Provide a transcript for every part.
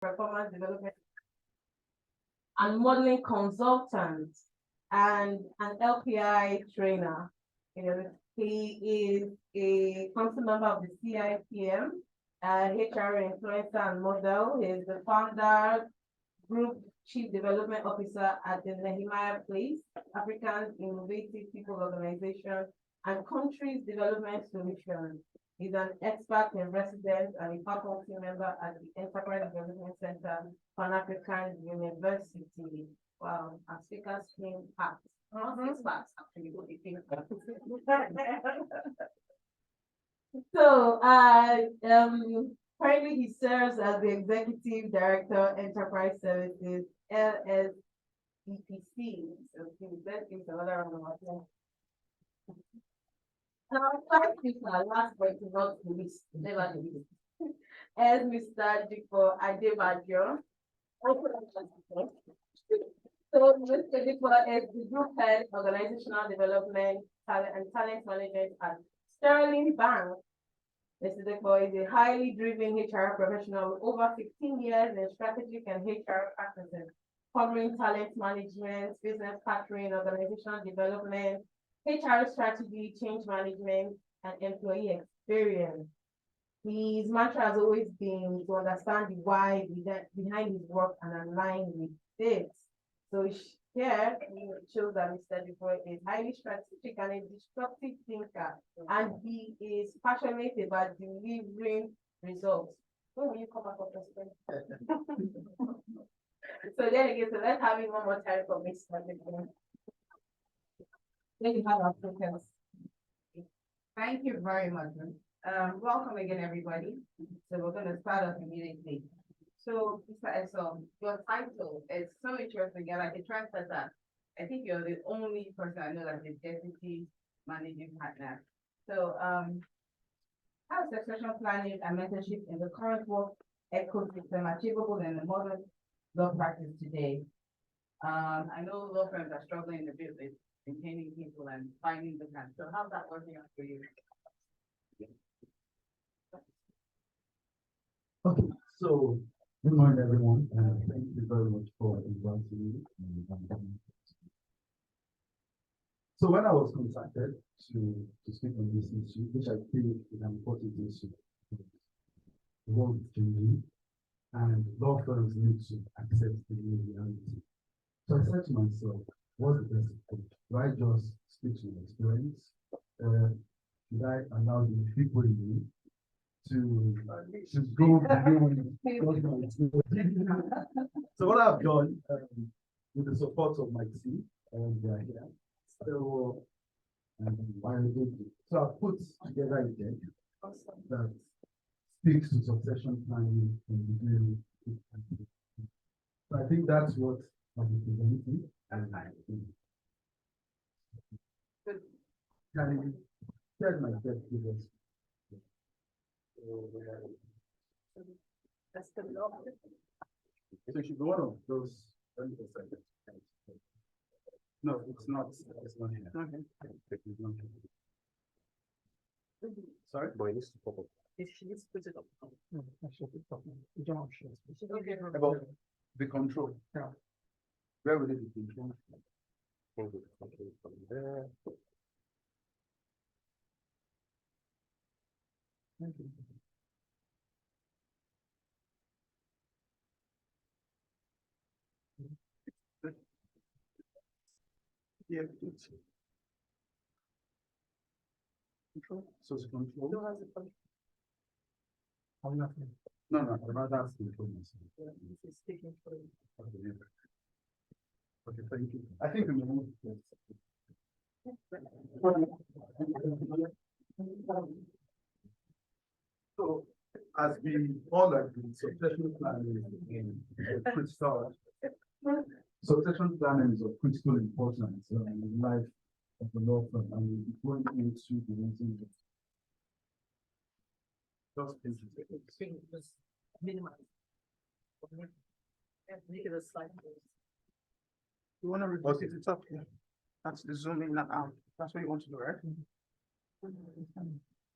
performance development and modeling consultant and an LPI trainer. He is a council member of the CIPM, HR influencer and model. He is the founder, Group Chief Development Officer at the Nehemiah Place, African Innovative People Organization, and Countries Development Solutions. He's an expert in residence and a faculty member at the Enterprise Development Center, Pan-African University. Wow, our speakers came packed. Six packs, actually, what do you think? So, currently he serves as the Executive Director, Enterprise Services, LSDPC. So, let's give another round of applause. Now, first speaker, last but not least, never the least, as Mr. Dipo Adebajo. So, Mr. Dipo is the Group Head, Organizational Development and Talent Management at Sterling Bank. Mr. Dipo is a highly driven HR professional with over 15 years in strategic and HR practices, covering talent management, business partnering, organizational development, HR strategy, change management, and employee experience. His mantra has always been to understand the why behind his work and align with it. So here, it shows that Mr. Dipo is highly strategic and a disruptive thinker, and he is passionate about delivering results. When will you come back up, President? So then again, so let's have it one more time for Mr. Dipo. Then you have our focus. Thank you very much. Welcome again, everybody. So we're going to start off immediately. So, Mr. Esan, your title is so interesting. You're like a trendsetter. I think you're the only person I know that's a deputy managing partner. So, how is succession planning and mentorship in the current work ecosystem achievable in the modern law practice today? I know law firms are struggling a bit with maintaining people and finding the time. So, how's that working out for you? Okay, so good morning, everyone. Thank you very much for inviting me. So when I was contacted to speak on this issue, which I think is an important issue, the world is changing, and law firms need to accept the new reality. So I said to myself, what's the best approach? Do I just speak to my experience? Should I allow the people in me to go beyond? So what I've done, with the support of my team, they are here. So I've put together a deck that speaks to succession planning in the new. So I think that's what I'll be presenting. And here's my deck with us. That's the law. So it should be one of those 20%. No, it's not. It's not here. Okay. It's not here. Sorry? Boy, this is pop up. If she needs to put it up. No, I should put it up. You don't have to. Okay. About the control. Yeah. Where would it be control? From there. Thank you. Yeah, it's control. So it's control. Who has the control? I'm not. No, I'd rather ask control myself. It's speaking for you. Okay, thank you. I think we move this. So, as we all agree, succession planning is critical. Succession planning is of critical importance in the life of the law firm, and we'll be going into the meeting. Just minimize. Make it a slide. You want to reduce it up here? That's the zoom in and out. That's what you want to do, right?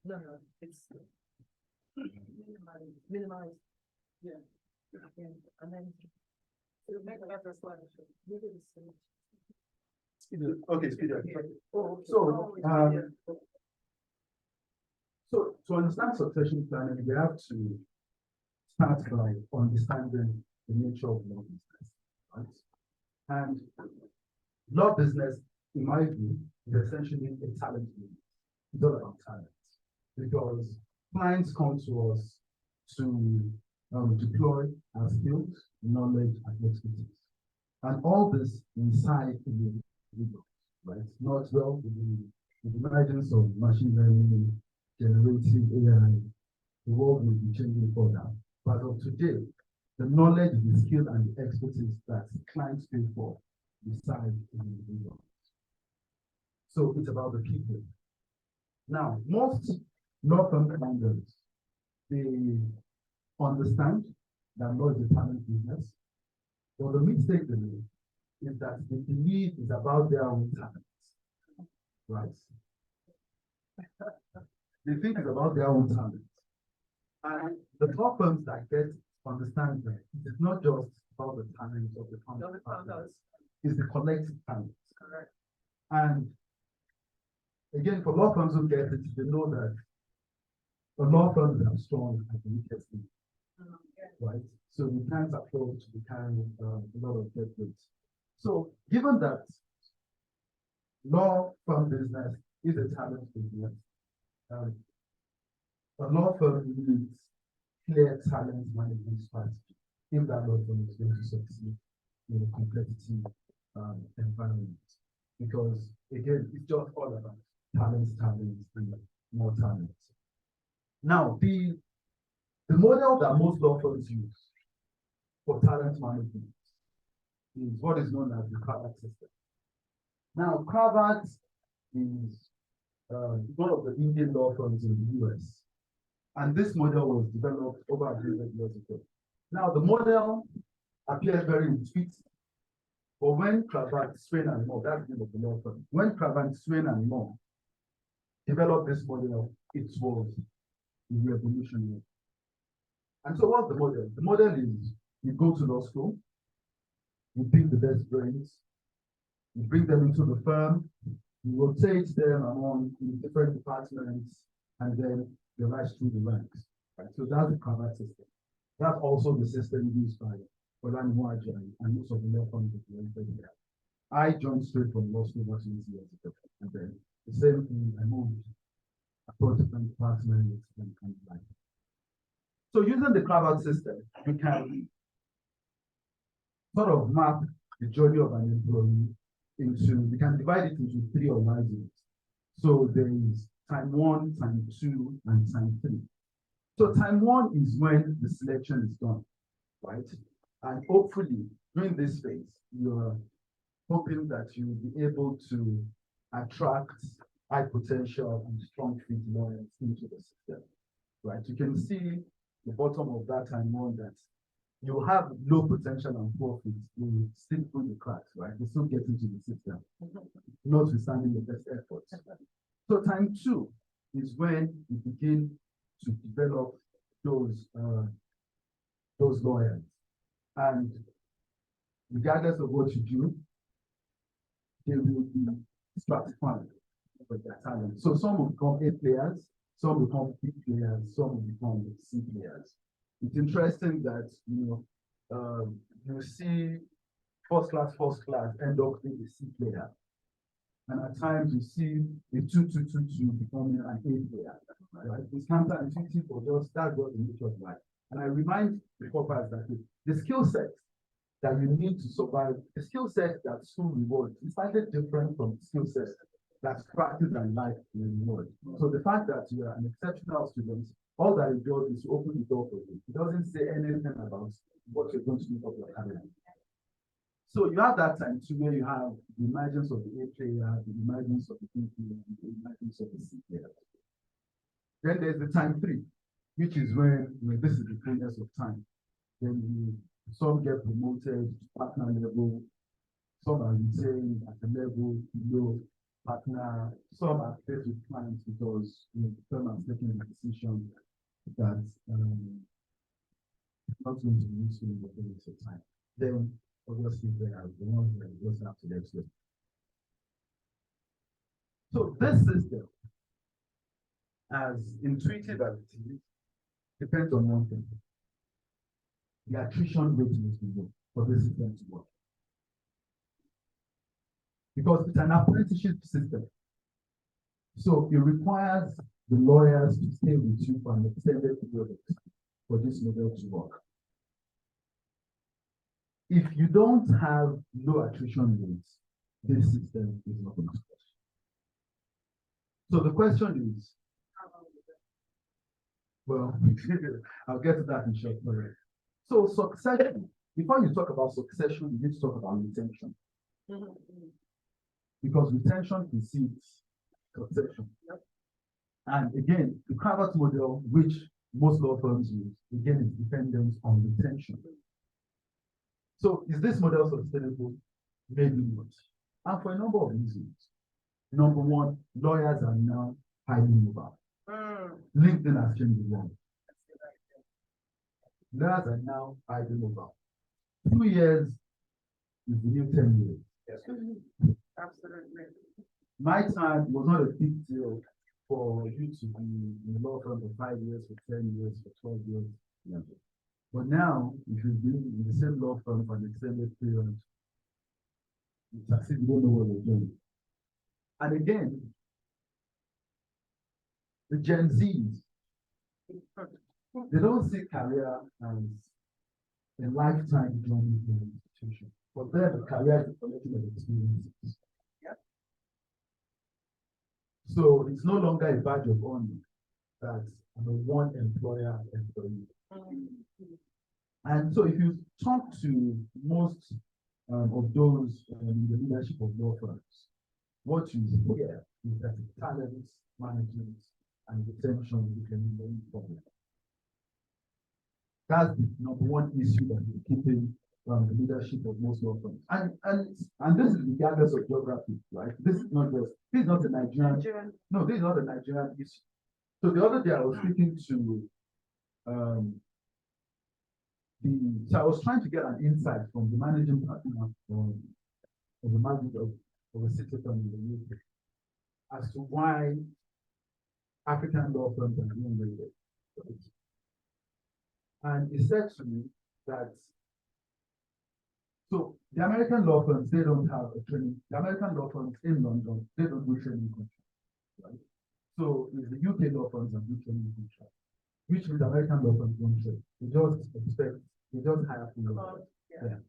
No, it's minimize. Yeah. And then to make another slide. Okay, speed up. Oh, So to understand succession planning, we have to start by understanding the nature of law business, right? And law business, in my view, is essentially a talent business. It's all about talent, because clients come to us to deploy our skills, knowledge, and expertise. And all this inside the individual, right? Not well with the emergence of machine learning, generative AI, the world will be changing further. But as of today, the knowledge, the skill, and the expertise that clients pay for reside in the individual. So it's about the people. Now, most law firm founders, they understand that law is a talent business, but the mistake they make is that they believe it's about their own talents, right? They think it's about their own talents. And the law firms that understand that it's not just about the talents of the founders, it's the collective talents. correct. And again, for law firms who get it, they know that a law firms are strong at the weakest link, right? So we can't afford to be carrying a lot of debt rates. So given that law firm business is a talent business, a law firm needs clear talent management strategy if that law firm is going to succeed in a competitive environment. Because again, it's just all about talent, and more talent. Now, the model that most law firms use for talent management is what is known as the Cravat system. Now, Cravat is one of the Indian law firms in the US. And this model was developed over 100 years ago. Now, the model appears very intuitive. But when Cravat, Swain and Moore, that's the name of the law firm, when Cravat, Swain and Moore developed this model, it was revolutionary. And so what's the model? The model is you go to law school, you pick the best brains, you bring them into the firm, you rotate them among different departments, and then they rise through the ranks. Right? So that's the Cravat system. That's also the system used by Wolemi and most of the law firms that we entered here. I joined straight from law school about 20 years ago, and then the same thing, I moved across different departments and like. So using the Cravat system, we can sort of map the journey of an employee into, we can divide it into 3 horizons. So there is time 1, time 2, and time 3. So time 1 is when the selection is done, right? And hopefully, during this phase, you're hoping that you'll be able to attract high potential and strong fit lawyers into the system, right? You can see the bottom of that time 1 that you have low potential and poor fit, you slip through the cracks, right? You still get into the system, notwithstanding your best efforts. So time 2 is when you begin to develop those lawyers. And regardless of what you do, they will be stratified with their talent. So some will become A players, some will become B players, some will become C players. It's interesting that you see first class end up being a C player. And at times you see a 2-2-2-2 becoming an A player. Right? It's counterintuitive, but just that's what the nature of life. And I remind the corporates that the skill set that you need to survive, the skill set that school rewards is slightly different from the skill set that's practiced and life reward. So the fact that you are an exceptional student, all that it does is to open the door for you. It doesn't say anything about what you're going to do of your career. So you have that time too where you have the emergence of the A player, the emergence of the B player, and the emergence of the C player. Then there's the time 3, which is when this is the fullness of time. Then some get promoted to partner level, some are retained at the level below partner, some are faced with clients because the firm has taken a decision that not going to be useful in the fullness of time. Then obviously they are the ones that goes up to the extent. So this system, as intuitive as it is, depends on one thing. The attrition rate needs to go for this system to work. Because it's an apprenticeship system. So it requires the lawyers to stay with you for an extended period for this model to work. If you don't have low attrition rates, this system is not going to work. So the question is, well, I'll get to that in short. So succession, before you talk about succession, you need to talk about retention. Because retention precedes succession. And again, the Harvard model, which most law firms use, again, is dependent on retention. So is this model sustainable? Maybe not. And for a number of reasons. Number one, lawyers are now highly mobile. LinkedIn has changed the world. Lawyers are now highly mobile. 2 years is the new 10 years. Yes. Absolutely. My time was not a big deal for you to be in the law firm for 5 years, for 10 years, for 12 years. Yeah. But now, if you've been in the same law firm for an extended period, it's as if you don't know what you're doing. And again, the Gen Zs, they don't see career as a lifetime journey in an institution. For them, the career is a collection of experiences. Yep. So it's no longer a badge of honor that I'm a one employer employee. And so if you talk to most of those in the leadership of law firms, what you hear is that talent management and retention became the main problem. That's the number one issue that is keeping the leadership of most law firms. And this is regardless of geography, right? This is not a Nigerian. No, this is not a Nigerian issue. So the other day I was speaking to so I was trying to get an insight from the managing partner of the management of a city firm in the UK as to why African law firms are being rated. And he said to me that so the American law firms, they don't have a training. The American law firms in London, they don't do training contracts, right? So it's the UK law firms that do training contracts, which means American law firms don't train. They just hire people. Yeah.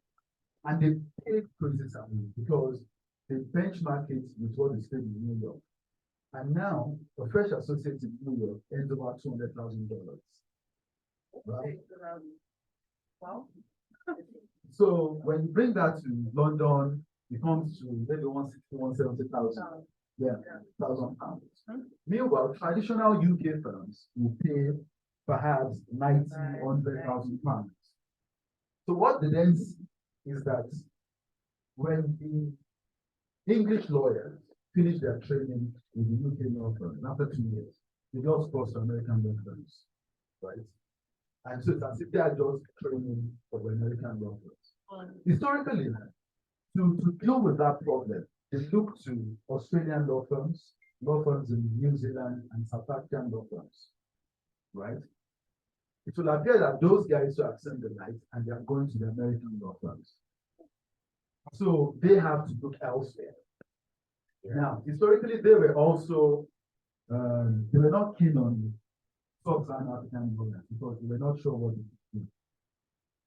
And they pay crazy salaries because they benchmark it with what is paid in New York. And now a fresh associate in New York earns about $200,000. Right? Wow. So when you bring that to London, it comes to maybe 160,000, 170,000. Yeah, £1,000. Meanwhile, traditional UK firms will pay perhaps 90, 100,000 pounds. So what they then see is that when the English lawyers finish their training with the UK law firm after 2 years, they just cross to American law firms, right? And so it's as if they are just training for the American law firms. Historically, to deal with that problem, they look to Australian law firms in New Zealand, and South African law firms, right? It will appear that those guys who have seen the light and they are going to the American law firms. So they have to look elsewhere. Now, historically, they were also, they were not keen on sub-Saharan African lawyers because they were not sure what they could do.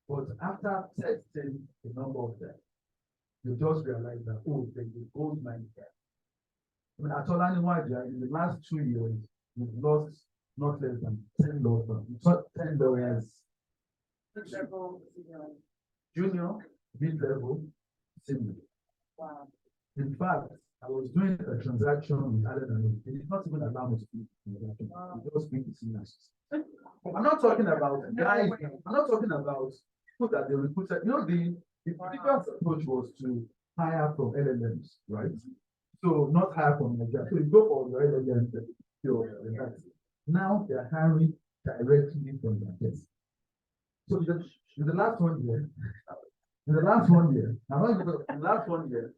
But after testing a number of them, they just realized that, oh, there's a gold mine there. I mean, at Olaniwaja, in the last 2 years, we've lost not less than 10 law firms, not 10 lawyers. Junior, mid-level, senior. Wow. In fact, I was doing a transaction with Adeniyi. It did not even allow me to do the transaction. It just speak to seniors. I'm not talking about guys, I'm not talking about people that they recruited. You know, the previous approach was to hire from LLMs, right? So not hire from Nigeria. So you go for your LLM, now they're hiring directly from their desk. So the last one year, in the last 1 year, I'm not even the last 1 year,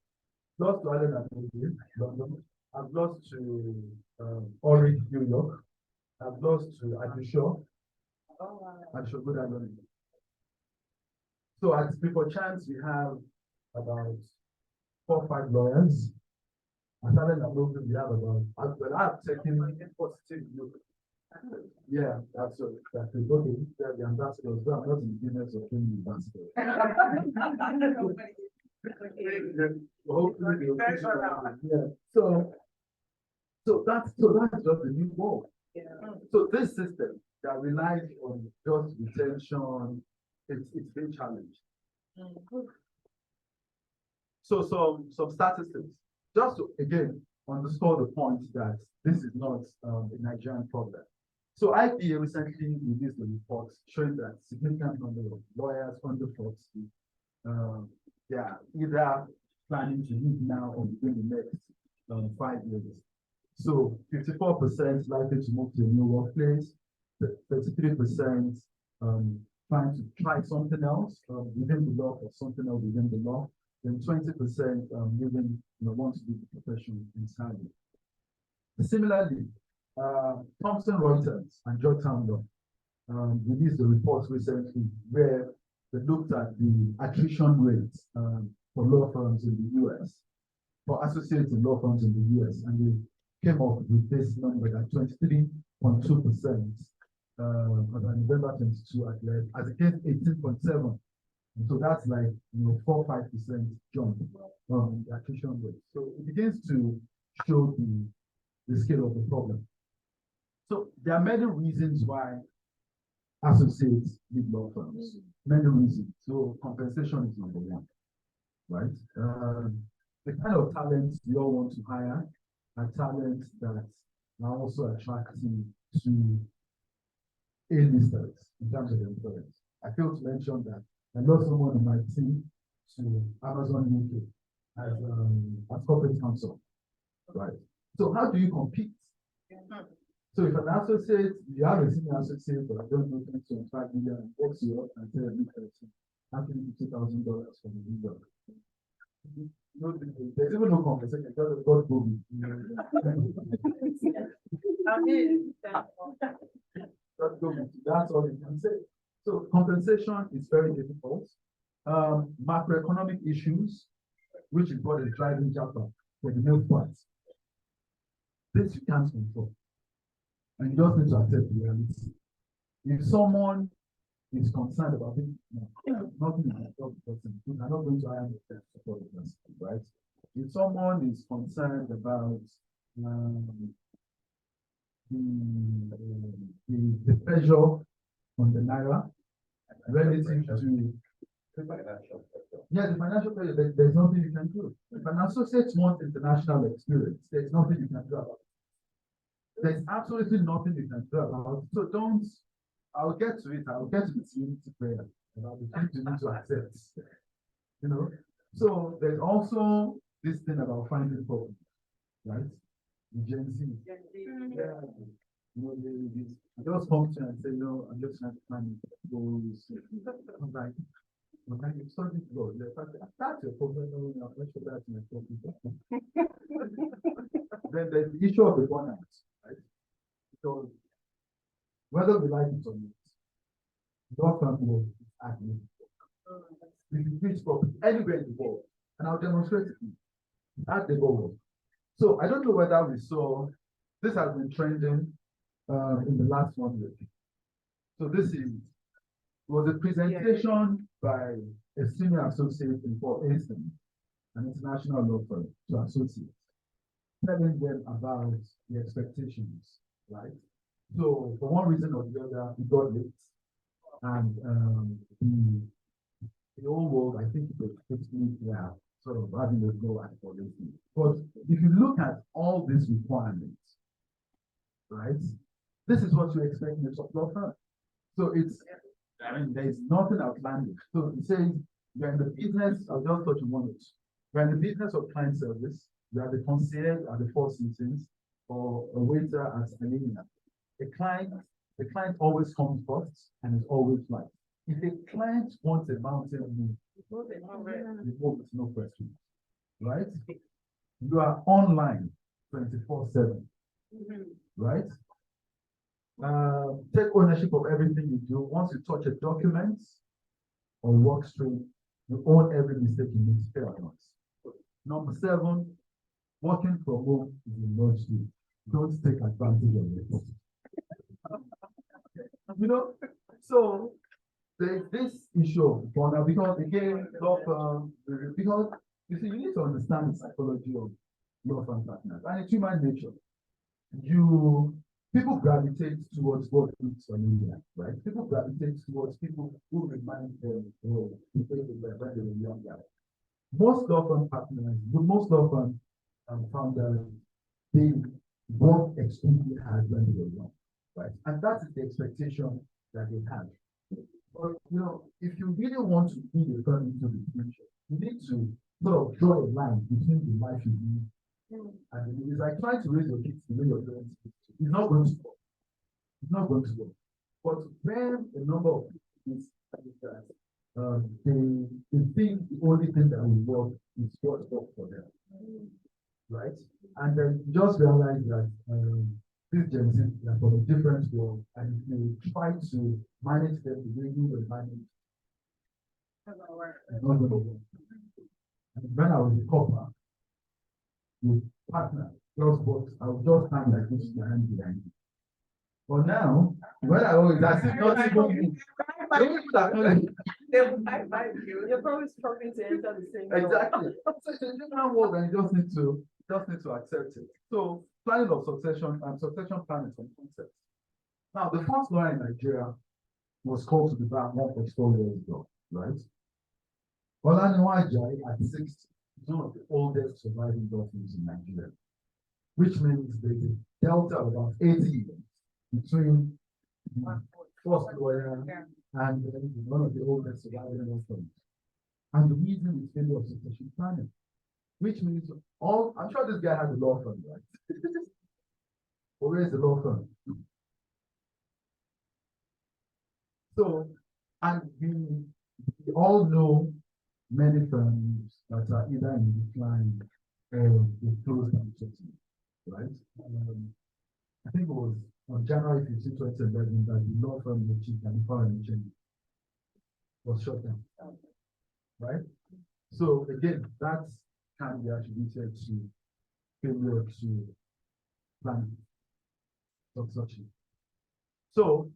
lost to Ireland and London. I've lost to Orange, New York. I've lost to Adisho. Adisho, good Ireland. So at People Chance, we have about 4 or 5 lawyers. At Ireland and London, we have about, I've taken positive look. Yeah, that's okay. They're the ambassadors, but I'm not in the business of being the ambassador. Hopefully yeah. So that's just the new world. Yeah. So this system that relies on just retention, it's been challenged. So some statistics, just to again underscore the point that this is not a Nigerian problem. So IPA recently released a report showing that significant number of lawyers under 40, they are either planning to leave now or within the next 5 years. So 54% likely to move to a new workplace, 33% trying to try something else within the law or something else within the law, then 20% even want to do the profession entirely. Similarly, Thomson Reuters and Georgetown Law released a report recently where they looked at the attrition rates for law firms in the US, for associates in law firms in the US, and they came up with this number at 23.2% on November 22 at least, as against 18.7. So that's like 4-5% jump on the attrition rate. So it begins to show the scale of the problem. So there are many reasons why associates leave law firms. Many reasons. So compensation is number one, right? The kind of talents we all want to hire are talents that are also attractive to A-listers in terms of employers. I failed to mention that I lost someone in my team to Amazon UK as corporate counsel, right? So how do you compete? So if an associate, you have a senior associate, but I don't know, 25 million, works you up and tell a new person, actually $50,000 for the new job. There's even no conversation, just God go with you. That's all you can say. So compensation is very difficult. Macroeconomic issues, which is what is driving Japan for the most part. This you can't control. And you just need to accept the reality. If someone is concerned about it, nothing is the person. You are not going to hire the support the person, right? If someone is concerned about the pressure on the naira relative to the financial pressure, there's nothing you can do. If an associate wants international experience, there's nothing you can do about it. There's absolutely nothing you can do about it. So I'll get to it. I'll get to the unity prayer about the things you need to accept. So there's also this thing about finding problems, right? The Gen Z. Yeah. They just come to and say, I'm just trying to find goals. I'm like, you study law. That's your problem. I'm not sure that's my problem. Then there's the issue of the burnout, right? Because whether we like it or not, law firm work is admin. If you reach property anywhere in the world, and I'll demonstrate it at the work. So I don't know whether we saw this has been trending in the last 1 week. So this was a presentation by a senior associate for Esan, an international law firm, to associates, telling them about the expectations, right? So for one reason or the other, we got late, and the whole world, I think, was basically sort of having a go at for this. But if you look at all these requirements, right, this is what you expect in a top law firm. So there's nothing outlandish. So it says you're in the business, I'll just touch on it. You're in the business of client service, you are the concierge at the Four Seasons, or a waiter at Adeniyi. The client always comes first and is always right. If a client wants a mountain move, remove it, no question, right? You are online 24/7, right? Take ownership of everything you do. Once you touch a document or work stream, you own every mistake you make, fair or not. Number 7, working from home is a luxury. Don't take advantage of it. So there's this issue of burnout because again, because you see, you need to understand the psychology of law firm partners, and it's human nature. People gravitate towards what looks familiar, right? People gravitate towards people who remind them of people when they were younger. Most law firm partners, most law firm founders, they work extremely hard when they were young, right? And that is the expectation that they have. But if you really want to be a firm into the future, you need to sort of draw a line between the life you live and it's like trying to raise your kids the way your parents did. It's not going to work. It's not going to work. But when a number of people that they think the only thing that will work is what works for them, right? And then just realize that these Gen Z are from a different world, and if you try to manage them the way you will manage, it's not going to work. And when I was a copper, with partner, just works, I would just stand like this behind you. But now, when I always as if not even You're probably struggling to enter the same. exactly. So it's a different world, and you just need to accept it. So planning of succession and succession planning some concepts. Now, the first lawyer in Nigeria was called to the bar 1.4 years ago, right? Adeniyi at 60 is one of the oldest surviving doctors in Nigeria, which means there's a delta of about 80 years between the first lawyer and one of the oldest surviving doctors. And the reason is failure of succession planning, which means I'm sure this guy has a law firm, right? Or where is the law firm? So, and we all know many firms that are either in decline or they closed and shutting, right? I think it was on January 15, 2011 that the law firm in Chief and foreign change was shut down, right? So again, that can be attributed to failure to plan succession. So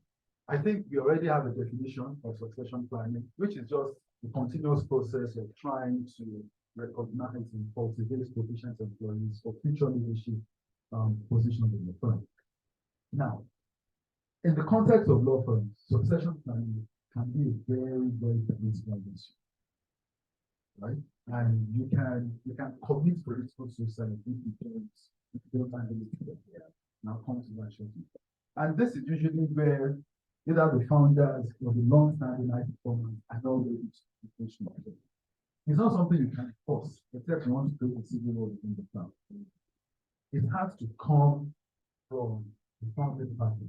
I think we already have a definition of succession planning, which is just the continuous process of trying to recognize and cultivate proficient employees for future leadership positions in the firm. Now, in the context of law firms, succession planning can be a very, very political issue, right? And you can commit political suicide if you don't handle it. Now come to that shortly. And this is usually where either the founders or the long-standing high performers are not ready to push it. It's not something you can force, except you want to create a civil war within the firm. It has to come from the founding partner.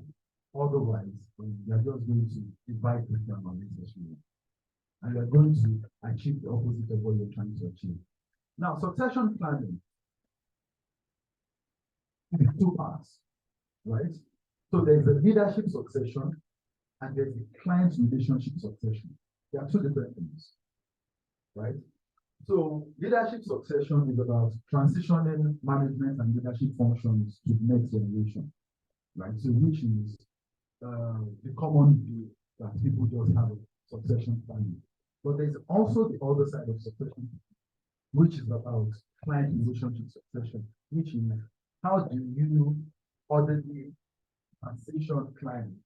Otherwise, you're just going to divide the firm unnecessarily. And you're going to achieve the opposite of what you're trying to achieve. Now, succession planning is 2 parts, right? So there's a leadership succession and there's a client relationship succession. There are 2 different things, right? So leadership succession is about transitioning management and leadership functions to the next generation, right? So which is the common view that people just have a succession planning. But there's also the other side of succession, which is about client relationship succession, which is how do you orderly transition clients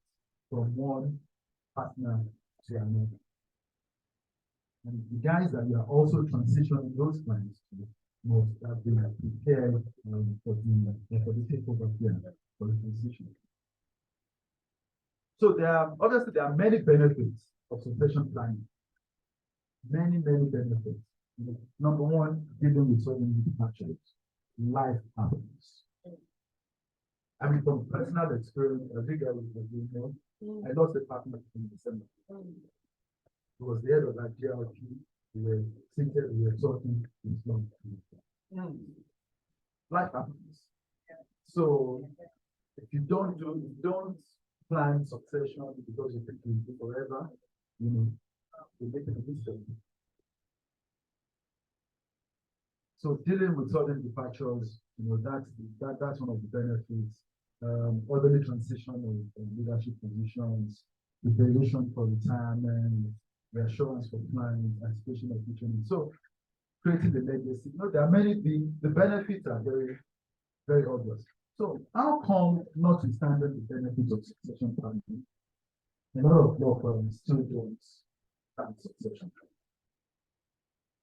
from one partner to another. And the guys that you are also transitioning those clients to must have been prepared for the takeover here, for the transition. So there are many benefits of succession planning. Many benefits. Number 1, dealing with sudden departures. Life happens. I mean, from personal experience, I think I lost a partner in December. was the head of that GRP. We were seated, we were talking, it's long. Life happens. So if you don't plan succession because you think you'll do forever, you know, you're making a mistake. So dealing with sudden departures, you know, that's one of the benefits. Orderly transition of leadership positions, preparation for retirement, reassurance for clients, anticipation of future needs. So creating the legacy. You know, there are many things, the benefits are very, very obvious. So how come, notwithstanding the benefits of succession planning, a lot of law firms still don't plan succession planning?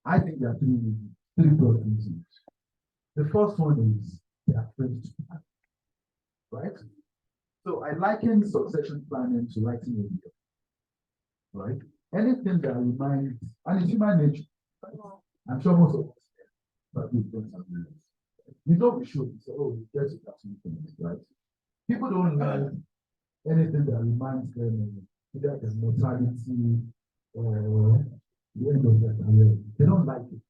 I think there are three broad reasons. The first one is they are afraid to plan, right? So I liken succession planning to writing a will, right? Anything that reminds, and it's human nature, right? I'm sure most of us, but we don't have wills. We know we should, so we get to that things, right? People don't like anything that reminds them of either their mortality or the end of their career. They don't like it.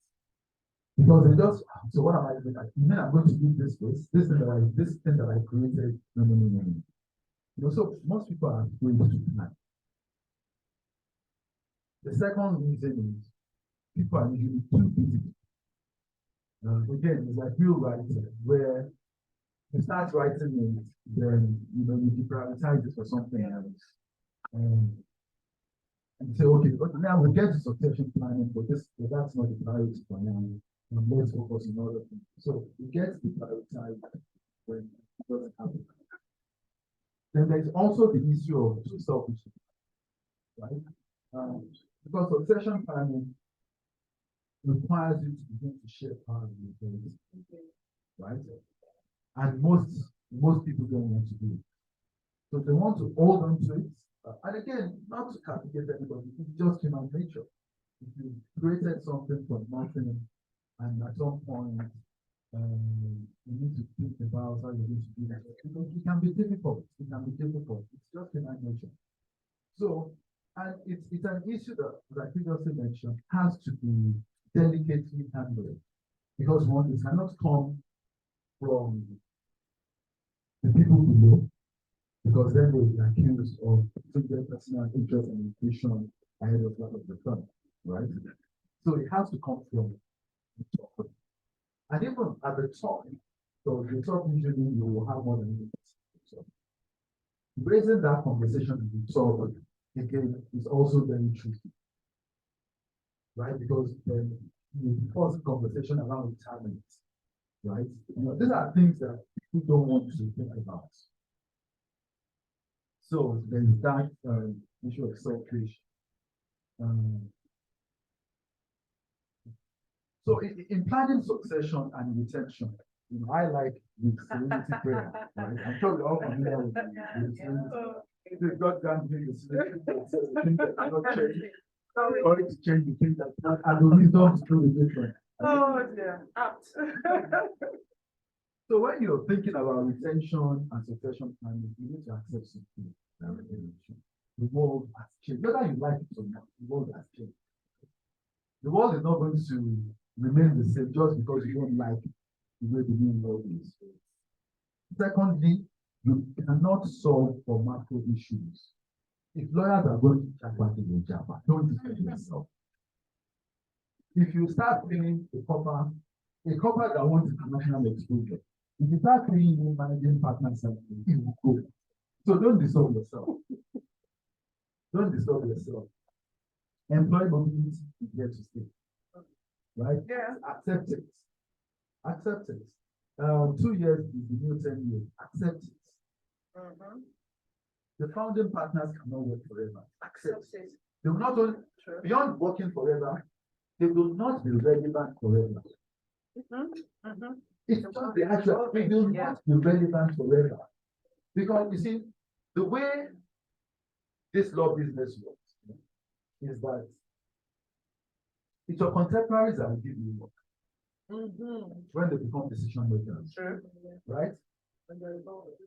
Because they just, so what am I doing? You mean I'm going to do this thing that I created? No. You know, so most people are afraid to plan. The second reason is people are usually too busy. Again, it's like real writing, where you start writing it, then you know you deprioritize it for something else. And say, okay, but now we get to succession planning, but that's not the priority for now. And let's focus on other things. So we get deprioritized when it doesn't happen. Then there's also the issue of too selfish, right? Because succession planning requires you to begin to share power with the right? And most people don't want to do it. So they want to hold on to it. And again, not to castigate anybody, it's just human nature. If you created something from nothing, and at some point, you need to think about how you're going to do that. Because it can be difficult. It's just human nature. So, and it's an issue that I previously mentioned has to be delicately handled. Because one, it cannot come from the people below, because then they'll be accused of taking their personal interest and ambition ahead of that of the firm, right? So it has to come from the top. And even at the top, so the top usually you will have more than one. So raising that conversation at the top again is also very tricky, right? Because then you force conversation around retirement, right? You know, these are things that people don't want to think about. So there is that issue of selfish. So in planning succession and retention, you know, I like the serenity prayer, right? I'm sure we're all familiar with the serenity. If God grant me the serenity prayer, the thing that cannot change, or to change the thing that not, and the wisdom to do the different. Oh dear, apt. So when you're thinking about retention and succession planning, you need to accept something. The world has changed. Whether you like it or not, the world has changed. The world is not going to remain the same just because you don't like the way the new world is. Secondly, you cannot solve for macro issues. If lawyers are going to Japa, they will Japa. Don't defend yourself. If you start paying a copper that wants international exposure, if you start paying new managing partners, it will go. So don't dissolve yourself. Don't disturb yourself. Employee mobility is here to stay. Right? Yeah. Accept it. Accept it. 2 years is the new 10 years. Accept it. The founding partners cannot work forever. Accept it. They will not only, beyond working forever, they will not be relevant forever. It's just the actual, they will not be relevant forever. Because you see, the way this law business works is that it's your contemporaries that will give you work when they become decision makers. Right? It's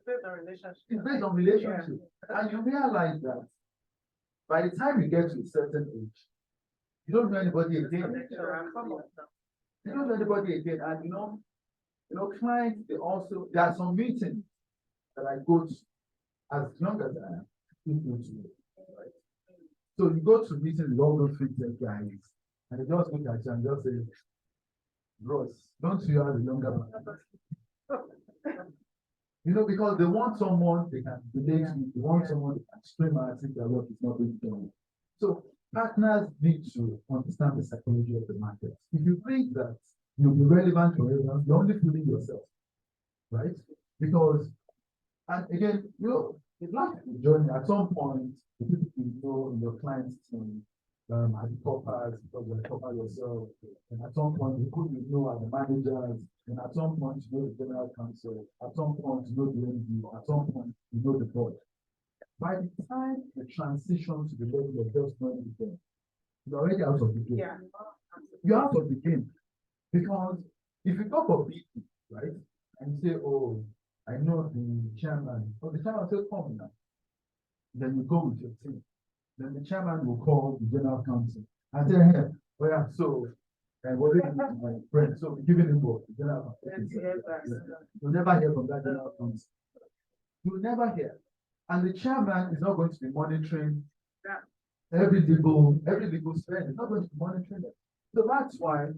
based on relationship. It's based on relationship. And you realize that By the time you get to a certain age, you don't know anybody again. You don't know anybody again, and clients, there are some meetings that I go to as young as I am, people to me, right? So you go to meetings with all those fintech guys, and they just look at you and just say, Ross, don't you have a younger man? Because they want someone they can relate to, they want someone they can scream at if their work is not being done. So partners need to understand the psychology of the market. If you think that you'll be relevant for everyone, you're only fooling yourself, right? Because, and again, it's like a journey. At some point, the people you know in your client's team, at the toppers, because you're a topper yourself, and at some point, you could know as the managers, and at some point, you know the general counsel, at some point, you know the MD, at some point, you know the board. By the time the transition to the level of just knowing them, you're already out of the game. Yeah. You're out of the game. Because if you go for people, right, and say, oh, I know the chairman, or the chairman says, come now. Then you go with your team. Then the chairman will call the general counsel and say, hey, well, yeah, so, and what is my friend? So we're giving him what? The general counsel. You'll never hear from that general counsel. You'll never hear. And the chairman is not going to be monitoring every legal spend. He's not going to be monitoring it. So that's why,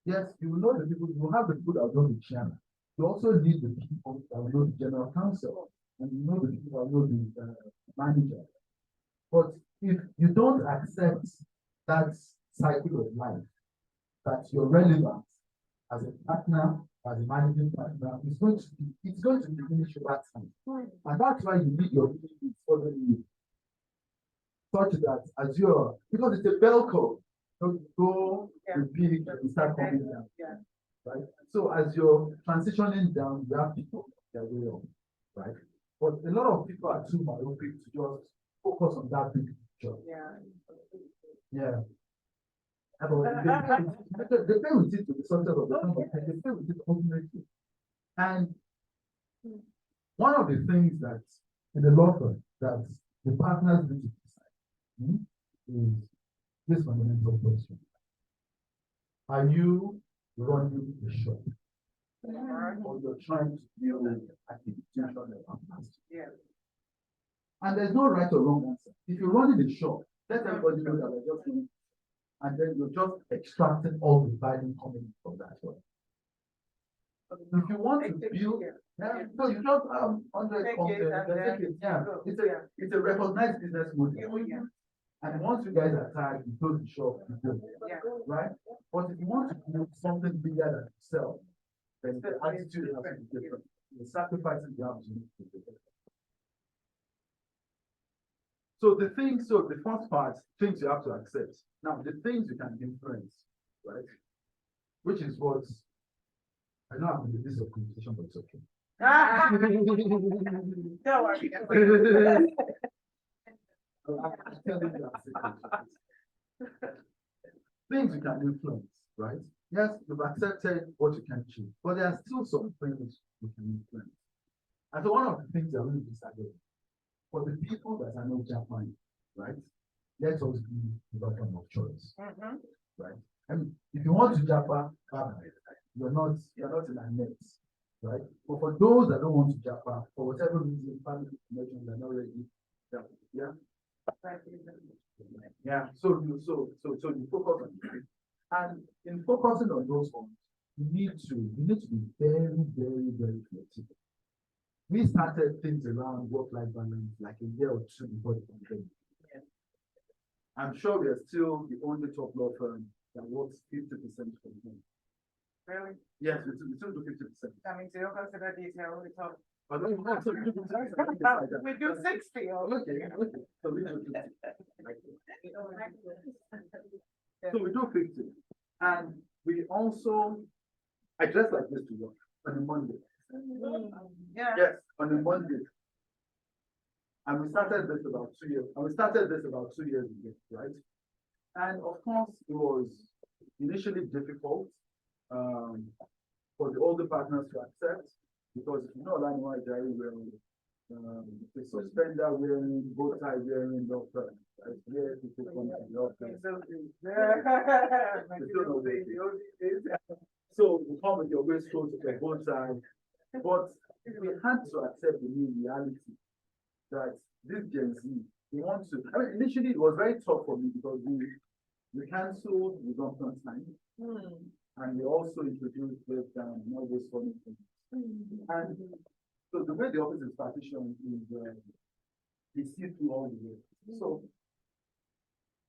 yes, you will know the people, you will have the people that will know the chairman. You also need the people that will know the general counsel, and you know the people that will know the manager. But if you don't accept that cycle of life, that you're relevant as a partner, as a managing partner, it's going to diminish over time. And that's why you need your people following you. Such that because it's a bell curve, so you go repeat and start coming down. Yeah. Right? So as you're transitioning down, you have people that way up, right? But a lot of people are too myopic to just focus on that big picture. Yeah. The thing with it to the success of the company, the thing with it ultimately. And one of the things that in the law firm that the partners need to decide is this fundamental question. Are you running the shop? Or you're trying to build an institution that lasts? And there's no right or wrong answer. If you're running the shop, let everybody know that you're just doing, and then you're just extracting all the value coming from that one. If you want to build, so you just have 100 companies, it's a recognized business model. And once you guys are tired, you close the shop, you go, right? But if you want to build something bigger than yourself, then the attitude has to be different. The sacrifices you have to make is different. So the first part, things you have to accept. Now, the things you can influence, right? Which is what, I know I'm in this of communication, but it's okay. Don't worry. Things you can influence, right? Yes, you've accepted what you can achieve, but there are still some things you can influence. And so one of the things that we disagree for the people that are not Japan, right? Let us be the bottom of choice, right? And if you want to Japan, you're not in a net, right? But for those that don't want to Japan, for whatever reason, family connections are not ready, so you focus on it. And in focusing on those ones, you need to be very, very, very flexible. We started things around work-life balance like a year or two before the pandemic. I'm sure we are still the only top law firm that works 50% from home. Really? Yes, we still do 50%. That means you don't consider these here only top. But no, We do 60. Okay. So we do 50. So we do 50. And we also, I dress like this to work on a Monday. Yes, on a Monday. And we started this about 2 years. Ago, right? And of course, it was initially difficult for the older partners to accept, because if you know Adeniyi very well, the suspender wearing, bow tie wearing doctor. Where people come to the office. So you come with your waistcoat, your bow tie, but we had to accept the new reality that this Gen Z, we want to. I mean, initially it was very tough for me because we cancelled the government time, and we also introduced breakdown and all those funny things. And so the way the office is partitioned is they see through all the way. So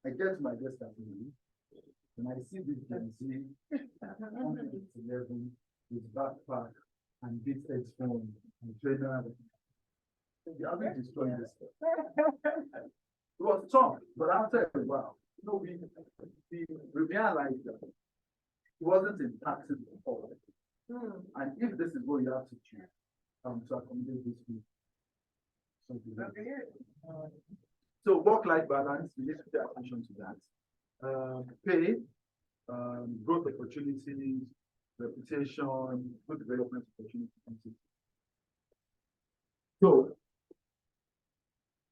I get to my desk at noon, and I see this Gen Z on 11 with backpack and big headphone and trainer. I've been destroying this stuff. It was tough, but after a while, we realized that it wasn't impacted at all. And if this is what you have to choose to accommodate this week, so work-life balance, we need to pay attention to that. Pay, growth opportunities, reputation, good development opportunities. So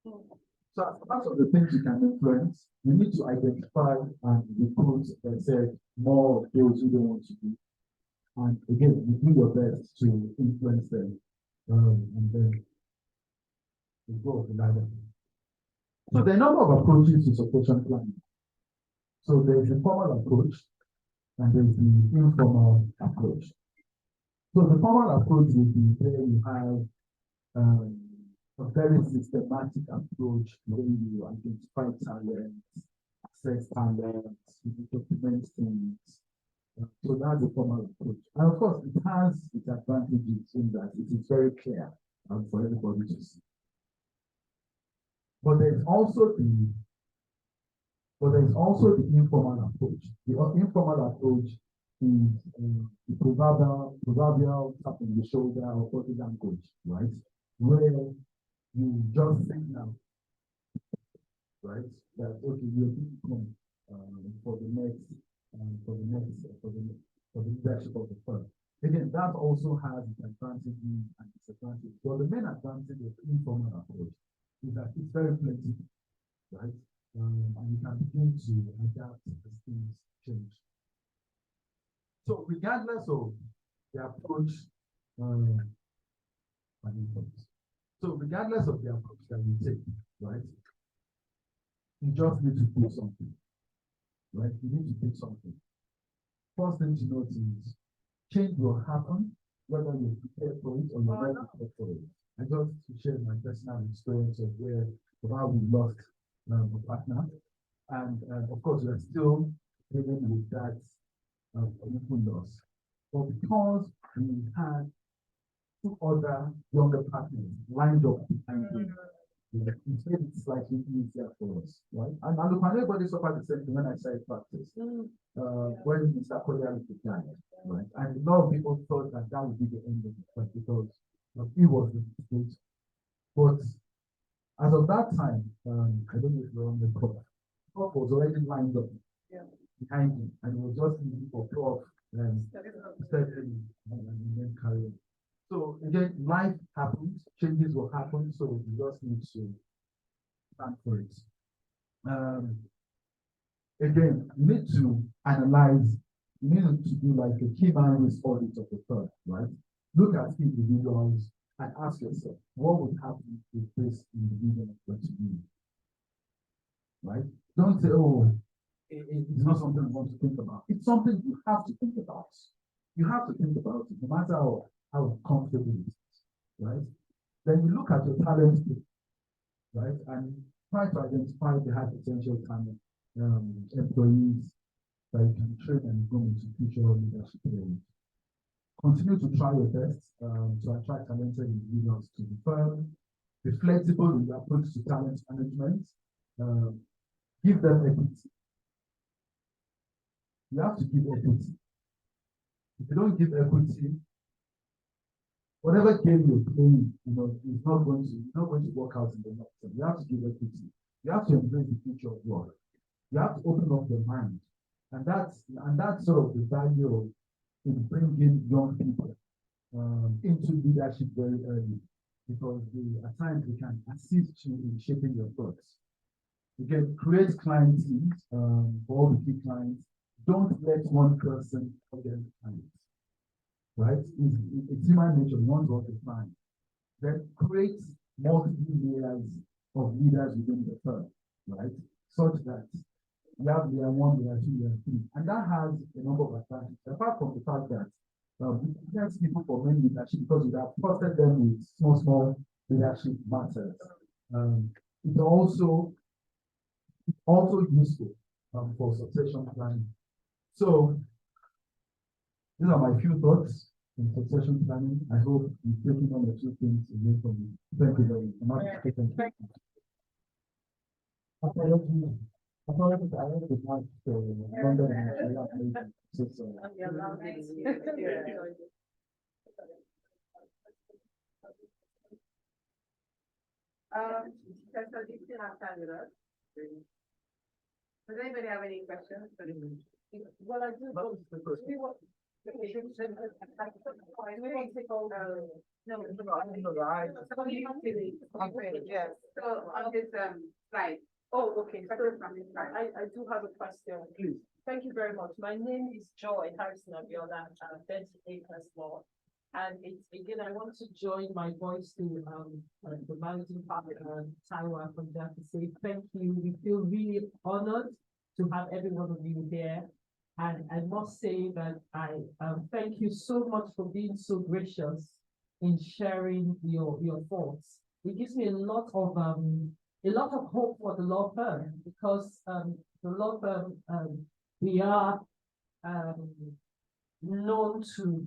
as part of the things you can influence, you need to identify and recruit, as I said, more of those who don't want to do. And again, you do your best to influence them, and then you go up the ladder. So there are a number of approaches to succession planning. So there's the formal approach, and there's the informal approach. So the formal approach would be where you have a very systematic approach where you identify talents, assess talents, you document things. So that's the formal approach. And of course, it has its advantages in that it is very clear for everybody to see. But there's also the informal approach. The informal approach is the proverbial tap on the shoulder or body language, right? Where you just signal, right? That okay, you're being come for the leadership of the firm. Again, that also has its advantages and disadvantages. But the main advantage of the informal approach is that it's very flexible, right? And you can begin to adapt as things change. So regardless of the approach, that you take, right? You just need to do something, right? You need to do something. First thing to note is change will happen whether you're prepared for it or you're not prepared for it. I just to share my personal experience of how we lost a partner, and of course we are still dealing with that loss. But because we had two other younger partners lined up behind him, it made it slightly easier for us, right? And look, everybody suffered the same thing when I started practice. When Mr. Korea died, right? And a lot of people thought that would be the end of the fight because he was the mistake. But as of that time, I don't know if you're on the call, Prof was already lined up behind him, and it was just easy for Prof steadily and then carry on. So again, life happens, changes will happen, so you just need to plan for it. Again, you need to analyze, you need to do like a key man risk audit of the firm, right? Look at individuals and ask yourself, what would happen if this individual were to be? Right? Don't say, oh, it's not something I want to think about. It's something you have to think about. You have to think about it, no matter how comfortable it is, right? Then you look at your talent, right? And try to identify the high potential talent employees that you can train and grow into future leadership roles. Continue to try your best to attract talented individuals to the firm. Be flexible in your approach to talent management. Give them equity. You have to give equity. If you don't give equity, whatever game you're playing, it's not going to work out in the long term. You have to give equity. You have to embrace the future of work. You have to open up your mind, and that's sort of the value of in bringing young people into leadership very early. because at times they can assist you in shaping your thoughts. You can create client teams for all the key clients. Don't let one person forget clients, right? It's human nature, you want to work with clients. Then create multiple layers of leaders within the firm, right? Such that you have layer 1, layer 2, layer 3. And that has a number of advantages, apart from the fact that you can see people for many leadership because you have trusted them with small leadership matters. It's also useful for succession planning. So these are my few thoughts in succession planning. I hope you've taken on the 2 things away from me. Thank you very much. Professor, do you still have time with us? Does anybody have any questions? Well, I do. We want to take all the. No, yes. So on this slide. Oh, okay. From this slide. I do have a question. Please. Thank you very much. My name is Joy Harrison Abiola, 30 Acres Law. And it's, again, I want to join my voice to the managing partner, Taiwan, from there to say thank you. We feel really honored to have every one of you here. And I must say that I thank you so much for being so gracious in sharing your thoughts. It gives me a lot of hope for the law firm, because the law firm, we are known to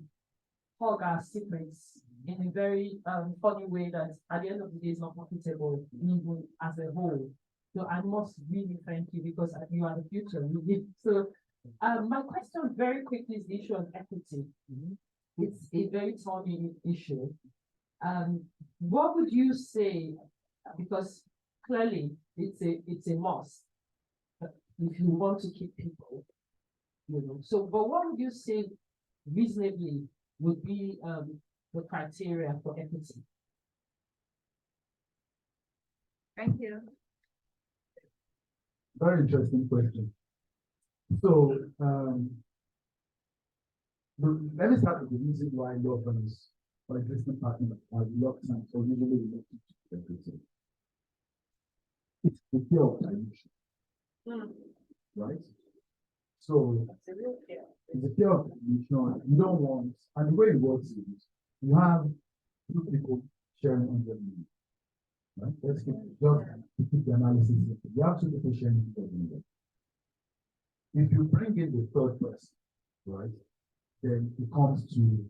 hug our secrets in a very funny way that at the end of the day is not profitable, even as a whole. So I must really thank you, because you are the future. So my question very quickly is the issue of equity. It's a very thorny issue. What would you say, because clearly it's a must if you want to keep people, so but what would you say reasonably would be the criteria for equity? Thank you. Very interesting question. So let me start with the reason why law firms or existing partners are reluctant or usually reluctant to equity. It's the fear of dilution, right? So it's the fear of dilution. You don't want, and the way it works is you have 2 people sharing 100 million, right? Let's keep the analysis simple. You have 2 people sharing 100 million. If you bring in the 3rd person, right, then it comes to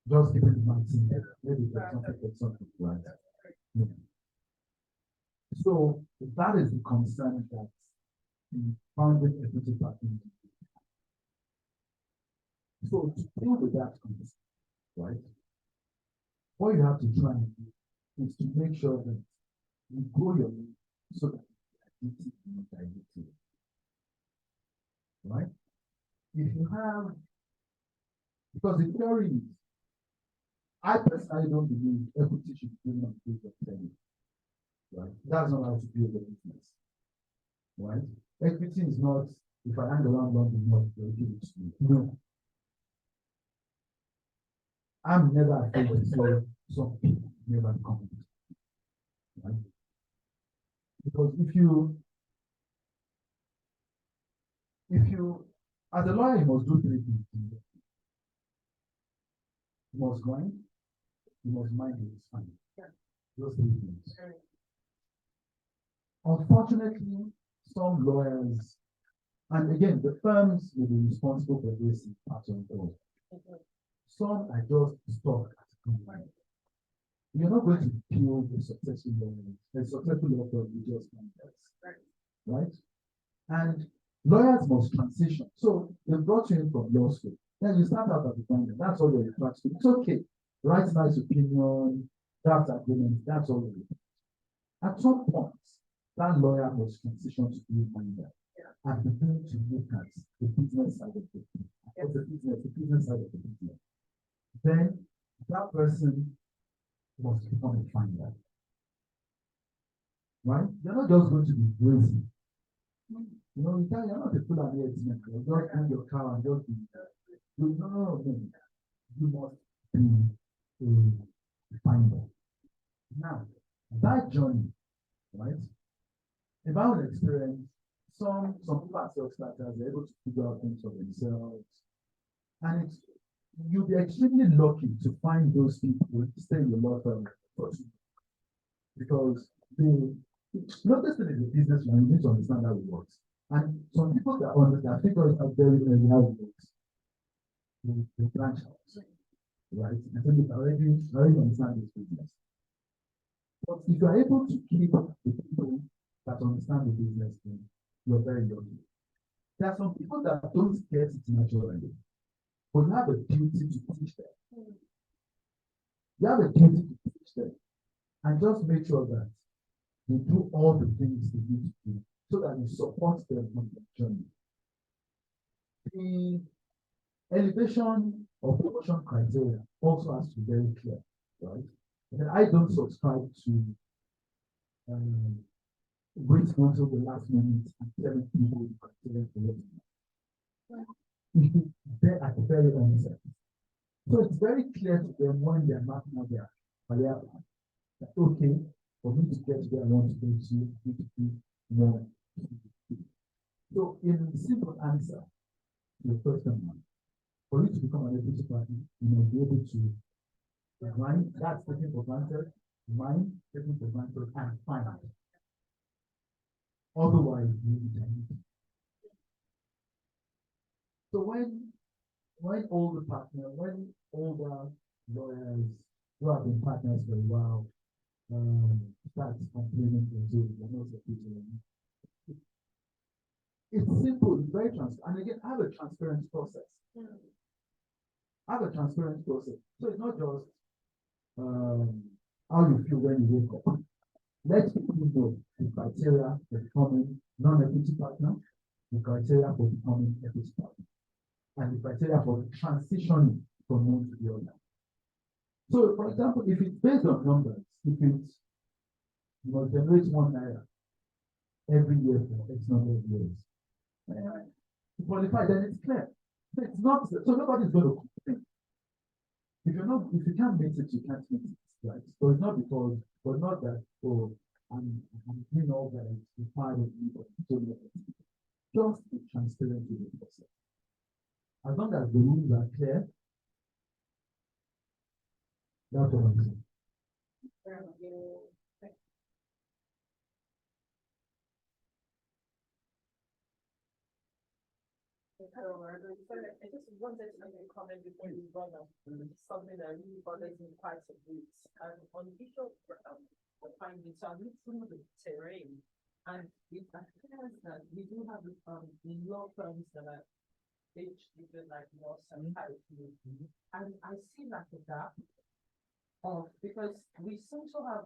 just giving the maximum, maybe something, right? Yeah. So that is the concern that the founding equity partners. So to deal with that concern, right, what you have to try and do is to make sure that you grow your name so that you are not diluted. Right? If you have, because the theory is, I personally don't believe equity should be given on the basis of tenure. Right? That's not how to build a business. Right? Equity is not, if I hang around long enough, they'll give it to me. No. I'm never afraid to say some people never come. Right? Because if you, as a lawyer, you must do 3 things. You must grind, you must mind your spine. Those 3 things. Unfortunately, some lawyers, and again, the firms will be responsible for this part of the world. Some are just stuck at combined. You're not going to build a successful lawyers. A successful law firm will just right? And lawyers must transition. So they brought you in from law school. Then you start out as a lawyer. That's all you're required to do. It's okay. Write nice opinion, draft agreement, that's all you do. At some point, that lawyer must transition to be a lawyer and begin to look at the business side of it. The business side of the business. Then that person must become a finder. Right? You're not just going to be crazy. You know, you're not a full and just bring your car and just be no. You must be a finder. Now, that journey, right? In my own experience, some people are self-starters, they're able to figure out things for themselves. And you'll be extremely lucky to find those people who stay in your law firm because not just in the business, you need to understand how it works. And some people that understand, figure it out very early how it works. They branch out, right? And so they already understand this business. But if you are able to keep the people that understand the business, then you're very lucky. There are some people that don't get it naturally, but you have a duty to teach them. You have a duty to teach them, and just make sure that they do all the things they need to do so that you support them on their journey. The elevation or promotion criteria also has to be very clear, right? And I don't subscribe to waiting until the last minute and telling people the criteria for it. They're at the very onset. So it's very clear to them when they're mapping out their career plan that okay, for me to get where I want to go to, I need to do more. So in simple answer to the first one, for you to become an equity partner, you must be able to mind, that's taking for granted, mind, taking for granted, and find. Otherwise, you need to. So when older lawyers who have been partners for a while start complaining to you, it's simple, it's very transparent. And again, have a transparent process. Have a transparent process. So it's not just how you feel when you wake up. Let people know the criteria for becoming non-equity partner, the criteria for becoming equity partner, and the criteria for transitioning from one to the other. So, for example, if it's based on numbers, if it's generate ₦1 every year for X number of years, to qualify, then it's clear. So it's not so nobody's going to complain. If you can't meet it, you can't meet it, right? So it's not because, but not that I'm doing all that it's required of me, but just be transparent with the process. As long as the rules are clear, that's what I'm saying. I just wanted to make a comment before you run up. Something that really bothers me quite a bit. And on the issue of finding, so I looked through the terrain, and it appears that we do have law firms that are age even like law psychiatry. And I see like a gap because we seem to have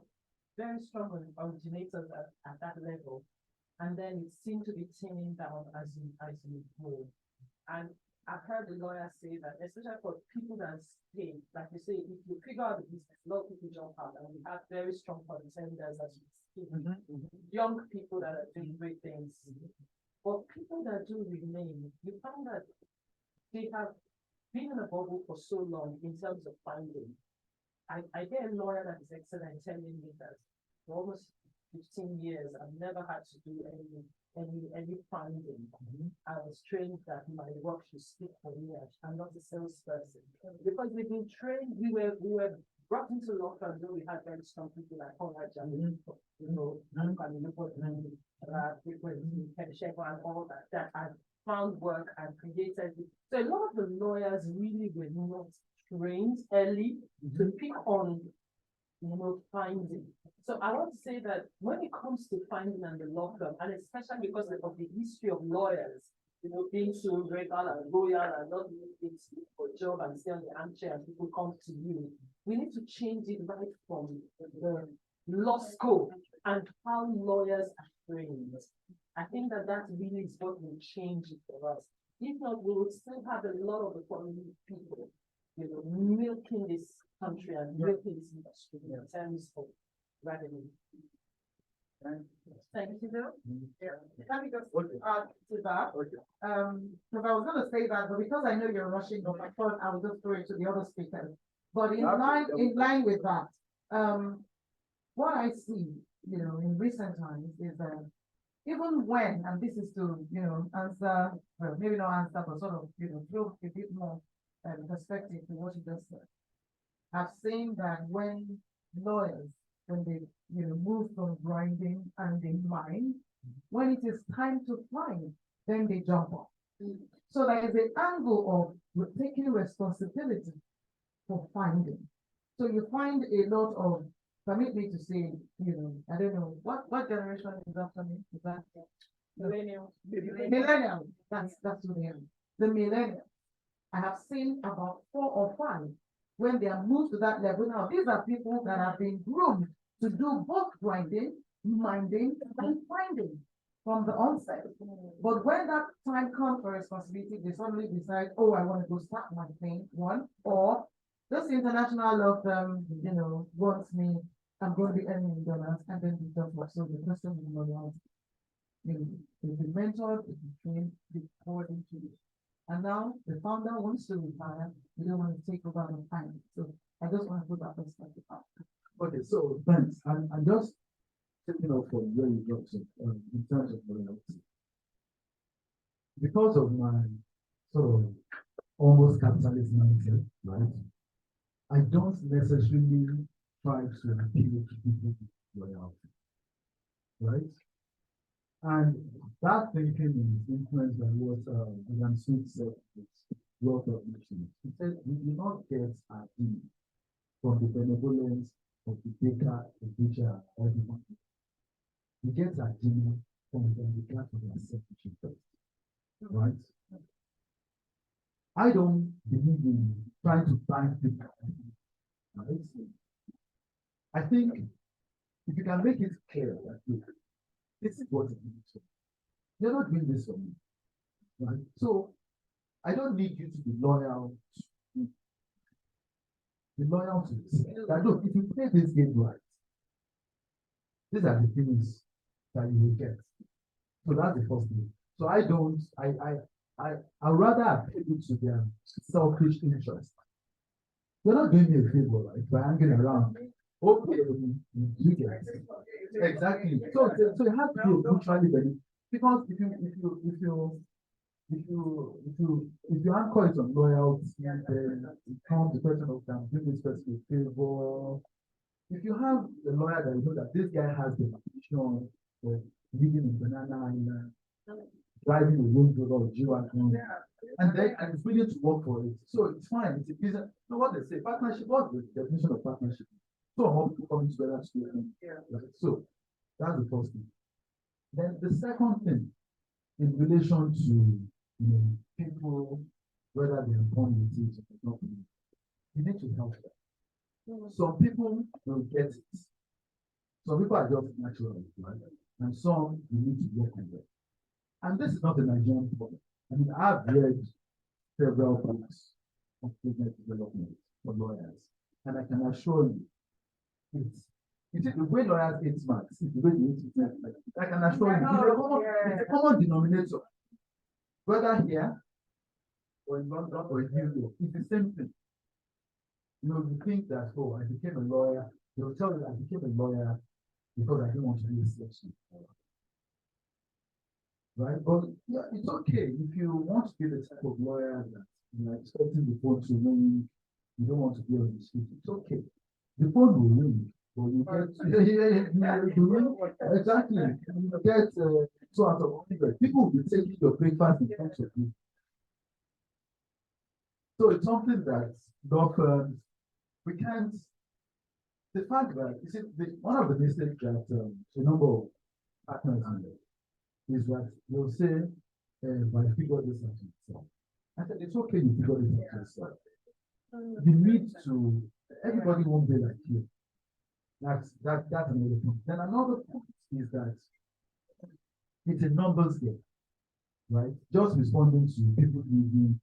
very strong originators at that level, and then it seems to be thinning down as you go. And I've heard the lawyers say that, especially for people that stay, like you say, if you figure out the business, a lot of people jump out, and we have very strong contenders as you see, young people that are doing great things. But people that do remain, you find that they have been in a bubble for so long in terms of finding. I get a lawyer that is excellent telling me that for almost 15 years, I've never had to do any finding. I was trained that my work should speak for me. I'm not a salesperson. Because we've been trained, we were brought into law firms where we had very strong people like Conrad Jamil, and all that had found work and created. So a lot of the lawyers really were not trained early to pick on finding. So I want to say that when it comes to finding and the law firm, and especially because of the history of lawyers, being so regular and loyal and not doing things for a job and stay on the armchair and people come to you, we need to change it right from the law school and how lawyers are trained. I think that really is what will change it for us. If not, we will still have a lot of the foreign people, milking this country and European industry in terms of revenue. Thank you, Bill. Let me just add to that. Because I was gonna say that, but because I know you're rushing on my phone, I will just throw it to the other speakers. But in line with that, what I see, in recent times is that even when, and this is to, answer, well, maybe not answer, but sort of, throw a bit more perspective to what you just said. I've seen that when lawyers, when they, move from grinding and they mine, when it is time to find, then they jump off. So there is an angle of taking responsibility for finding. So you find a lot of, permit me to say, I don't know, what generation is after me? Is that Millennial. millennial? That's who they are. The millennial. I have seen about 4 or 5 when they are moved to that level. Now, these are people that have been groomed to do both grinding, minding, and finding from the onset. But when that time comes for responsibility, they suddenly decide, oh, I want to go start my thing, one, or this international law firm, wants me, I'm going to be earning dollars, and then we jump off. So the person will know they've been mentored, they've been trained, they poured into it. And now the founder wants to retire, they don't want to take over the time. So I just want to put that perspective out. Okay, so thanks. I'm just taking off from where you got to in terms of loyalty. Because of my sort of almost capitalist mindset, right? I don't necessarily try to appeal to people's loyalty, right? And that thinking is influenced by what Adam Smith said with wealth of nations. He said, we do not get our deed from the benevolence of the baker, the butcher, or the money. We get our dinner from the class of our selfish interest, right? I don't believe in trying to bind people, right? I think if you can make it clear that look, this is what it is. You're not doing this for me, right? So I don't need you to be loyal to me. Be loyal to this. That look, if you play this game right, these are the things that you will get. So that's the first thing. So I rather appeal to their selfish interest. You're not doing me a favor, right? By hanging around. Okay, you get it. Exactly. So you have to be mutually benefit. Because if you anchor it on loyalty, then it comes the question of can do this person a favor. If you have a lawyer that you know that this guy has the ambition of living in Banana Island, driving a Range Rover or G-Wagon, and it's willing to work for it. So it's fine. It's a business. So what they say, partnership, what's the definition of partnership? So how people coming together to do it. Right? So that's the first thing. Then the second thing, in relation to people, whether they are born with it or not, you need to help them. Some people will get it. Some people are just natural, right? And some you need to work with them. And this is not a Nigerian problem. I mean, I've read several books of business development for lawyers, and I can assure you, it's the way lawyers hate marks, it's the way they hate it. I can assure you, it's a common denominator. Whether here or in London or in New York, it's the same thing. You think that, oh, I became a lawyer, they'll tell you I became a lawyer because I didn't want to be a section. Right? But yeah, it's okay if you want to be the type of lawyer that you're expecting the phone to ring, you don't want to be on the street, it's okay. The phone will ring, but you get exactly. You get so out of people will be taking your breakfast in front of you. So it's something that law firms we can't. The fact that you see, one of the mistakes that a number of partners make is that they'll say, "I figured this out myself." I said, "It's okay, you figured it out yourself. You need to. Everybody won't be like you." That's another point. Then another point is that it's a numbers game, right? Just responding to people needing.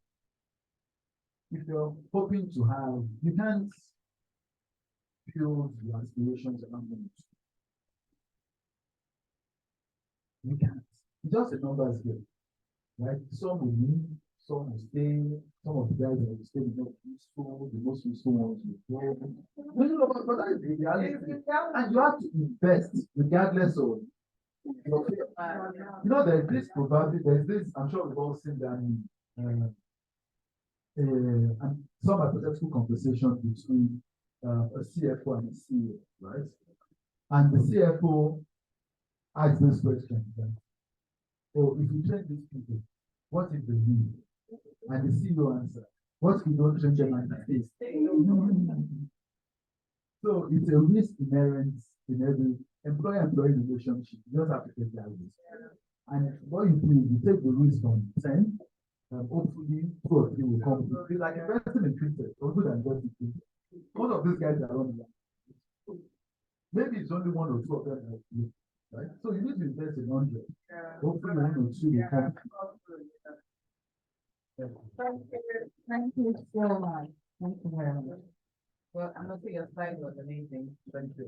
If you're hoping to have, you can't build your aspirations around them. You can't. It's just a numbers game, right? Some will leave, some will stay, some of the guys that will stay will not be useful, the most useful ones will go. But that is the reality. And you have to invest regardless of your fear. You know, there's this probably, there's this, I'm sure we've all seen that and some hypothetical conversation between a CFO and a CEO, right? And the CFO asks this question, right? Oh, if you train these people, what is the need? And the CEO answers, what if you don't train them and face? So it's a risk inherent in every employer-employee relationship. You just have to take that risk. And what you do is you take the risk on 10, and hopefully 2 or 3 will come. It's like investing in crypto, or good investing in crypto. Most of these guys are running. Maybe it's only 1 or 2 of them that you, right? So you need to invest in 100. Hopefully 1 or 2 will come. Thank you so much. Thank you very much. Well, I'm not sure your slide was amazing. Thank you.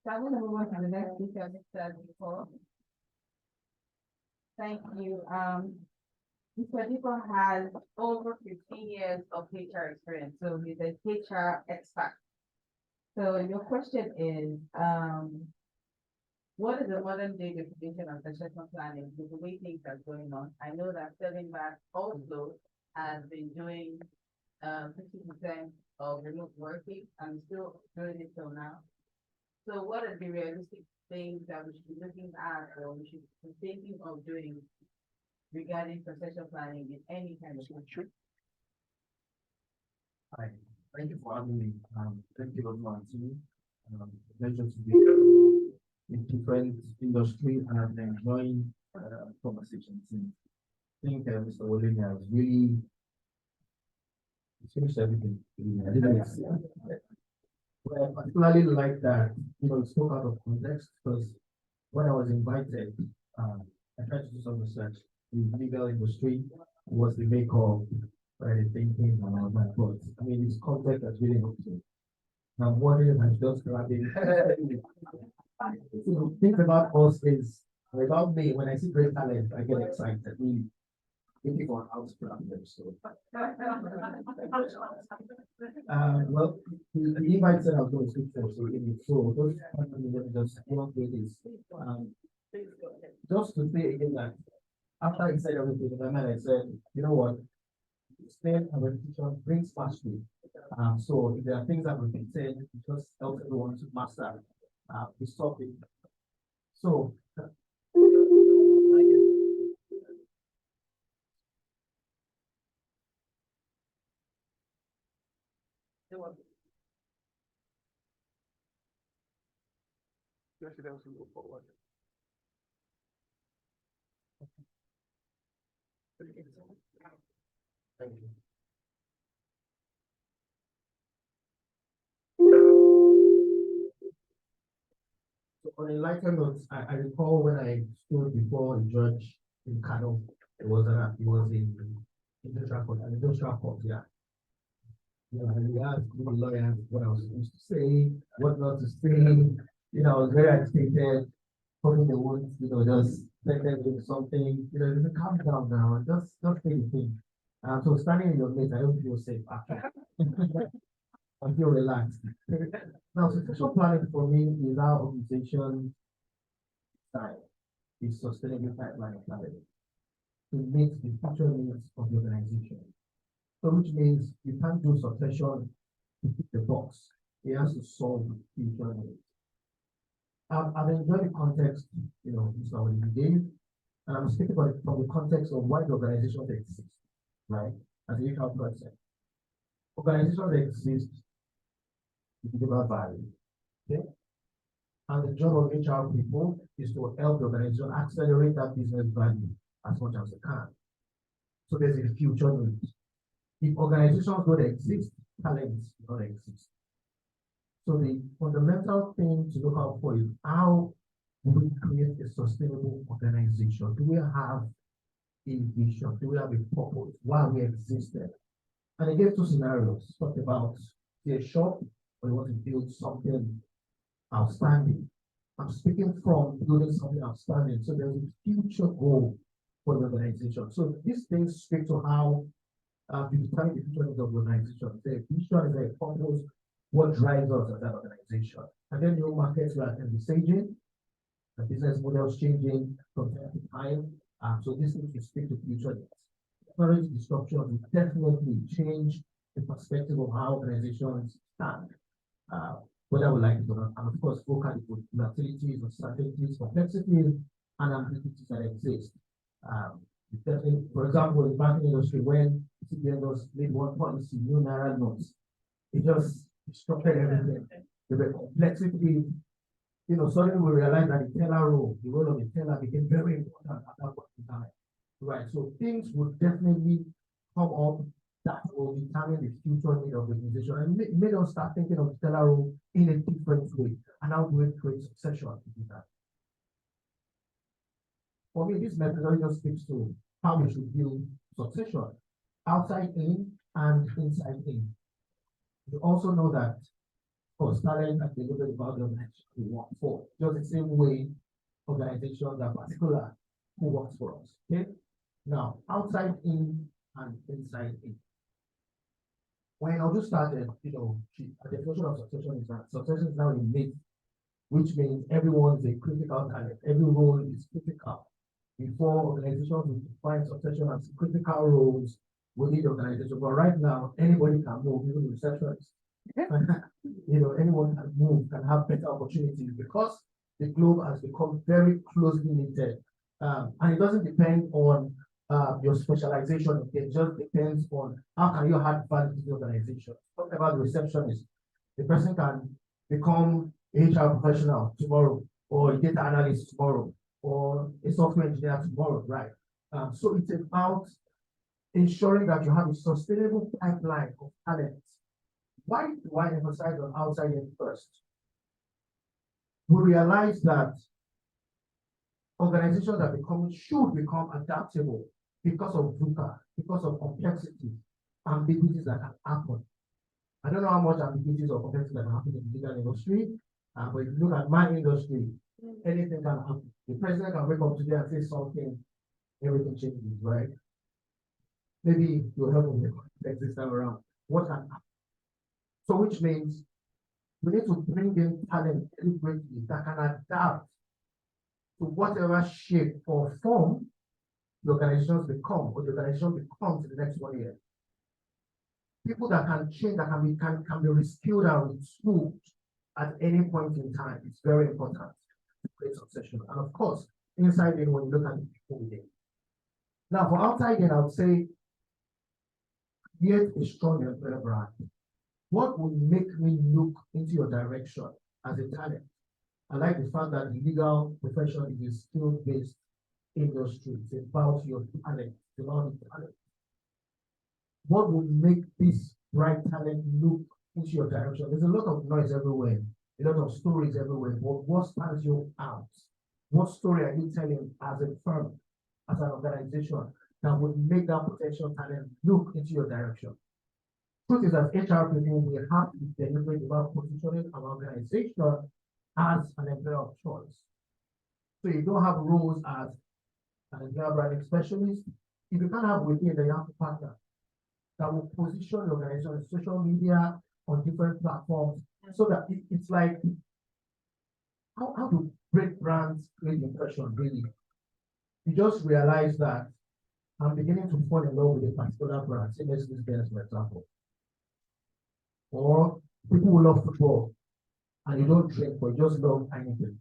So I'm gonna move on to the next speaker, Mr. Dipo. Thank you. Mr. Dipo has over 15 years of HR experience, so he's a HR expert. So your question is, what is the modern day definition of succession planning with the way things are going on? I know that Selling Back also has been doing 50% of remote working and still doing it till now. So what are the realistic things that we should be looking at or we should be thinking of doing regarding succession planning in any kind of country? Hi, thank you for having me. Thank you very much. Pleasure to be in different industry and I'm enjoying conversations. I think Mr. Wolemi has really finished everything. I didn't Well, I particularly like that, you know, it spoke out of context because when I was invited, I tried to do some research. The legal industry was the makeup, the thinking, and all that. But I mean, this context has really helped me. Now, what is I just grabbing? You know, think about us is about me. When I see great talent, I get excited. Really, thinking on how to grab them. So, well, the invite said I was going to speak for so in the show. Just one thing is, just to say again that after he said everything, in my mind I said, you know what, staying and repetition brings mastery. So if there are things that repeated, it just helps everyone to master this topic. So thank you. So on a lighter note, I recall when I stood before a judge in Kano, it was in industrial court, yeah. You know, and we asked the lawyers what I was supposed to say, what not to say. You know, I was very agitated, hoping they won't, you know, just let them do something, you know, just calm down now, just say the thing. So standing in your place, I don't feel safe after. I feel relaxed. Now, succession planning for me is our organization style, is sustainable pipeline planning to meet the future needs of the organization. So, which means you can't do succession to tick the box. It has to solve future needs. I've enjoyed the context, you know, Mr. Wolemi gave, and I'm speaking about it from the context of why the organization exists, right? As a HR person, organizations exist to deliver value. Okay? And the job of HR people is to help the organization accelerate that business value as much as they can. So there's a future need. If organizations don't exist, talents don't exist. So the fundamental thing to look out for is how do we create a sustainable organization? Do we have a vision? Do we have a purpose? Why we existed? And he gave two scenarios, talked about a shop, or you want to build something outstanding. I'm speaking from building something outstanding. So there's a future goal for the organization. So these things speak to how you define the future of the organization. The vision is a purpose, what drives us as an organization. And then new markets we are envisaging, the business models changing from time to time. So this things will speak to future needs. Technology disruption will definitely change the perspective of how organizations stand. Whether we like it or not, and of course, look at the volatilities, uncertainties, complexities, and ambiguities that exist. Definitely, for example, in the banking industry, when CBN was made one policy, new naira notes, it just disrupted everything. The complexity, suddenly we realized that the teller role, the role of the teller became very important at that point in time. Right, so things would definitely come up that will determine the future need of the organization, and it made us start thinking of the teller role in a different way, and how do we create succession to do that. For me, this methodology just speaks to how we should build succession, outside in and inside in. You also know that, of course, talent and delivery about the organization we work for, just the same way organizations are particular who works for us. Okay. Now, outside in and inside in. When I just started, the definition of succession is that succession is now a myth, which means everyone is a critical talent. Every role is critical. Before, organizations would define succession as critical roles within the organization. But right now, anybody can move, even the receptionist. Anyone can move, can have better opportunities because the globe has become very closely knitted. And it doesn't depend on your specialization. It just depends on how can you add value to the organization. Talk about the receptionist. The person can become a HR professional tomorrow, or a data analyst tomorrow, or a software engineer tomorrow, right? So it's about ensuring that you have a sustainable pipeline of talent. Why do I emphasize on outside in first? We realize that organizations that should become adaptable because of VUCA, because of complexity, ambiguities that can happen. I don't know how much ambiguities or complexities that can happen in the legal industry, but if you look at my industry, anything can happen. The president can wake up today and say something, everything changes, right? Maybe you'll help me this time around. What can happen? So which means we need to bring in talent deliberately that can adapt to whatever shape or form the organizations become, or the organization becomes in the next 1 year. People that can change, that can be reskilled and retooled at any point in time. It's very important to create succession. And of course, inside in, when you look at the people within. Now, for outside in, I would say, create a strong employer brand. What will make me look into your direction as a talent? I like the fact that the legal profession is a skill-based industry. It's about your talent, it's about the talent. What will make this bright talent look into your direction? There's a lot of noise everywhere, a lot of stories everywhere, but what stands you out? What story are you telling as a firm, as an organization, that would make that potential talent look into your direction? Truth is that HR people will have to be deliberate about positioning an organization as an employer of choice. So you don't have roles as an employer branding specialist. If you can't have within, then you have to partner that will position the organization on social media, on different platforms, so that it's like, how do great brands create impression, really? You just realize that I'm beginning to fall in love with a particular brand, say Mercedes-Benz, for example. Or people who love football, and you don't drink, but you just love anything.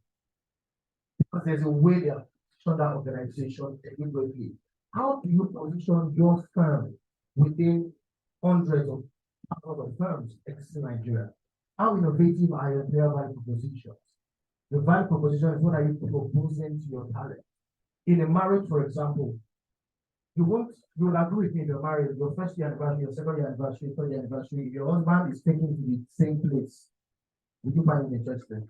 Because there's a way they are positioned that organization deliberately. How do you position your firm within hundreds of thousands of firms existing in Nigeria? How innovative are your value propositions? The value proposition is, what are you proposing to your talent? In a marriage, for example, you will agree with me if you're married, your first year anniversary, your second year anniversary, third year anniversary, your husband is taken to the same place. Would you find it interesting?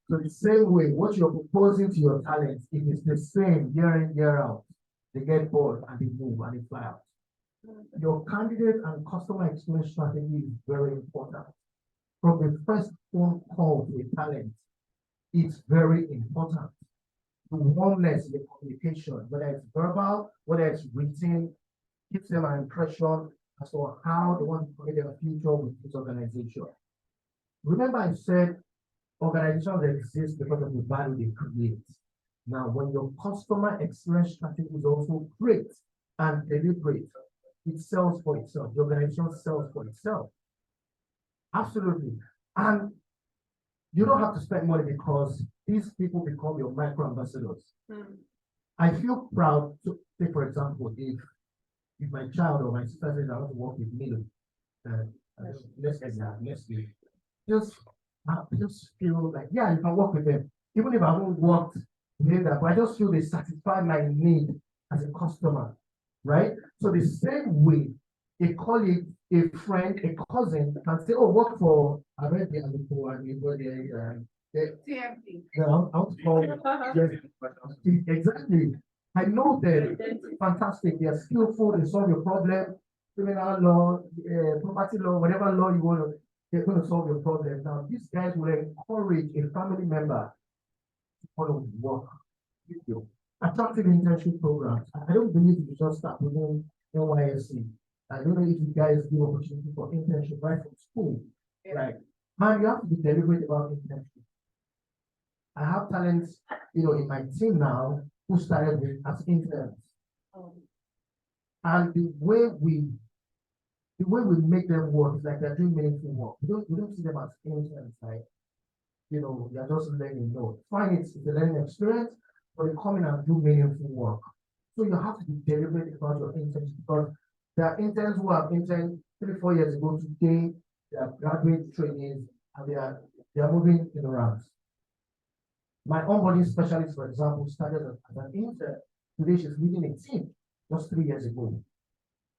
So the same way, what you're proposing to your talents, if it's the same year in, year out, they get bored and they move and they fly out. Your candidate and customer experience strategy is very important. From the first phone call to a talent, it's very important. The warmness in the communication, whether it's verbal, whether it's written, gives them an impression as to how they want to create their future with this organization. Remember, I said organizations exist because of the value they create. Now, when your customer experience strategy is also great and deliberate, it sells for itself. The organization sells for itself. Absolutely. And you don't have to spend money because these people become your micro ambassadors. I feel proud to take, for example, if my child or my sister says I want to work with me, I just feel like, yeah, you can work with them. Even if I haven't worked with them, but I just feel they satisfy my need as a customer, right? So the same way a colleague, a friend, a cousin can say, oh, work for, I read the article and you go there, TMT. I want to call, yes, exactly. I know they're fantastic, they're skillful, they solve your problem, criminal law, property law, whatever law you want to, they're going to solve your problem. Now, these guys will encourage a family member to follow work with you. Attractive internship programs. I don't believe you just start within NYSC. I don't know if you guys give opportunity for internship right from school, right? Man, you have to be deliberate about internship. I have talents, in my team now who started with as interns. And the way we make them work is like they're doing meaningful work. We don't see them as interns, like, they're just learning. No, fine, it's a learning experience, but they come in and do meaningful work. So you have to be deliberate about your interns because there are interns who have interned 3-4 years ago. Today, they are graduate trainees and they are moving in the ranks. My onboarding specialist, for example, started as an intern. Today, she's leading a team just 3 years ago.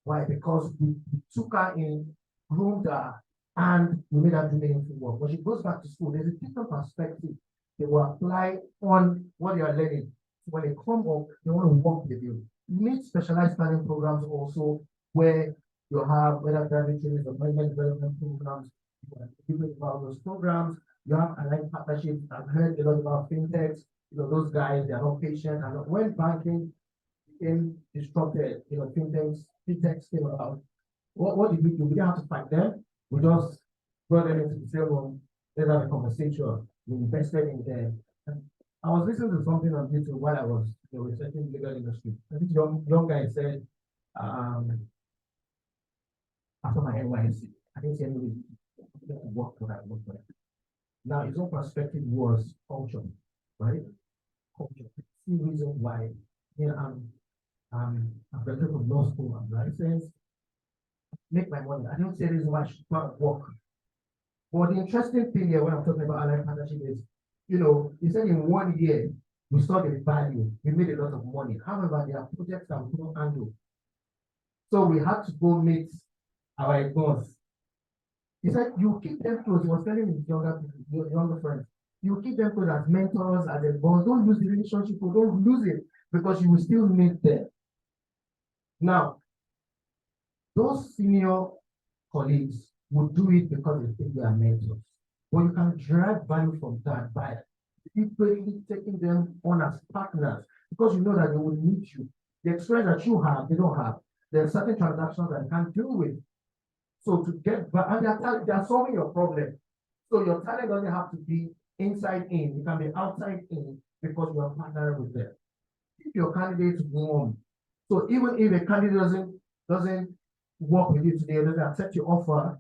Why? Because we took her in, groomed her, and we made her do meaningful work. When she goes back to school, there's a different perspective they will apply on what they are learning. So when they come up, they want to work with you. You need specialized learning programs also where you have whether private trainings or management development programs. You want to about those programs. You have aligned partnerships. I've heard a lot about fintechs. Those guys, they are not patient. And when banking became disrupted, fintechs came about. What did we do? We didn't have to fight them. We just brought them into the same room. Let's have a conversation. We invested in them. And I was listening to something on YouTube while I was researching the legal industry. I think young guy said, after my NYSC, I didn't say anybody work for that. Now, his own perspective was culture, right? Culture. The reason why I'm graduated from law school, I'm licensed, make my money. I don't say this is why I should work. But the interesting thing here when I'm talking about allied partnership is, he said in 1 year, we saw the value, we made a lot of money. However, there are projects that we couldn't handle. So we had to go meet our boss. He said, you keep them close. He was telling his younger friends, you keep them close as mentors, as a boss. Don't lose the relationship, or don't lose it because you will still need them. Now, those senior colleagues would do it because they think they are mentors. But you can derive value from that by secretly taking them on as partners because you know that they will need you. The experience that you have, they don't have. There are certain transactions that they can't deal with. So to get back, and they are solving your problem. So your talent doesn't have to be inside in, it can be outside in because you are partnering with them. If your candidate is warm, so even if a candidate doesn't work with you today, doesn't accept your offer,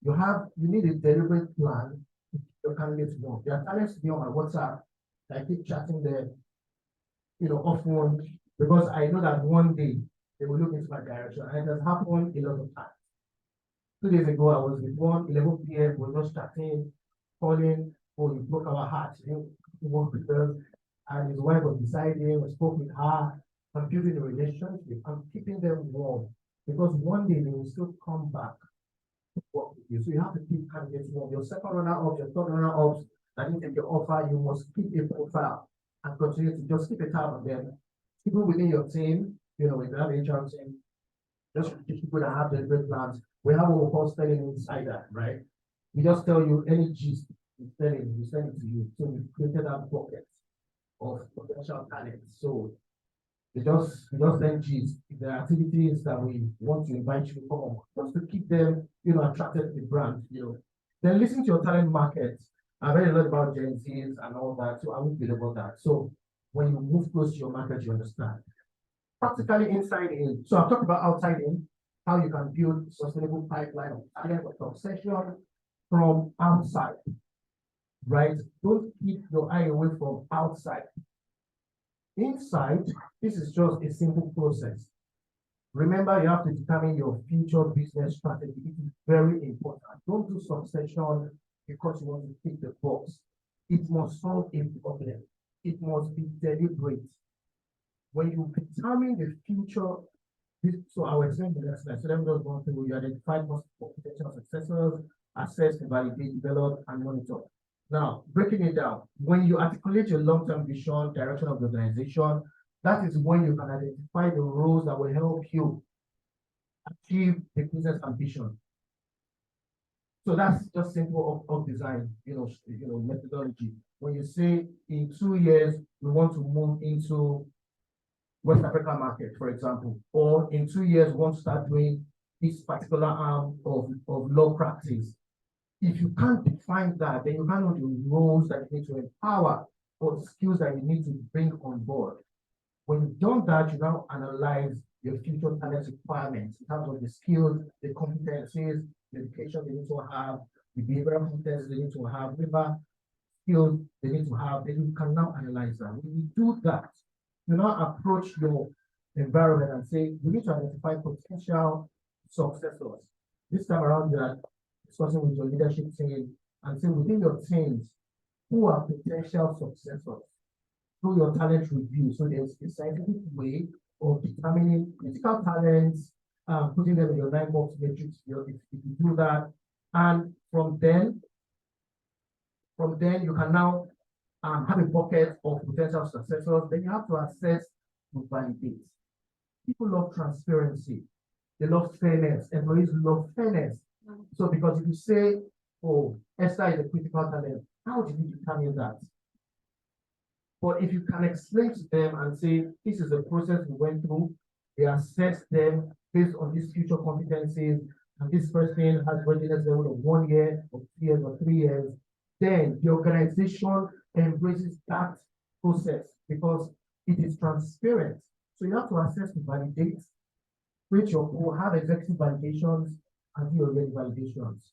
you need a deliberate plan to keep your candidates warm. There are talents to be on my WhatsApp. I keep chatting them, often because I know that one day they will look into my direction, and it has happened a lot of times. 2 days ago, I was with one, 11 p.m. We were just chatting, calling, you broke our hearts, work with us, and his wife was beside him, we spoke with her, I'm building a relationship, I'm keeping them warm, because one day they will still come back to work with you. So you have to keep candidates warm. Your second runner-up, your third runner-ups, that you take your offer, you must keep a profile and continue to just keep a tab on them. People within your team, if you have a HR team, just people that have deliberate plans. We have what we call spelling insider, right? We just tell you any gist in spelling, we send it to you. So we created that bucket of potential talents. So we just send gist. If there are activities that we want to invite you for, just to keep them, attracted to the brand, Then listen to your talent market. I read a lot about Gen Zs and all that, so I won't be about that. So when you move close to your market, you understand. Practically inside in. So I've talked about outside in, how you can build sustainable pipeline of talent of succession from outside, right? Don't keep your eye away from outside. Inside, this is just a simple process. Remember, you have to determine your future business strategy. It is very important. Don't do succession because you want to tick the box. It must solve a problem. It must be deliberate. When you determine the future, so I will explain the next slide. So let me just go through. You identify potential successors, assess, validate, develop, and monitor. Now, breaking it down, when you articulate your long-term vision, direction of the organization, that is when you can identify the roles that will help you achieve the business ambition. So that's just simple of design, methodology. When you say in 2 years, we want to move into West Africa market, for example, or in 2 years, we want to start doing this particular arm of law practice. If you can't define that, then you can't know the roles that you need to empower or the skills that you need to bring on board. When you've done that, you now analyze your future talent requirements in terms of the skills, the competencies, the education they need to have, the behavioral competencies they need to have, whatever skills they need to have, then you can now analyze that. When you do that, you now approach your environment and say, we need to identify potential successors. This time around, you are discussing with your leadership team and say within your teams, who are potential successors through your talent review. So there's a scientific way of determining critical talents, putting them in your 9-box matrix if you do that. And from then you can now have a bucket of potential successors. Then you have to assess to validate. People love transparency. They love fairness. Employees love fairness. So because if you say, oh, Esther is a critical talent, how did you determine that? But if you can explain to them and say, this is the process we went through, they assess them based on these future competencies, and this person has readiness level of 1 year, or 2 years, or 3 years, then the organization embraces that process because it is transparent. So you have to assess to validate, which will have executive validations and do already validations.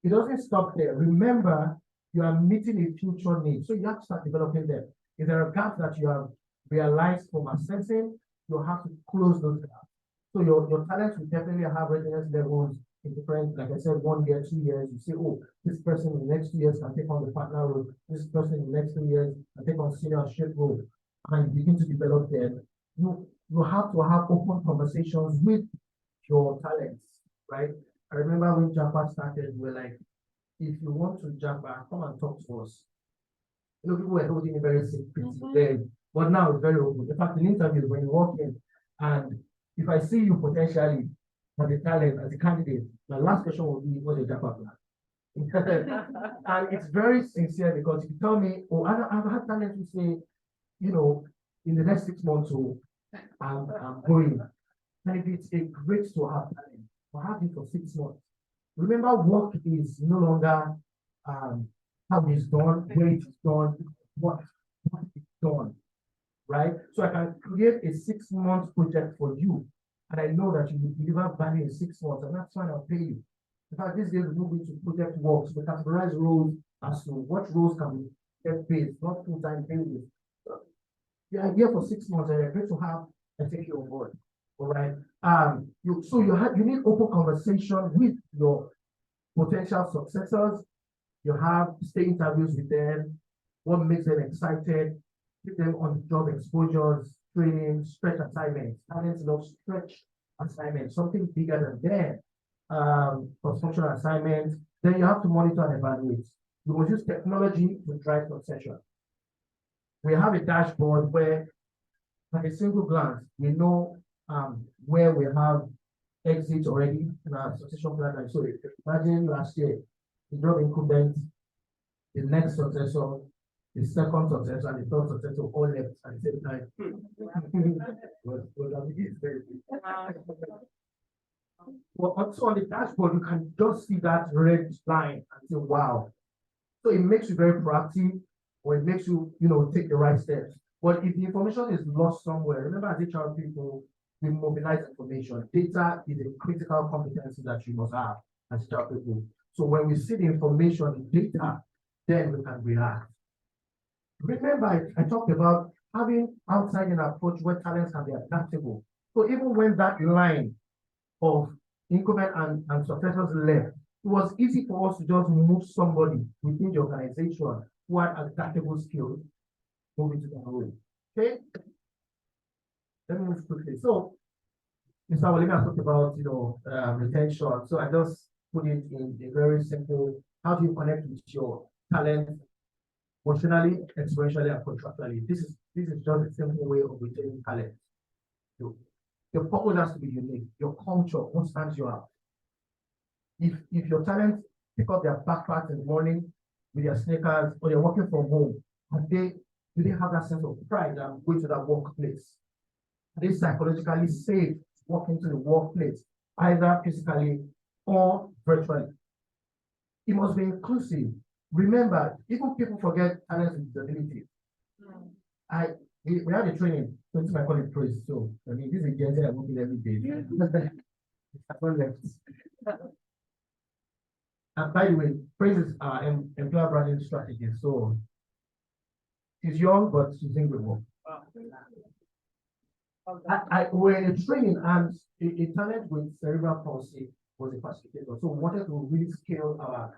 It doesn't stop there. Remember, you are meeting a future need, so you have to start developing them. If there are gaps that you have realized from assessing, you have to close those gaps. So your talents will definitely have readiness levels in different, like I said, 1 year, 2 years. You say, oh, this person in the next 2 years can take on the partner role. This person in the next 3 years can take on seniorship role, and you begin to develop them. You have to have open conversations with your talents, right? I remember when Japa started, we're like, if you want to Japa, come and talk to us. People were holding it very secret then, but now it's very open. In fact, in interviews, when you walk in, and if I see you potentially as a talent, as a candidate, my last question will be, what's your Japa plan? And it's very sincere because if you tell me, oh, I've had talents who say, in the next 6 months, so I'm going. And it's a great to have talent, to have it for 6 months. Remember, work is no longer how it's done, where it is done, what is done, right? So I can create a 6-month project for you, and I know that you will deliver value in 6 months, and that's fine, I'll pay you. In fact, these days we move into project work, so we categorize roles as to what roles can be get paid, not full-time basis. The idea for 6 months, and you're going to have and take you on board. All right. You need open conversation with your potential successors. You have stay interviews with them, what makes them excited, give them on job exposures, training, stretch assignments, talents love stretch assignments, something bigger than them, cross-functional assignments. Then you have to monitor and evaluate. You will use technology to drive succession. We have a dashboard where, at a single glance, we know where we have exit already in our succession plan. And so imagine last year, the job incumbent, the next successor, the second successor, and the third successor all left at the same time. Well, also on the dashboard, you can just see that red line and say, wow. So it makes you very proactive, or it makes you, take the right steps. But if the information is lost somewhere, remember as HR people, we mobilize information. Data is a critical competency that you must have as HR people. So when we see the information, the data, then we can react. Remember, I talked about having outside-in approach where talents can be adaptable. So even when that line of incumbent and successors left, it was easy for us to just move somebody within the organization who had adaptable skills, move into the role. Okay? Let me move quickly. So, Mr. Wolemi talked about retention. So I just put it in a very simple: how do you connect with your talent emotionally, experientially, and contractually? This is just a simple way of retaining talent. Your purpose has to be unique. Your culture, what stands you out. If your talent pick up their backpacks in the morning with their sneakers, or they're working from home, and do they have that sense of pride and going to that workplace? Are they psychologically safe walking to the workplace, either physically or virtually? It must be inclusive. Remember, even people forget talents with disabilities. We had a training, so this might call it praise. So I mean, this is a journey I work in every day. And by the way, praise is our employer branding strategy. So she's young, but she's incredible. We're in a training, and a talent with cerebral palsy was a facilitator. So we wanted to really scale our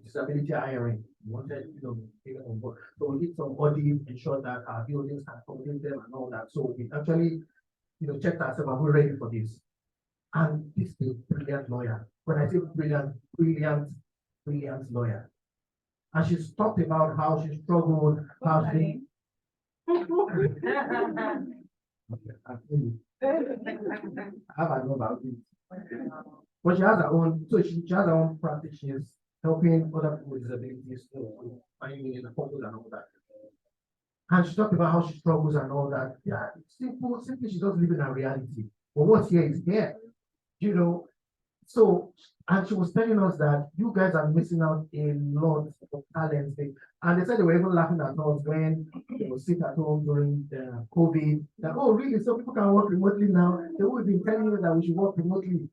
disability hiring. We wanted, take it on board. So we did some audit, ensure that our buildings can accommodate them and all that. So we actually, checked ourselves, are we ready for this? And this is a brilliant lawyer. When I say brilliant lawyer. And she's talked about how she struggled, how she I have a about it. But she has her own, so she has her own practice. She is helping other people with disabilities, finding in the purpose and all that. And she talked about how she struggles and all that. Yeah, simply she doesn't live in her reality. But what's here is here. So, and she was telling us that you guys are missing out a lot of talent. And they said they were even laughing at us when they were sick at home during COVID. That, oh, really? So people can work remotely now? They would be telling you that we should work remotely.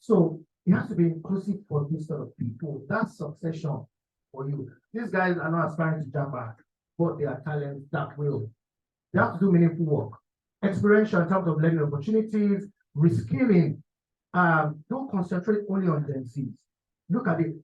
So it has to be inclusive for this sort of people. That's succession for you. These guys are not aspiring to jump back, but they are talents that will. They have to do meaningful work. Experiential in terms of learning opportunities, reskilling. Don't concentrate only on Gen Zs. Look at it.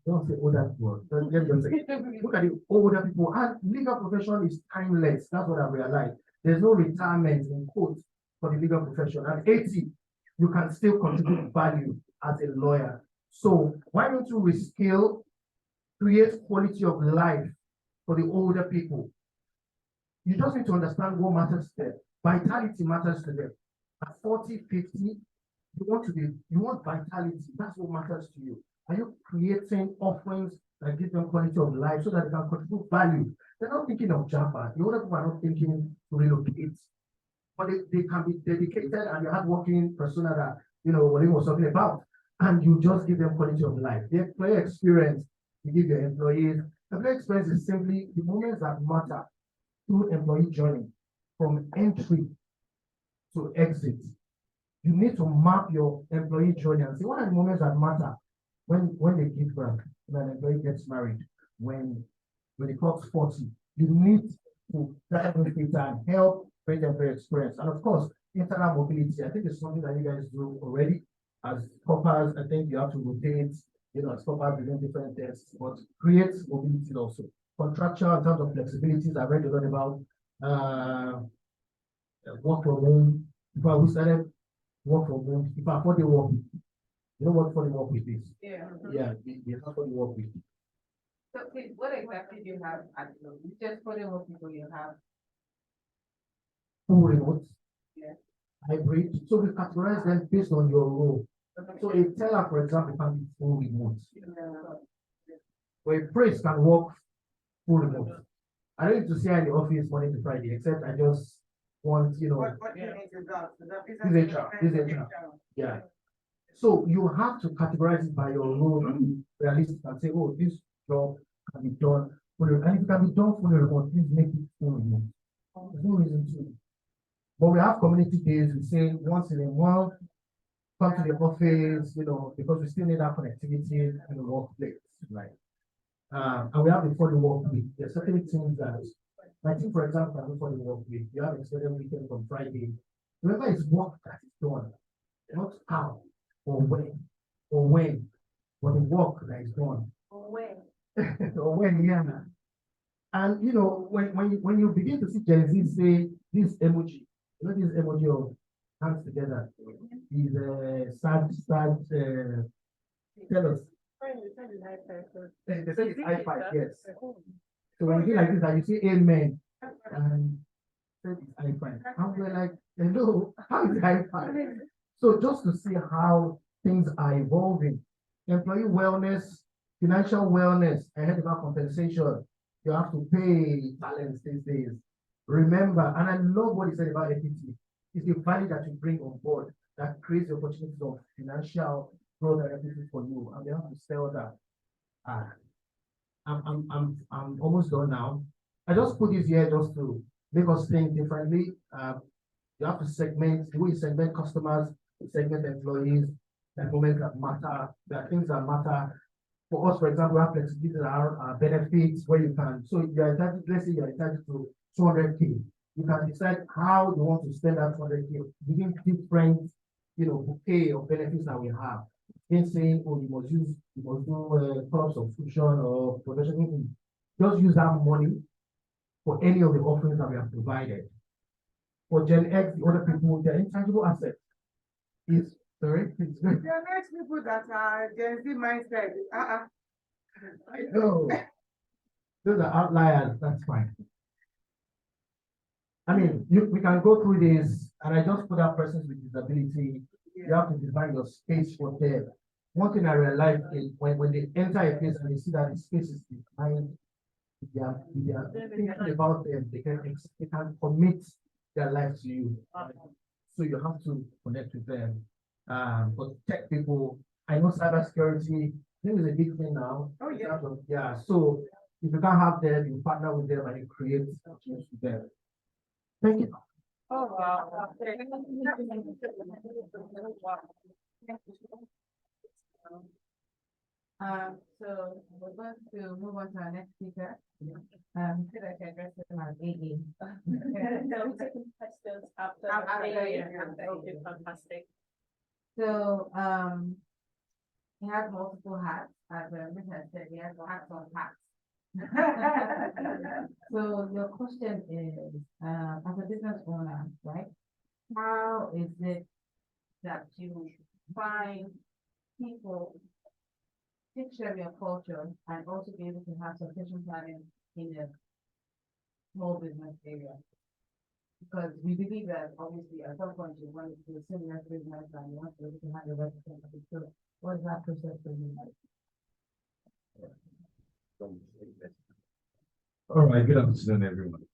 Don't say older people. Look at the older people. And legal profession is timeless. That's what I realized. There's no retirement in quotes for the legal profession. At 80, you can still contribute value as a lawyer. So why don't you reskill, create quality of life for the older people? You just need to understand what matters to them. Vitality matters to them. At 40, 50, you want vitality. That's what matters to you. Are you creating offerings that give them quality of life so that they can contribute value? They're not thinking of Java. The older people are not thinking to relocate. But they can be dedicated and you're hardworking persona that, Wolemi was talking about. And you just give them quality of life. The employee experience you give your employees. Employee experience is simply the moments that matter through employee journey from entry to exit. You need to map your employee journey and say, what are the moments that matter? When they give birth, when an employee gets married, when he clocks 40, you need to dive into it and help create employee experience. And of course, internal mobility, I think it's something that you guys do already. As corpers, I think you have to rotate, as corpers doing different tests, but create mobility also. Contractual in terms of flexibilities, I read a lot about work from home. Before we started work from home, if I 40 work week, you know what 40 work week is? Yeah. Yeah, the 40 work week. So please, what exactly do you have at the moment? Just for the what people you have. Full remote. Yeah. hybrid. So we categorize them based on your role. So a teller, for example, can be full remote. But a priest can work full remote. I don't need to see her in the office Monday to Friday, except I just want, What do you need to do? This HR, this HR. Yeah. So you have to categorize it by your role and be realistic and say, oh, this job can be done fully, and if it can be done fully remote, please make it full remote. There's no reason to. But we have community days, we say once in a month, come to the office, because we still need that connectivity in the workplace, right? And we have the for the work week. There's certain things that, I think, for example, for the work week, you have extended weekend from Friday. Remember, it's work that is done, not how or when, but the work that is done. Or when. Or when, yeah. And when you begin to see Gen Z say this emoji, this emoji of hands together is sad, tell us. They say it's high five, yes. So when you do like this, and you say amen, and say it's high five. And we're like, hello, how is it high five? So just to see how things are evolving, employee wellness, financial wellness, I heard about compensation. You have to pay talents these days. Remember, and I love what he said about equity. It's the value that you bring on board that creates the opportunities of financial growth and equity for you. And we have to sell that. I'm almost done now. I just put this here just to make us think differently. You have to segment the way you segment customers, segment employees, and moments that matter. There are things that matter. For us, for example, we have flexibility in our benefits where you can. So you're entitled, let's say you're entitled to 200K. You can decide how you want to spend that 200K within different, bouquet of benefits that we have. Then saying, oh, you must do club subscription or professional. Just use that money for any of the offerings that we have provided. For Gen X, the other people, their intangible assets is sorry. There are next people that are Gen Z mindset. I know. Those are outliers, that's fine. I mean, we can go through this, and I just put out persons with disability. You have to design your space for them. One thing I realized is when they enter a place and they see that the space is defined, they are thinking about them, they can commit their life to you. So you have to connect with them. But tech people, I know cybersecurity, this is a big thing now. Oh, yeah. Yeah, so if you can't have them, you partner with them and you create opportunities with them. Thank you. Oh, wow. So we're going to move on to our next speaker. Should I address him as AA? So we're taking questions after. Okay, fantastic. So, he has multiple hats, as Richard said, he has hats on hats. So your question is, as a business owner, right? How is it that you find people teach them your culture and also be able to have sufficient planning in the small business area? Because we believe that obviously at some point you want to do a similar business and you want to be able to have your representative. So what is that process for you like? All right, good afternoon, everyone.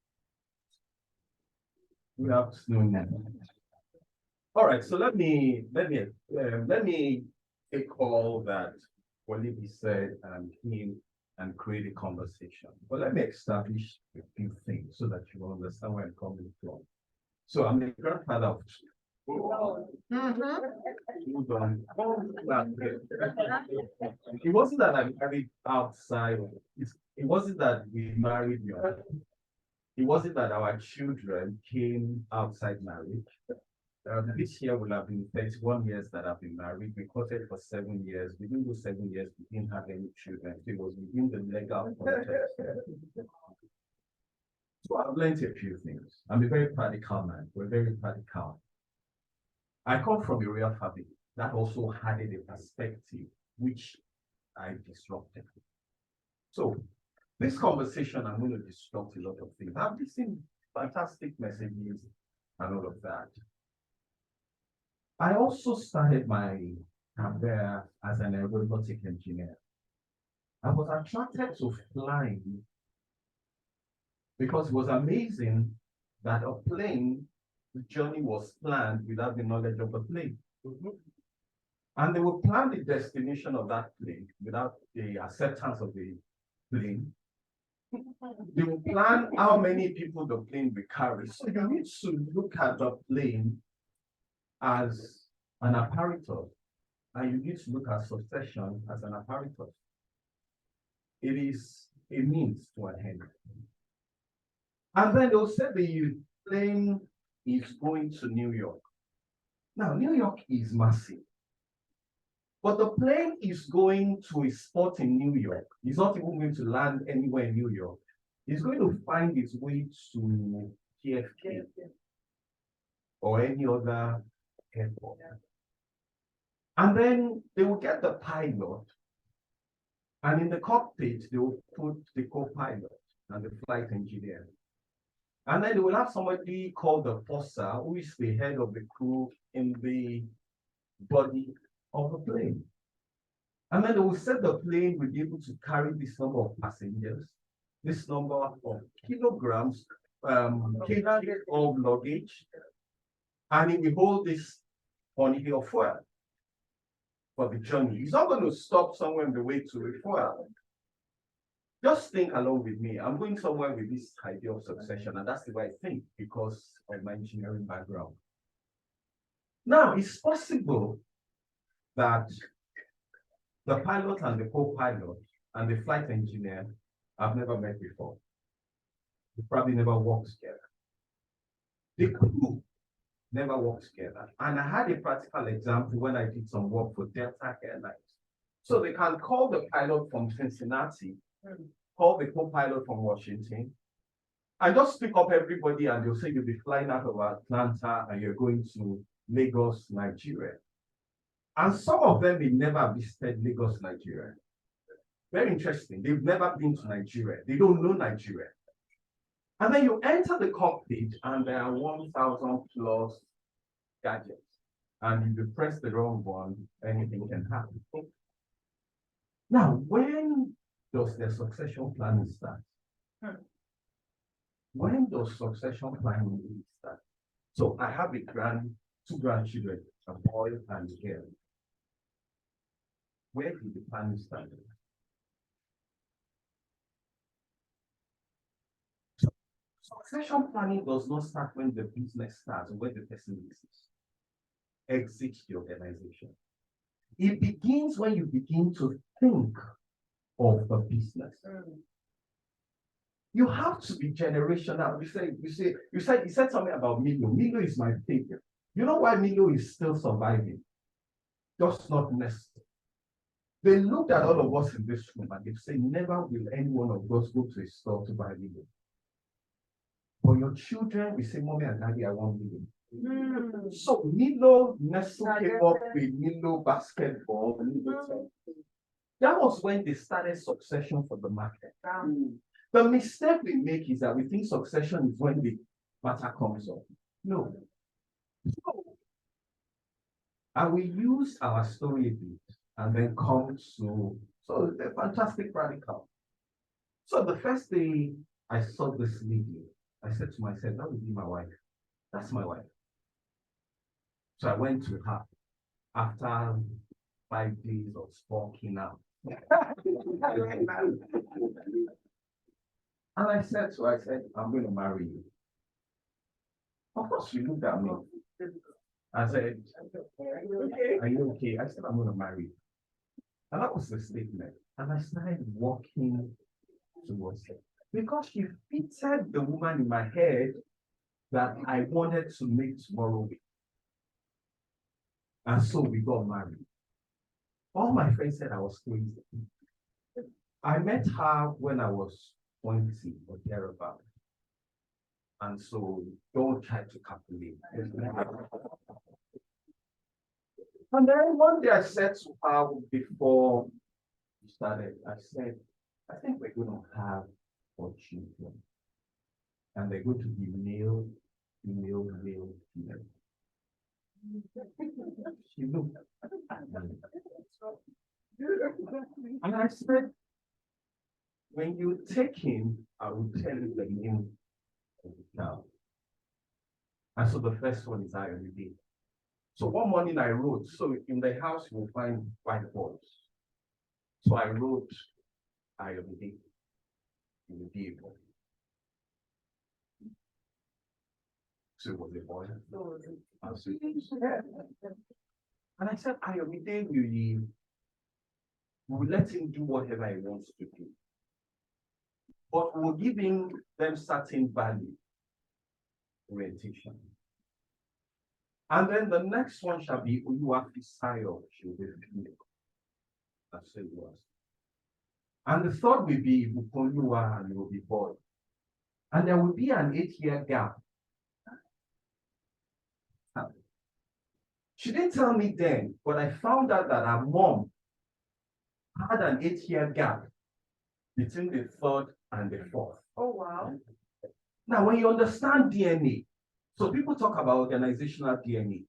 Good afternoon. All right, so let me take all that Wolemi said and him and create a conversation. But let me establish a few things so that you will understand where I'm coming from. So I'm the grandfather of two. It wasn't that I married outside. It wasn't that we married young. It wasn't that our children came outside marriage. This year will have been 31 years that I've been married. We courted for 7 years. Within those 7 years, we didn't have any children. It was within the legal context. So I've learned a few things. I'm a very practical man. We're very practical. I come from a real family that also had a perspective which I disrupted. So this conversation, I'm going to disrupt a lot of things. I've listened fantastic messages and all of that. I also started my career as an aeronautic engineer. I was attracted to flying because it was amazing that a plane, the journey was planned without the knowledge of the plane. And they will plan the destination of that plane without the acceptance of the plane. They will plan how many people the plane will carry. So you need to look at the plane as an apparatus, and you need to look at succession as an apparatus. It is a means to an end. And then they'll say the plane is going to New York. Now, New York is massive. But the plane is going to a spot in New York. It's not even going to land anywhere in New York. It's going to find its way to JFK or any other airport. And then they will get the pilot, and in the cockpit, they will put the co-pilot and the flight engineer. And then they will have somebody called the purser, who is the head of the crew in the body of the plane. And then they will set the plane will be able to carry this number of passengers, this number of kilograms, kg of luggage, and it will hold this quantity of fuel for the journey. It's not going to stop somewhere on the way to the fuel. Just think along with me. I'm going somewhere with this idea of succession, and that's the way I think because of my engineering background. Now, it's possible that the pilot and the co-pilot and the flight engineer have never met before. They probably never worked together. The crew never worked together. And I had a practical example when I did some work for Delta Airlines. So they can call the pilot from Cincinnati, call the co-pilot from Washington, and just pick up everybody and they'll say you'll be flying out of Atlanta and you're going to Lagos, Nigeria. And some of them may never visited Lagos, Nigeria. Very interesting. They've never been to Nigeria. They don't know Nigeria. And then you enter the cockpit and there are 1,000 plus gadgets. And if you press the wrong one, anything can happen. Now, when does the succession planning start? When does succession planning start? So I have two grandchildren, a boy and a girl. Where did the planning start? Succession planning does not start when the business starts or when the person exits the organization. It begins when you begin to think of the business. You have to be generational. You said something about Milo. Milo is my favorite. You know why Milo is still surviving? Just not necessary. They looked at all of us in this room and they say, never will any one of us go to a store to buy Milo. For your children, we say, Mommy and Daddy, I want Milo. So Milo Nestle came up with Milo basketball. That was when they started succession for the market. The mistake we make is that we think succession is when the matter comes up. No. And we use our story a bit and then come to, so the fantastic radical. So the first day I saw this lady, I said to myself, that would be my wife. That's my wife. So I went to her after 5 days of stalking out. And I said, I'm going to marry you. Of course, she looked at me. I said, are you okay? I said, I'm going to marry you. And that was the statement. And I started walking towards her. Because she fitted the woman in my head that I wanted to make tomorrow with. And so we got married. All my friends said I was crazy. I met her when I was 20 or thereabout. And so don't try to calculate. And then one day I said to her before we started, I said, I think we're going to have 4 children. And they're going to be male, female, male, female. She looked at me. And I said, when you take him, I will tell you the name of the child. And so the first one is Ayomide. So one morning I wrote, so in the house you will find whiteboards. So I wrote Ayomide in the Dipo. So it was a boy. And I said, Ayomide, we will let him do whatever he wants to do. But we'll give them certain value orientation. And then the next one shall be Oluwafisayo, she'll be female. That's what it was. And the third will be Ibukoluwa, and it will be boy. And there will be an 8-year gap. She didn't tell me then, but I found out that her mom had an 8-year gap between the third and the fourth. Oh, wow. Now, when you understand DNA, so people talk about organizational DNA,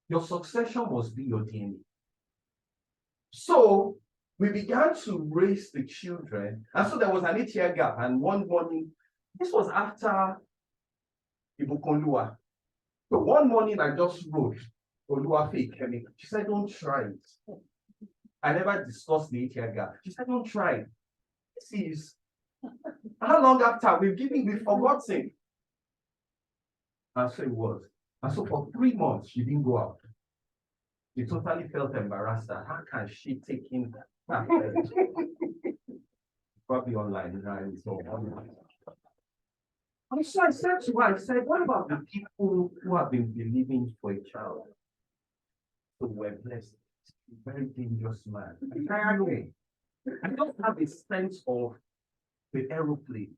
your succession must be your DNA. So we began to raise the children, and so there was an 8-year gap. And one morning, this was after Ibukonlua. So one morning I just wrote Oluwafe. She said, don't try it. I never discussed the 8-year gap. She said, don't try it. This is how long after we've forgotten. And so it was. And so for 3 months, she didn't go out. She totally felt embarrassed that how can she take in that bed? Probably online, right? So online. And so I said to her, I said, what about the people who have been believing for a child? So we're blessed. A very dangerous man. I don't have a sense of the aeroplane.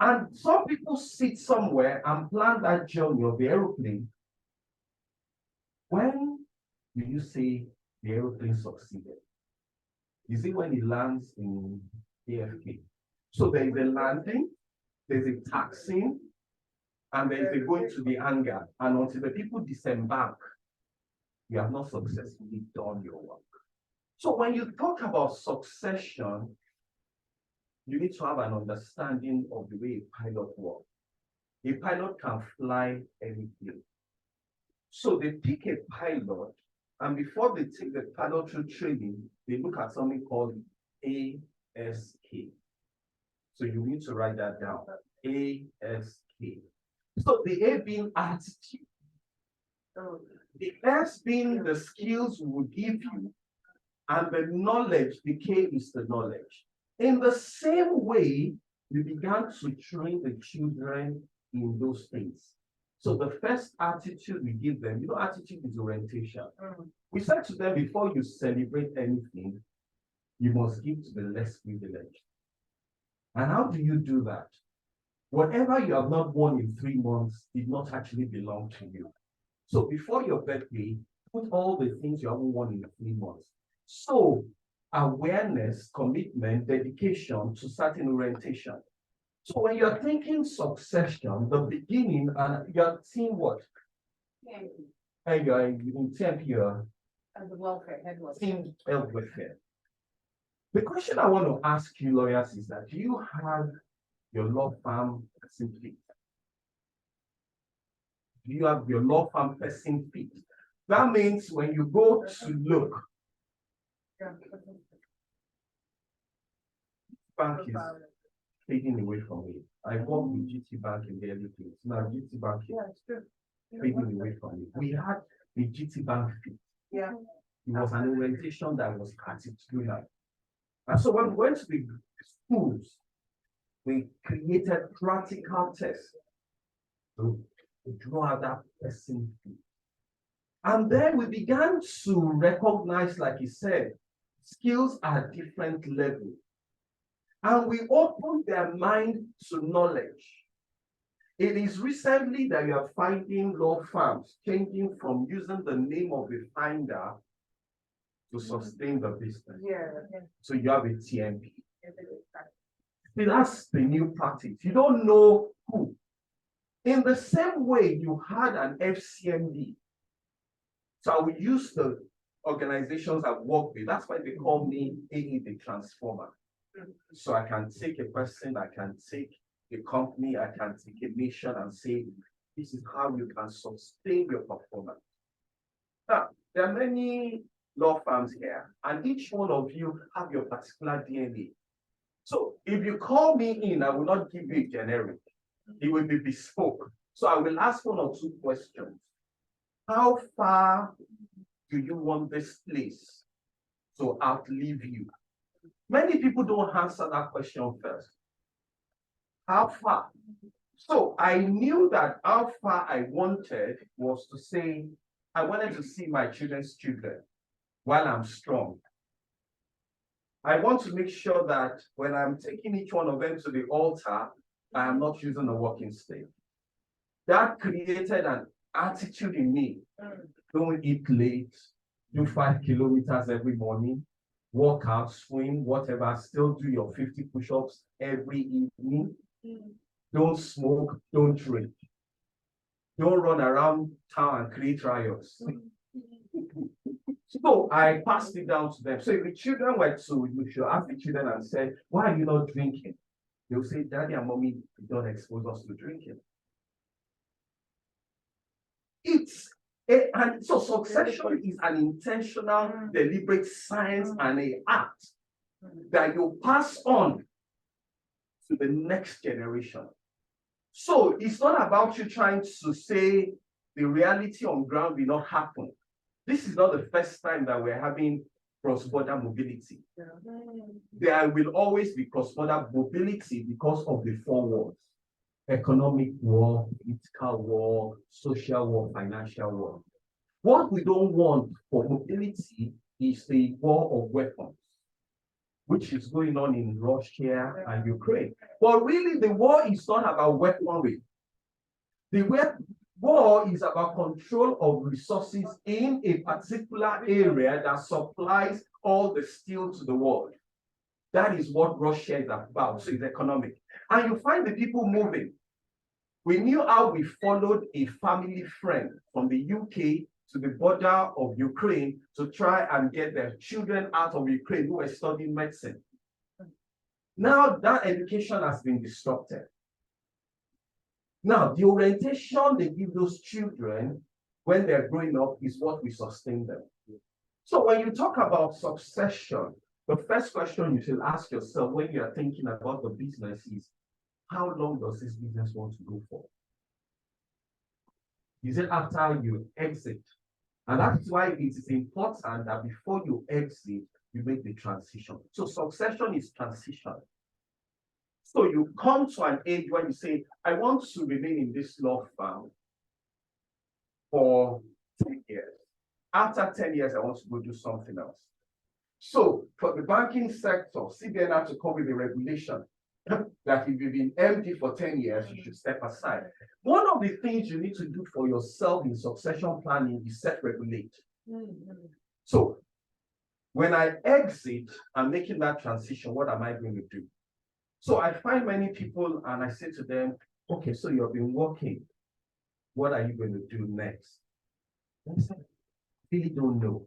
And some people sit somewhere and plan that journey of the aeroplane. When do you say the aeroplane succeeded? Is it when it lands in AFK? So there is a landing, there's a taxiing, and there is a going to the hangar. And until the people disembark, you have not successfully done your work. So when you talk about succession, you need to have an understanding of the way a pilot works. A pilot can fly anything. So they pick a pilot, and before they take the pilot through training, they look at something called ASK. So you need to write that down. ASK. So the A being attitude, the S being the skills we will give you, and the knowledge, the K is the knowledge. In the same way, we began to train the children in those things. So the first attitude we give them, attitude is orientation. We said to them, before you celebrate anything, you must give to the less privileged. And how do you do that? Whatever you have not won in 3 months did not actually belong to you. So before your birthday, put all the things you haven't won in 3 months. So awareness, commitment, dedication to certain orientation. So when you're thinking succession, the beginning, and you're seeing what? And you're in temp here. As the welfare, head was. Team health welfare. The question I want to ask you, lawyers, is that do you have your law firm person fit? Do you have your law firm person fit? That means when you go to look, bank is fading away from me. I worked with GT Bank in the early days. Now GT Bank is fading away from me. We had the GT Bank fit. Yeah. It was an orientation that was particular. And so when we went to the schools, we created practical tests to draw out that person fit. And then we began to recognize, like he said, skills at different levels. And we opened their mind to knowledge. It is recently that you are finding law firms changing from using the name of the finder to sustain the business. Yeah. So you have a TMP. See, that's the new practice. You don't know who. In the same way, you had an FCMD. So I will use the organizations I've worked with. That's why they call me AE the Transformer. So I can take a person, I can take a company, I can take a nation and say, this is how you can sustain your performance. Now, there are many law firms here, and each one of you have your particular DNA. So if you call me in, I will not give you a generic. It will be bespoke. So I will ask one or two questions. How far do you want this place to outlive you? Many people don't answer that question first. How far? So I knew that how far I wanted was to say, I wanted to see my children's children while I'm strong. I want to make sure that when I'm taking each one of them to the altar, I am not using a walking stick. That created an attitude in me. Don't eat late, do 5 kilometers every morning, walk out, swim, whatever, still do your 50 push-ups every evening. Don't smoke, don't drink. Don't run around town and create riots. So I passed it down to them. So if the children were to, you should ask the children and say, why are you not drinking? They'll say, Daddy and Mommy don't expose us to drinking. And so succession is an intentional, deliberate science and an act that you pass on to the next generation. So it's not about you trying to say the reality on ground will not happen. This is not the first time that we're having cross-border mobility. There will always be cross-border mobility because of the 4 wars: economic war, political war, social war, financial war. What we don't want for mobility is the war of weapons, which is going on in Russia and Ukraine. But really, the war is not about weaponry. The war is about control of resources in a particular area that supplies all the steel to the world. That is what Russia is about. So it's economic. And you find the people moving. We knew how we followed a family friend from the UK to the border of Ukraine to try and get their children out of Ukraine who were studying medicine. Now that education has been disrupted. Now, the orientation they give those children when they're growing up is what we sustain them. So when you talk about succession, the first question you should ask yourself when you are thinking about the business is, how long does this business want to go for? Is it after you exit? And that's why it is important that before you exit, you make the transition. So succession is transition. So you come to an age when you say, I want to remain in this law firm for 10 years. After 10 years, I want to go do something else. So for the banking sector, CBN had to come with a regulation that if you've been MD for 10 years, you should step aside. One of the things you need to do for yourself in succession planning is self-regulate. So when I exit, I'm making that transition. What am I going to do? So I find many people and I say to them, okay, so you've been working. What are you going to do next? And I say, I really don't know.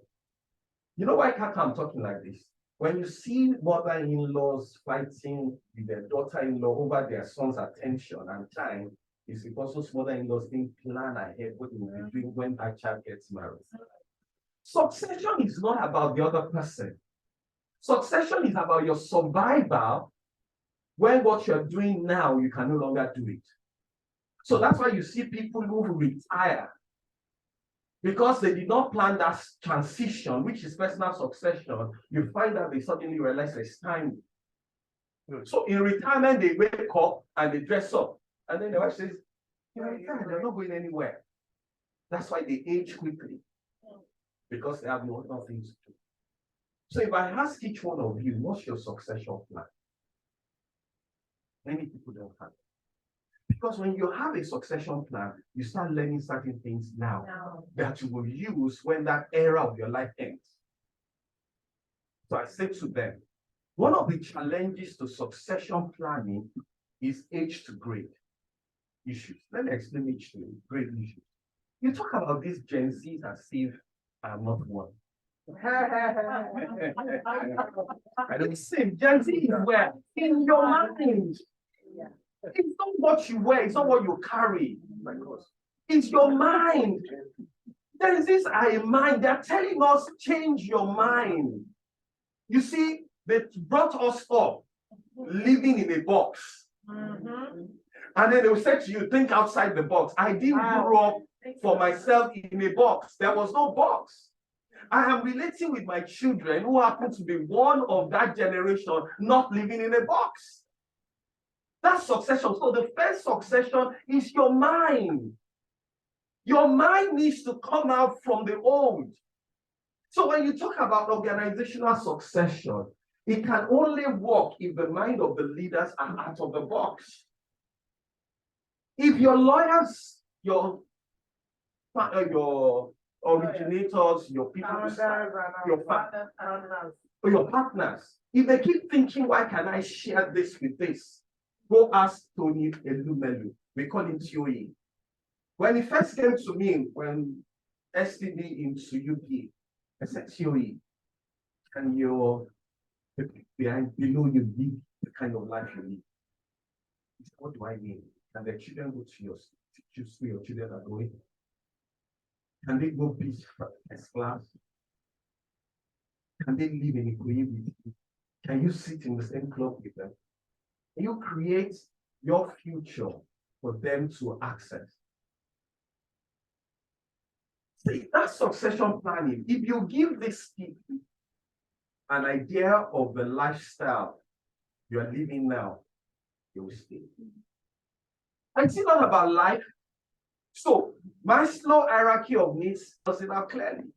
You know why I'm talking like this? When you see mother-in-laws fighting with their daughter-in-law over their son's attention and time, it's because those mother-in-laws didn't plan ahead what they will be doing when that child gets married. Succession is not about the other person. Succession is about your survival when what you're doing now, you can no longer do it. So that's why you see people who retire because they did not plan that transition, which is personal succession. You find that they suddenly realize it's time. So in retirement, they wake up and they dress up. And then the wife says, they're not going anywhere. That's why they age quickly because they have nothing to do. So if I ask each one of you, what's your succession plan? Many people don't have it. Because when you have a succession plan, you start learning certain things now that you will use when that era of your life ends. So I said to them, one of the challenges to succession planning is age to grade. issues. Let me explain each to you. Great issues. You talk about these Gen Zs as if I'm not one. I don't say Gen Z is where in your mind. It's not what you wear, it's not what you carry. It's your mind. Gen Zs are a mind. They're telling us change your mind. You see, they brought us up living in a box. And then they will say to you, think outside the box. I didn't grow up for myself in a box. There was no box. I am relating with my children who happen to be one of that generation, not living in a box. That's succession. So the first succession is your mind. Your mind needs to come out from the old. So when you talk about organizational succession, it can only work if the mind of the leaders are out of the box. If your lawyers, your originators, your people, your partners, if they keep thinking, why can I share this with this? Go ask Tony Elumelu. We call him TOE. When he first came to me, when STD into UK, I said, TOE, and you're behind below you live the kind of life you live. He said, what do I mean? Can the children go to your school, your children are going? Can they go beach first class? Can they live in Ikoyi with you? Can you sit in the same club with them? Can you create your future for them to access? See, that's succession planning. If you give these people an idea of the lifestyle you are living now, they will stay. And it's not about life. So, Maslow's hierarchy of needs does it out clearly.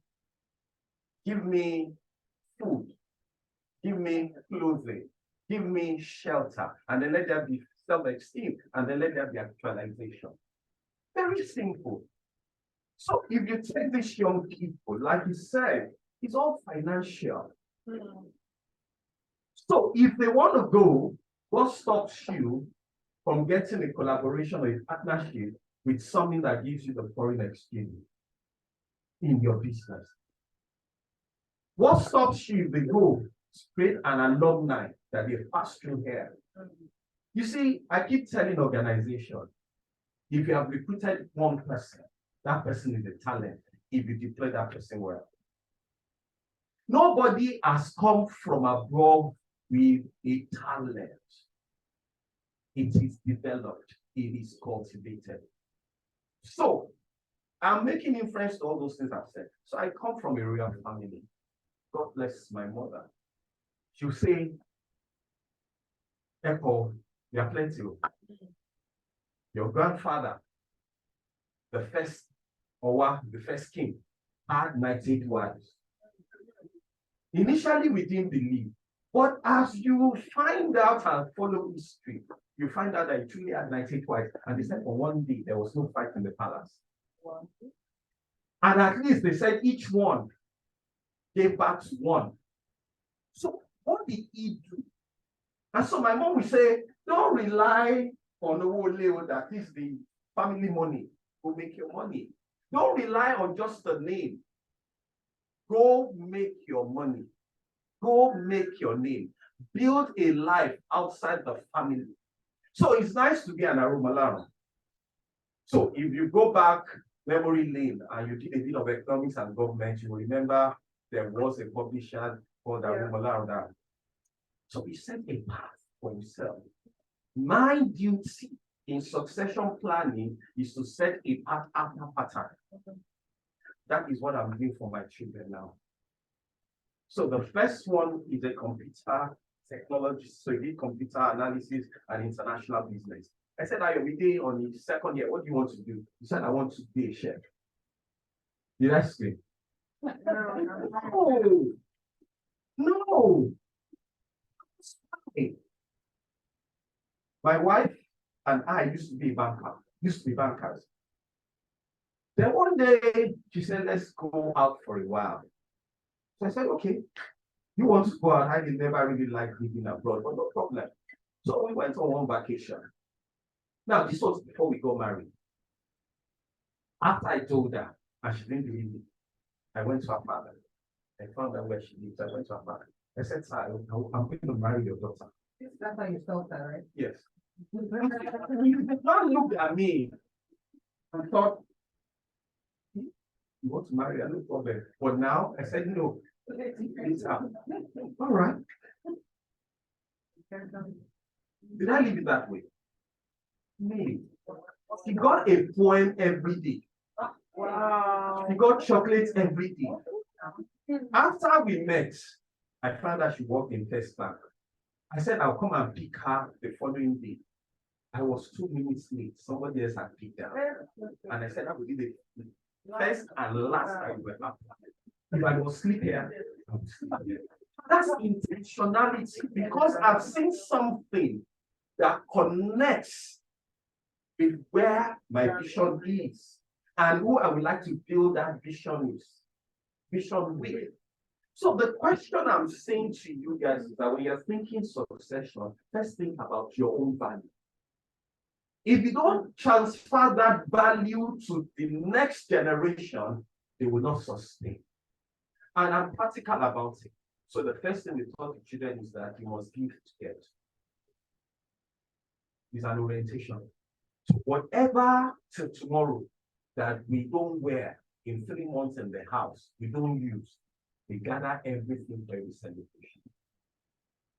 Give me food, give me clothing, give me shelter, and then let there be self-esteem, and then let there be actualization. Very simple. So, if you take these young people, like you said, it's all financial. So, if they want to go, what stops you from getting a collaboration or a partnership with something that gives you the foreign exchange in your business? What stops you if they go create an alumni that they pass through here? You see, I keep telling organizations, if you have recruited one person, that person is a talent if you deploy that person well. Nobody has come from abroad with a talent. It is developed, it is cultivated. So, I'm making inference to all those things I've said. So, I come from a royal family. God bless my mother. She'll say, Echo, there are plenty of your grandfather, the first king, had 98 wives. Initially, we didn't believe. But as you find out and follow history, you find out that he truly had 98 wives. And they said for one day, there was no fight in the palace. And at least they said each one gave back to one. So what did he do? And so my mom would say, don't rely on Owoleo, that is the family money, to make your money. Don't rely on just the name. Go make your money. Go make your name. Build a life outside the family. So it's nice to be an Aromolaran. So if you go back memory lane and you did a bit of economics and government, you will remember there was a publisher called Aromolaran. So he set a path for himself. My duty in succession planning is to set a path after pattern. That is what I'm doing for my children now. So the first one is a computer technology. So he did computer analysis and international business. I said, Ayomide, on the second year, what do you want to do? He said, I want to be a chef. Did I scream? No. No. My wife and I used to be bankers. Then one day, she said, let's go out for a while. So I said, okay, you want to go out? I did never really like living abroad, but no problem. So we went on one vacation. Now, this was before we got married. After I told her, and she didn't believe me, I went to her father. I found out where she lives. I went to her father. I said, sir, I'm going to marry your daughter. That's how you felt that, right? Yes. The man looked at me and thought, you want to marry her, no problem. But now I said, no, it's out. All right. Did I leave it that way? No. He got a poem every day. Wow. He got chocolates every day. After we met, I found out she worked in First Bank. I said, I'll come and pick her the following day. I was 2 minutes late. Somebody else had picked her. And I said, I will be the first and last time we were up. If I was sleep here, I would sleep here. That's intentionality, because I've seen something that connects with where my vision is and who I would like to build that vision with. So the question I'm saying to you guys is that when you're thinking succession, first think about your own value. If you don't transfer that value to the next generation, they will not sustain. And I'm practical about it. So the first thing we taught the children is that you must give to get. It's an orientation. So whatever till tomorrow that we don't wear in 3 months in the house, we don't use, we gather everything for every celebration.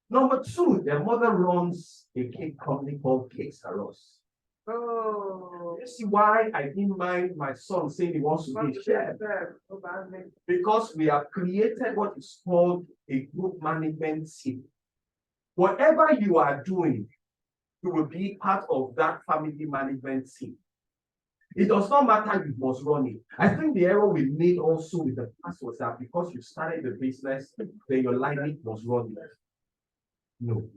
Number 2, their mother runs a cake company called Cakes Are Us. Oh. You see why I didn't mind my son saying he wants to be a chef? Because we have created what is called a group management team. Whatever you are doing, you will be part of that family management team. It does not matter, you must run it. I think the error we made also with the past was that because you started the business, then your lineage must run it. No,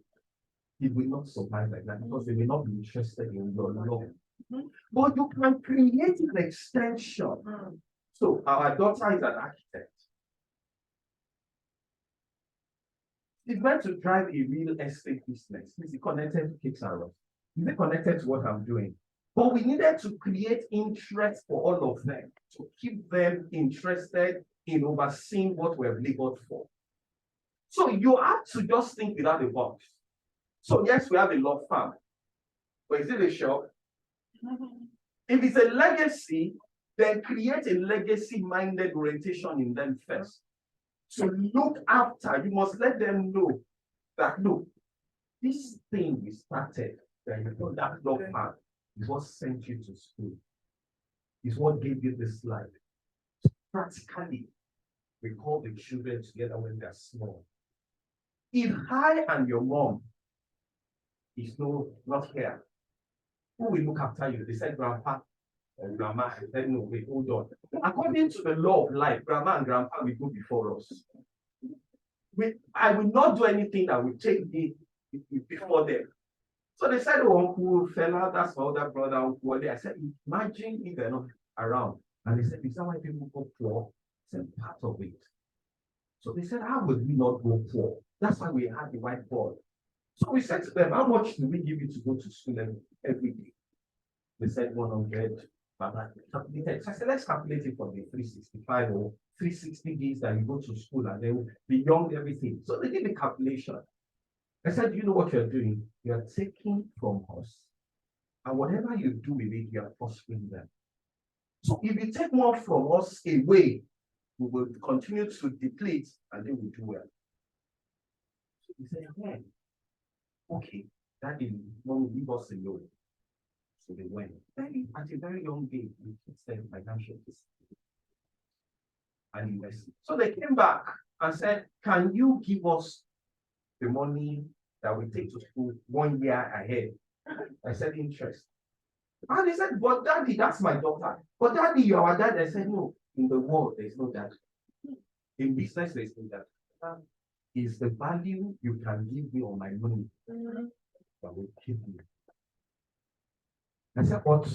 it will not survive like that because they may not be interested in your law. But you can create an extension. So our daughter is an architect. She's meant to drive a real estate business. Is it connected to Cakes Are Us? Is it connected to what I'm doing? But we needed to create interest for all of them, to keep them interested in overseeing what we've labored for. So you have to just think without the box. So yes, we have a law firm, but is it a shop? If it's a legacy, then create a legacy-minded orientation in them first. So look after, you must let them know that, look, this thing we started, that you know that law firm, is what sent you to school. Is what gave you this life. Practically, we call the children together when they're small. If I and your mom is not here, who will look after you? They said grandpa and grandma. I said, no, wait, hold on. According to the law of life, grandma and grandpa will go before us. I will not do anything that will take me before them. So they said, oh, Uncle Fella, that's my older brother, Uncle Wale. I said, imagine if they're not around. And they said, is that why people go poor? I said, part of it. So they said, how would we not go poor? That's why we had the whiteboard. So we said to them, how much do we give you to go to school every day? They said 100. So I said, let's calculate it for the 365 or 360 days that you go to school and then beyond everything. So they did the calculation. I said, you know what you're doing? You're taking from us. And whatever you do with it, you're fostering them. So if you take more from us away, we will continue to deplete and then we do well. So he said, yeah. Okay, Daddy, when we leave us alone. So they went. Then at a very young age, we teach them financial discipline and investment. So they came back and said, can you give us the money that we take to school 1 year ahead? I said, interest. And they said, but Daddy, that's my daughter. But Daddy, you're our dad. I said, no, in the world, there's no dad. In business, there's no dad. Is the value you can give me on my money that will keep me. I said, what?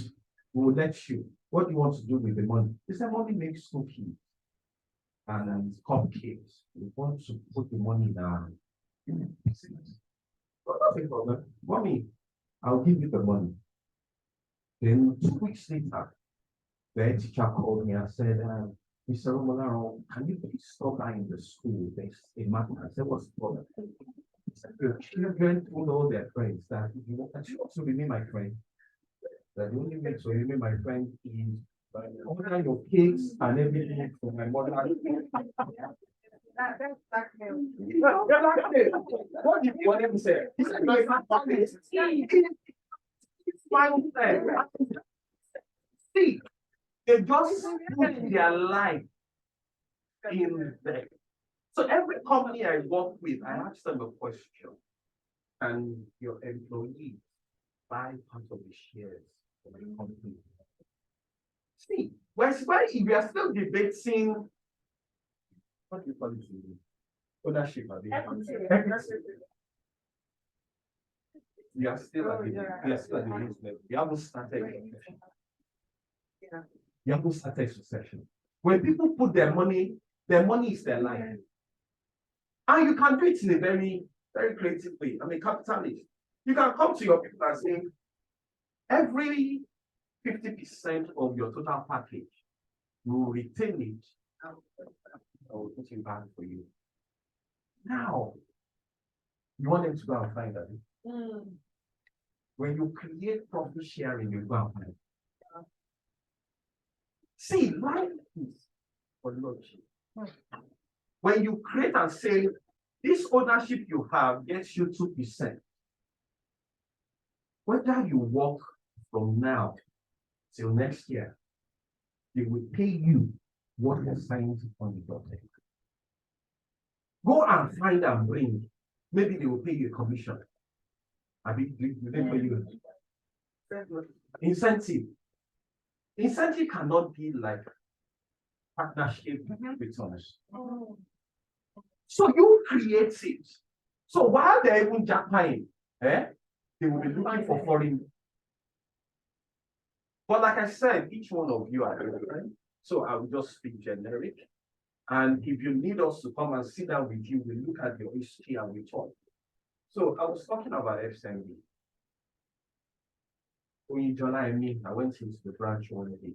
We will let you. What do you want to do with the money? They said, money makes cookies and cupcakes. We want to put the money down. Not a problem. Mommy, I'll give you the money. Then 2 weeks later, the head teacher called me and said, Mr. Aromolaran, can you please stop by in the school? There's a matter. I said, what's the problem? He said, your children told all their friends that if you want to remain my friend, that the only way to remain my friend is order your cakes and everything for my mother. That's blackmail. What did you want him to say? He said, no, it's not blackmail. It's final thing. See, they just put their life in there. So every company I work with, I ask them a question. Can your employees buy part of the shares of the company? See, if we are still debating, what do you call it? Ownership. We are still at the level. We haven't started. We haven't started succession. When people put their money is their life. And you can do it in a very, very creative way. I mean, capitalist. You can come to your people and say, every 50% of your total package, you will retain it. I will put it back for you. Now, you want them to go and find that. When you create profit sharing, you go and find it. See, life is for logic. When you create and say, this ownership you have gets you 2%. Whether you work from now till next year, they will pay you what you signed on the dotted. Go and find and bring. Maybe they will pay you a commission. I mean, they pay you incentive. Incentive cannot be like partnership returns. So you create it. So while they're even jackpying, they will be looking for foreign. But like I said, each one of you are different. So I will just speak generic. And if you need us to come and sit down with you, we look at your history and we talk. So I was talking about FSMB. In July, I went into the branch one day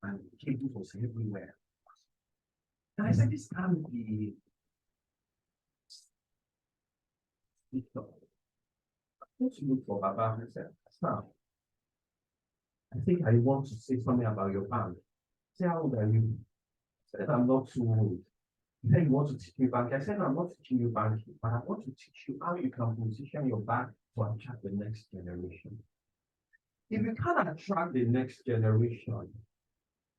and cables was everywhere. And I said, this can't be. I want to look for Baba. I said, stop. I think I want to say something about your bank. Say, how old are you? I said, I'm not too old. He said, you want to teach me banking? I said, no, I'm not teaching you banking, but I want to teach you how you can position your bank to attract the next generation. If you can't attract the next generation,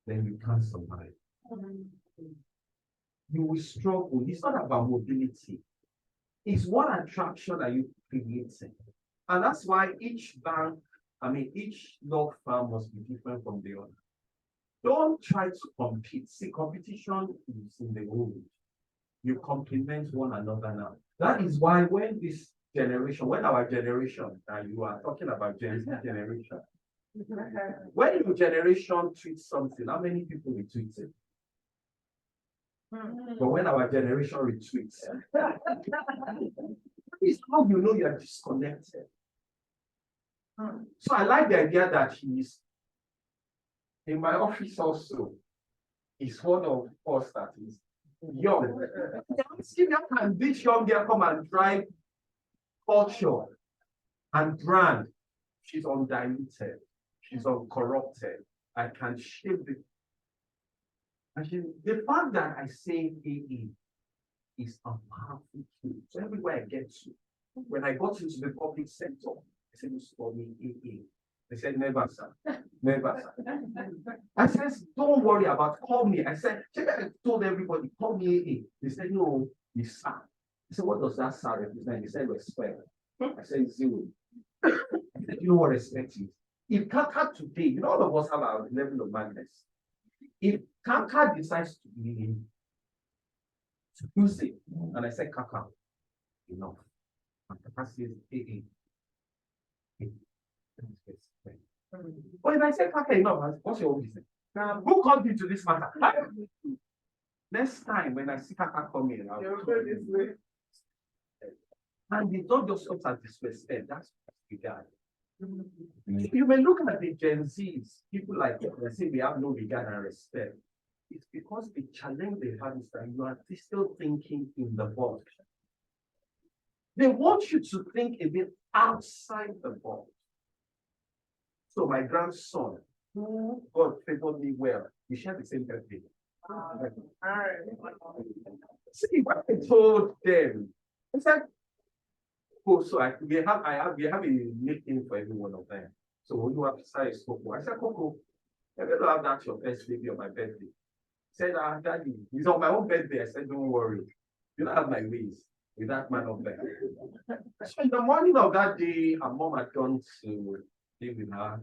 then you can't survive. You will struggle. It's not about mobility. It's what attraction are you creating? And that's why each bank, each law firm must be different from the other. Don't try to compete. See, competition is in the world. You complement one another now. That is why when our generation, and you are talking about Gen Z generation, when your generation tweets something, how many people retweet it? But when our generation retweets, it's how you know you are disconnected. So I like the idea that he's in my office also. He's one of us that is young. How can this young girl come and drive culture and brand? She's undiluted. She's uncorrupted. I can shape it. The fact that I say AA is a powerful tool. So everywhere I get to, when I got into the public sector, I said, this for me AA. They said, never, sir. Never, sir. I said, don't worry about, call me. I said, I told everybody, call me AA. They said, no, it's sir. I said, what does that sir represent? They said, respect. I said, 0. I said, you know what respect is? If Kaka today, all of us have our level of madness. If Kaka decides to use it, and I said, Kaka, enough. And Kaka says, AA. But if I say Kaka, enough, what's your own business? Who comes into this matter? Next time when I see Kaka coming, I'll go this way. And they don't just look at disrespect, that's regard. You may look at the Gen Zs, people like they say we have no regard and respect. It's because the challenge they have is that you are still thinking in the box. They want you to think a bit outside the box. So my grandson, who God favored me well, we share the same birthday. See what I told them. I said, oh, so we have a nickname for every one of them. So when you have to say Coco, I said, Coco, I better have that your first baby on my birthday. He said, Daddy, it's on my own birthday. I said, don't worry. You don't have my ways with that man up there. So in the morning of that day, her mom had gone to live with her.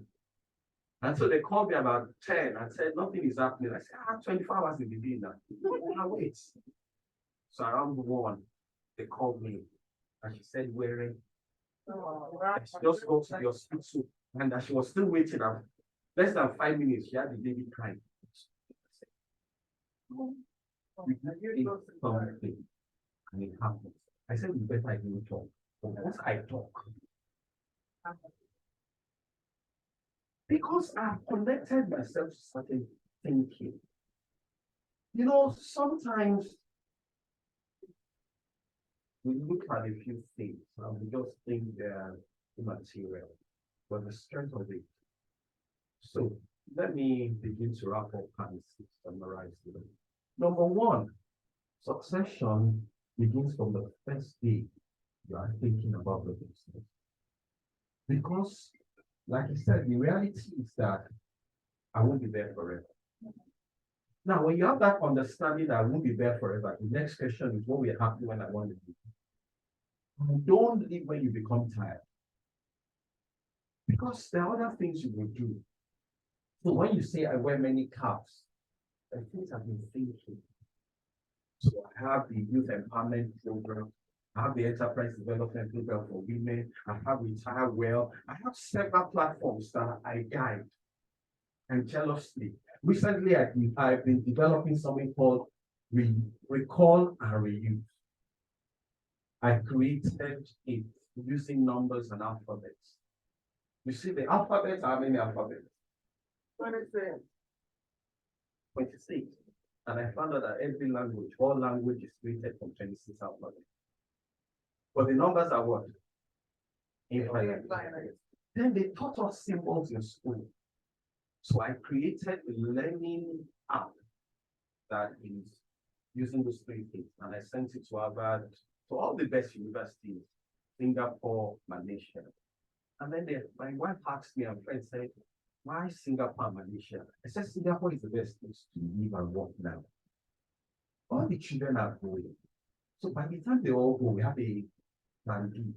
And so they called me about 10 and said, nothing is happening. I said, 24 hours in the day now. No, wait. So around 1, they called me. And she said, wearing. She just go to the hospital. And that she was still waiting. Less than 5 minutes, she had the baby crying. We did something. And it happened. I said, we better even talk. But once I talk, because I've connected myself to certain thinking. You know, sometimes we look at a few things and we just think they're immaterial, but the strength of it. So let me begin to wrap up and summarize them. Number 1, succession begins from the first day you are thinking about the business. Because, like I said, the reality is that I won't be there forever. Now, when you have that understanding that I won't be there forever, the next question is what will happen when I want to do. Don't leave when you become tired. Because there are other things you will do. So when you say I wear many caps, the things I've been thinking. So I have the youth empowerment program, I have the enterprise development program for women, I have Retire Well, I have several platforms that I guide. And jealously, recently I've been developing something called Recall and Reuse. I created it using numbers and alphabets. You see the alphabet, how many alphabets? 26. And I found out that every language, all language is created from 26 alphabets. But the numbers are what? Infinite. Then they taught us symbols in school. So I created a learning app that is using those 3 things. And I sent it to Harvard, to all the best universities, Singapore, Malaysia. And then my wife asked me, and friends said, why Singapore and Malaysia? I said, Singapore is the best place to live and work now. All the children are going. So by the time they all go, we have a plan B.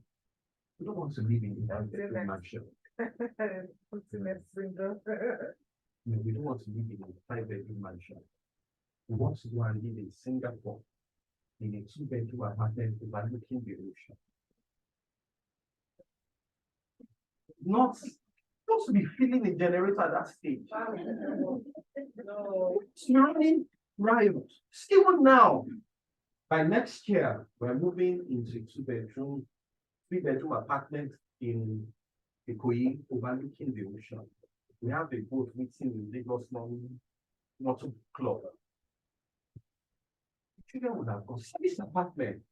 We don't want to live in a mansion. No, we don't want to live in a 5-bedroom mansion. We want to go and live in Singapore in a 2-bedroom apartment overlooking the ocean. Not to be feeling a generator at that stage. No. Running riot. Still now. By next year, we're moving into a 2-bedroom, 3-bedroom apartment in Ikoyi overlooking the ocean. We have a boat meeting in Lagos Motor Club. Children would have gone, this apartment.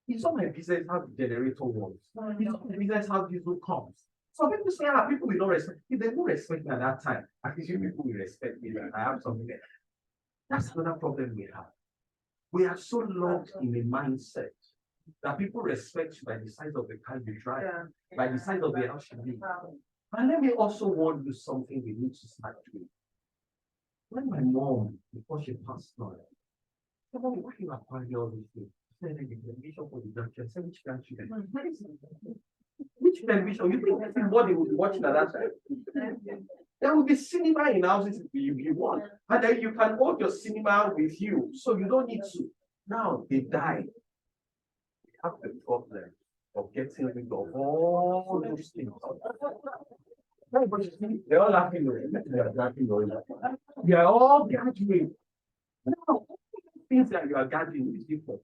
It's not my business how the generator works. It's not my business how diesel comes. Some people say, people will not respect. If they don't respect me at that time, I presume people will respect me that I have something there. That's another problem we have. We are so locked in a mindset that people respect you by the size of the car you drive, by the size of the house you live. And let me also warn you something we need to start doing. When my mom, before she passed on, said, "Mommy, why you acquire all these things?" She said, "The vision for the grandchildren." I said, "Which grandchildren?" Which television? You think everybody will be watching at that time? There will be cinema in houses if you want. And then you can hold your cinema with you. So you don't need to. Now they die. We have the problem of getting rid of all those things. They're all laughing. They are all gathering. Now, things that you are gathering is different.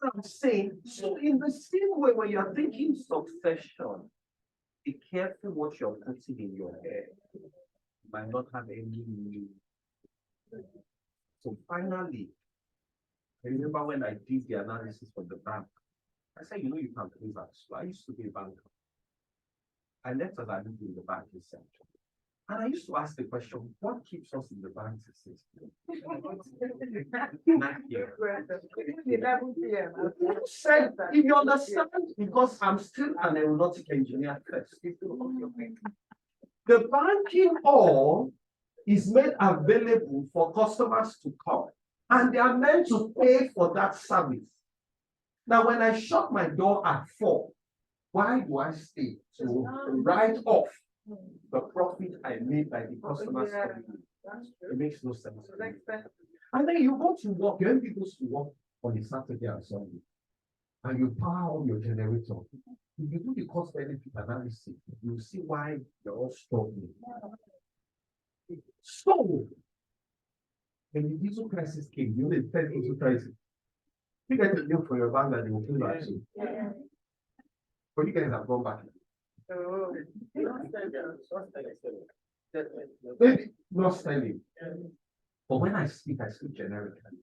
what I'm saying. So in the same way, when you're thinking succession, be careful what you're putting in your head. You might not have any meaning. So finally, I remember when I did the analysis for the bank, I said, you can close that. So I used to be a banker. I left as I lived in the banking sector. And I used to ask the question, what keeps us in the banking system? 9 years. Who said, if you understand, because I'm still an aeronautic engineer first. The banking hall is made available for customers to come, and they are meant to pay for that service. Now, when I shut my door at 4, why do I stay? To write off the profit I made by the customers. It makes no sense. And then you go to work, when people to work on a Saturday and Sunday, and you power on your generator. If you do the cost benefit analysis, you see why you're all struggling. So, when the diesel crisis came, you only 10 diesel crisis. You get a deal for your bank that they will kill that too. But you guys have gone back. Maybe not spending. But when I speak generically.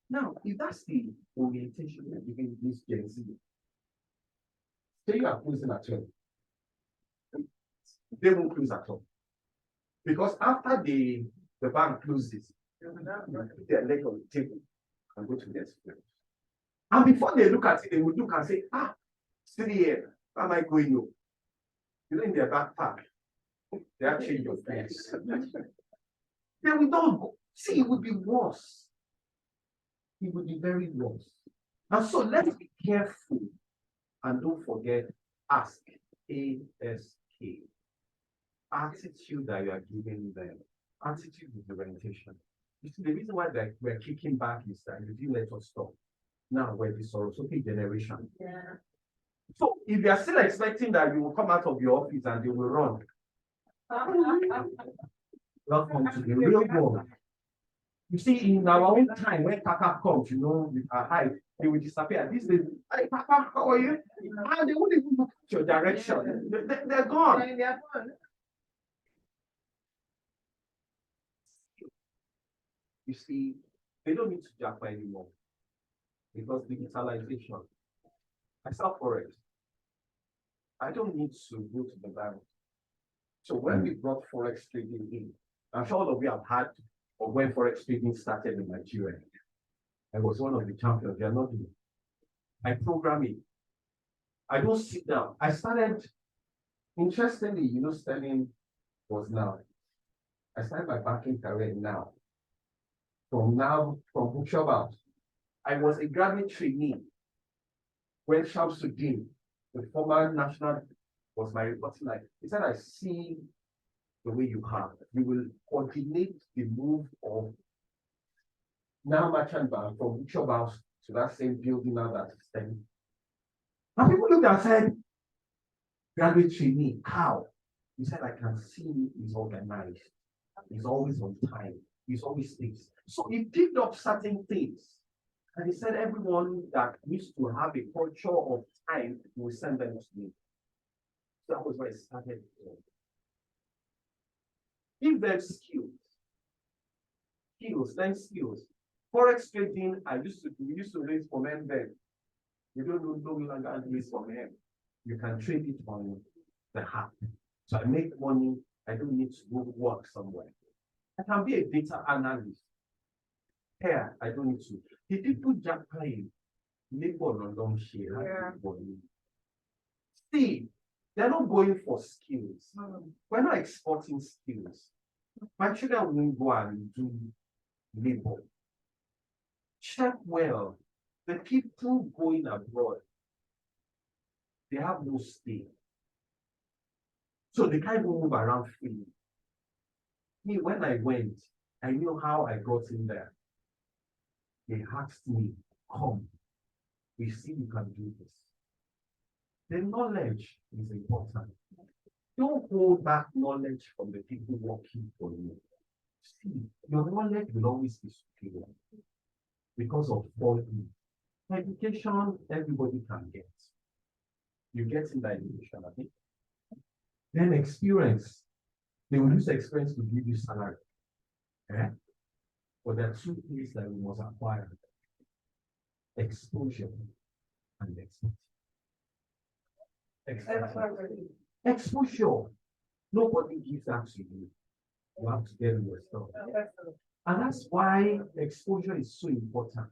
Now, if that's the orientation you're giving this Gen Z, say you are closing at 12, they won't close at all. Because after the bank closes, their leg on the table and go to their spirit. And before they look at it, they will look and say, still here, where am I going? In their backpack, they have changed your face. Then we don't go. See, it would be worse. It would be very worse. And so let's be careful and don't forget, ask, ASK. Attitude that you are giving them. Attitude is the orientation. You see, the reason why we're kicking back is that you didn't let us stop. Now we're the Servoces generation. Yeah. So if you are still expecting that you will come out of your office and they will run, welcome to the real world. You see, in our own time, when Kaka comes, with our height, they will disappear. This is, hey, Papa, how are you? And they won't even look at your direction. They're gone. You see, they don't need to japa anymore because digitalization. I sell forex. I don't need to go to the bank. So when we brought forex trading in, I'm sure all of you have had, or when forex trading started in Nigeria, I was one of the champions. They are not doing. I program it. I don't sit down. I started, interestingly, Sterling was now. I started my banking career now. From bookshop out. I was a graduate trainee when Shamsuddin, the former national, was my reporting line. He said, I see the way you have. You will coordinate the move of now merchant bank from bookshop house to that same building now that is standing. And people looked and said, graduate trainee, how? He said, I can see he's organized. He's always on time. He's always things. So he picked up certain things. And he said everyone that used to have a culture of time will send them to me. So that was where it started. Give them skills. Skills. Forex trading, we used to raise for men then. You don't know no longer raise for men. You can trade it on the app. So I make money, I don't need to go work somewhere. I can be a data analyst. Here, I don't need to. The people Japan labor on long share. See, they're not going for skills. We're not exporting skills. My children won't go and do labor. Check well. The people going abroad, they have no stay. So they can't even move around freely. Me, when I went, I knew how I got in there. They asked me, come, we see you can do this. The knowledge is important. Don't hold back knowledge from the people working for you. See, your knowledge will always be superior because of 4E. Education, everybody can get. You get in that education, I think. Then experience. They will use experience to give you salary. Yeah? But there are two things that we must acquire. Exposure and exposure. Nobody gives that to you. You have to get it yourself. And that's why exposure is so important.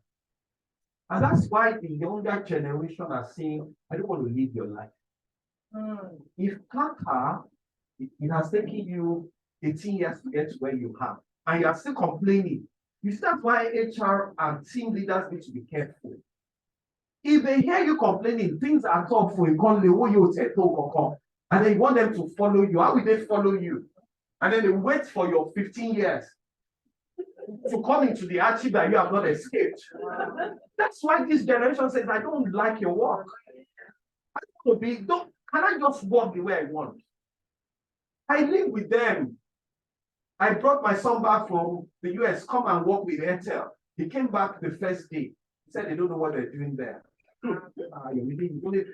And that's why the younger generation are saying, I don't want to live your life. If Kaka, it has taken you 18 years to get to where you have, and you are still complaining, you see that's why HR and team leaders need to be careful. If they hear you complaining, things are tough for you, and then you want them to follow you, how will they follow you? And then they wait for your 15 years to come into the hardship that you have not escaped. That's why this generation says, I don't like your work. I don't be, can I just work the way I want? I live with them. I brought my son back from the US, come and work with Airtel. He came back the first day. He said they don't know what they're doing there.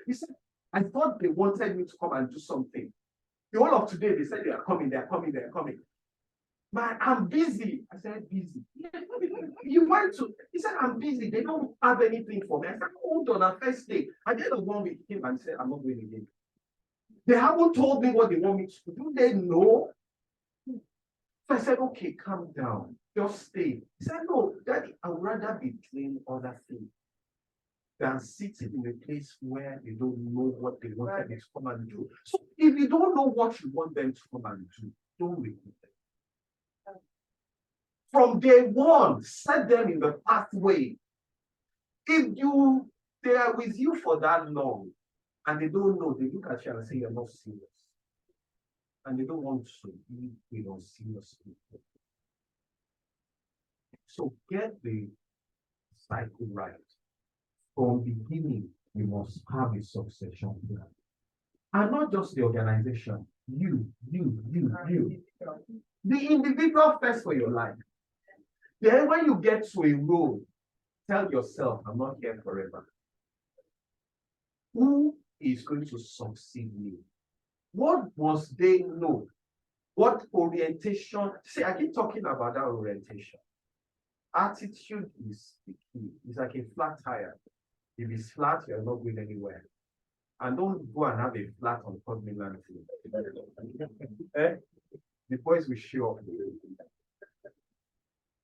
He said, I thought they wanted me to come and do something. The whole of today, they said they are coming, they are coming, they are coming. But I'm busy. I said, busy. You went to, he said, I'm busy. They don't have anything for me. I said, hold on, that first day. At the end of 1 week, he came and said, I'm not going again. They haven't told me what they want me to do. Do they know? So I said, okay, calm down. Just stay. He said, no, Daddy, I would rather be doing other things than sitting in a place where they don't know what they want them to come and do. So if you don't know what you want them to come and do, don't recruit them. From day one, set them in the pathway. If they are with you for that long and they don't know, they look at you and say you're not serious. And they don't want to be with unserious people. So get the cycle right. From beginning, you must have a succession plan. And not just the organization, you. The individual first for your life. Then when you get to a role, tell yourself, I'm not here forever. Who is going to succeed me? What must they know? What orientation? See, I keep talking about that orientation. Attitude is the key. It's like a flat tire. If it's flat, you're not going anywhere. And don't go and have a flat on top mainland. The boys will show up.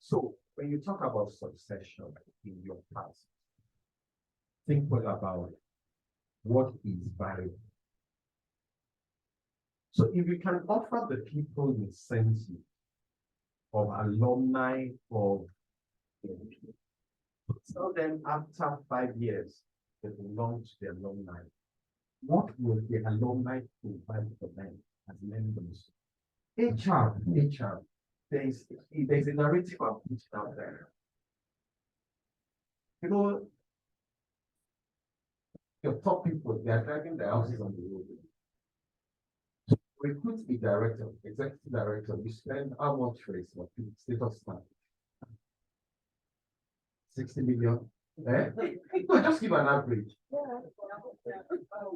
So when you talk about succession in your past, think well about what is valuable. So if you can offer the people the sense of alumni of tell them after 5 years they belong to the alumni, what will the alumni provide for them as members? HR, there's a narrative I've put out there. You know, your top people, they are driving their houses on the road. Recruit a director, executive director, you spend how much for a state of staff? 60 million. Eh? No, just give an average.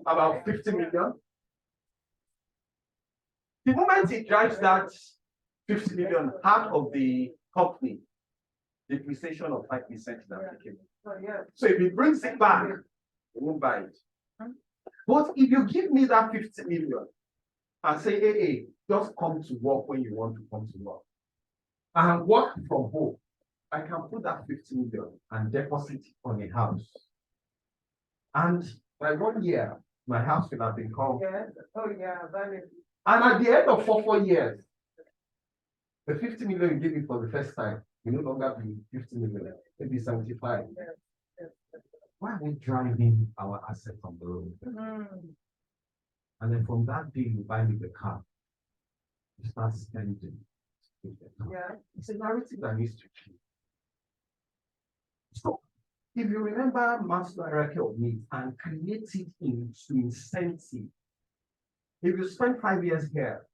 About 50 million. The moment he drives that 50 million out of the company, depreciation of 5% is applicable. So if he brings it back, he won't buy it. But if you give me that 50 million and say, hey, just come to work when you want to come to work and work from home, I can put that 50 million and deposit it on a house. And by 1 year, my house will have become. And at the end of 4 years, the 50 million you give me for the first time will no longer be 50 million, maybe 75. Why are we driving our assets on the road? And then from that day, you buy me the car. You start spending. It's a narrative that needs to change. So, if you remember master hierarchy of needs and create it into incentive, if you spend 5 years here,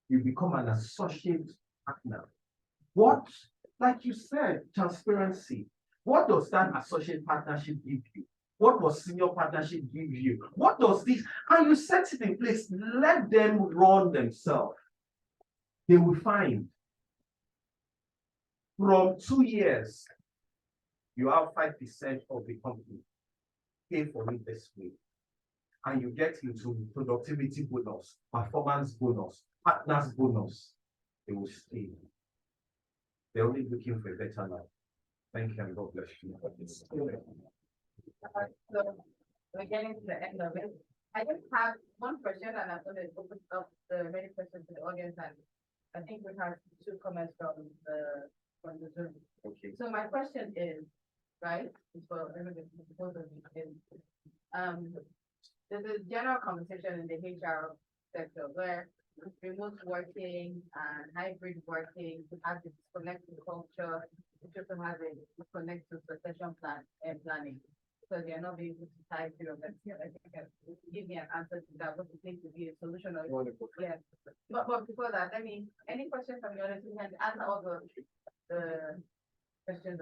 you become an associate partner. What, like you said, transparency. What does that associate partnership give you? What does senior partnership give you? What does this? And you set it in place, let them run themselves. They will find from 2 years, you have 5% of the company pay for it this way. And you get into productivity bonus, performance bonus, partners bonus. They will stay. They're only looking for a better life. Thank you and God bless you. So we're getting to the end of it. I just have one question and I'm going to open up the many questions to the audience, and I think we have 2 comments from the Zoom. Okay. So my question is, right, for everybody, both of you, is, there's a general conversation in the HR sector where remote working and hybrid working has a disconnect to culture, it also has a disconnect to succession planning. So they are not being able to tie through. But I think give me an answer to that. What you think would be a solution? Or yeah. But before that, any questions from the audience? We can answer all the questions.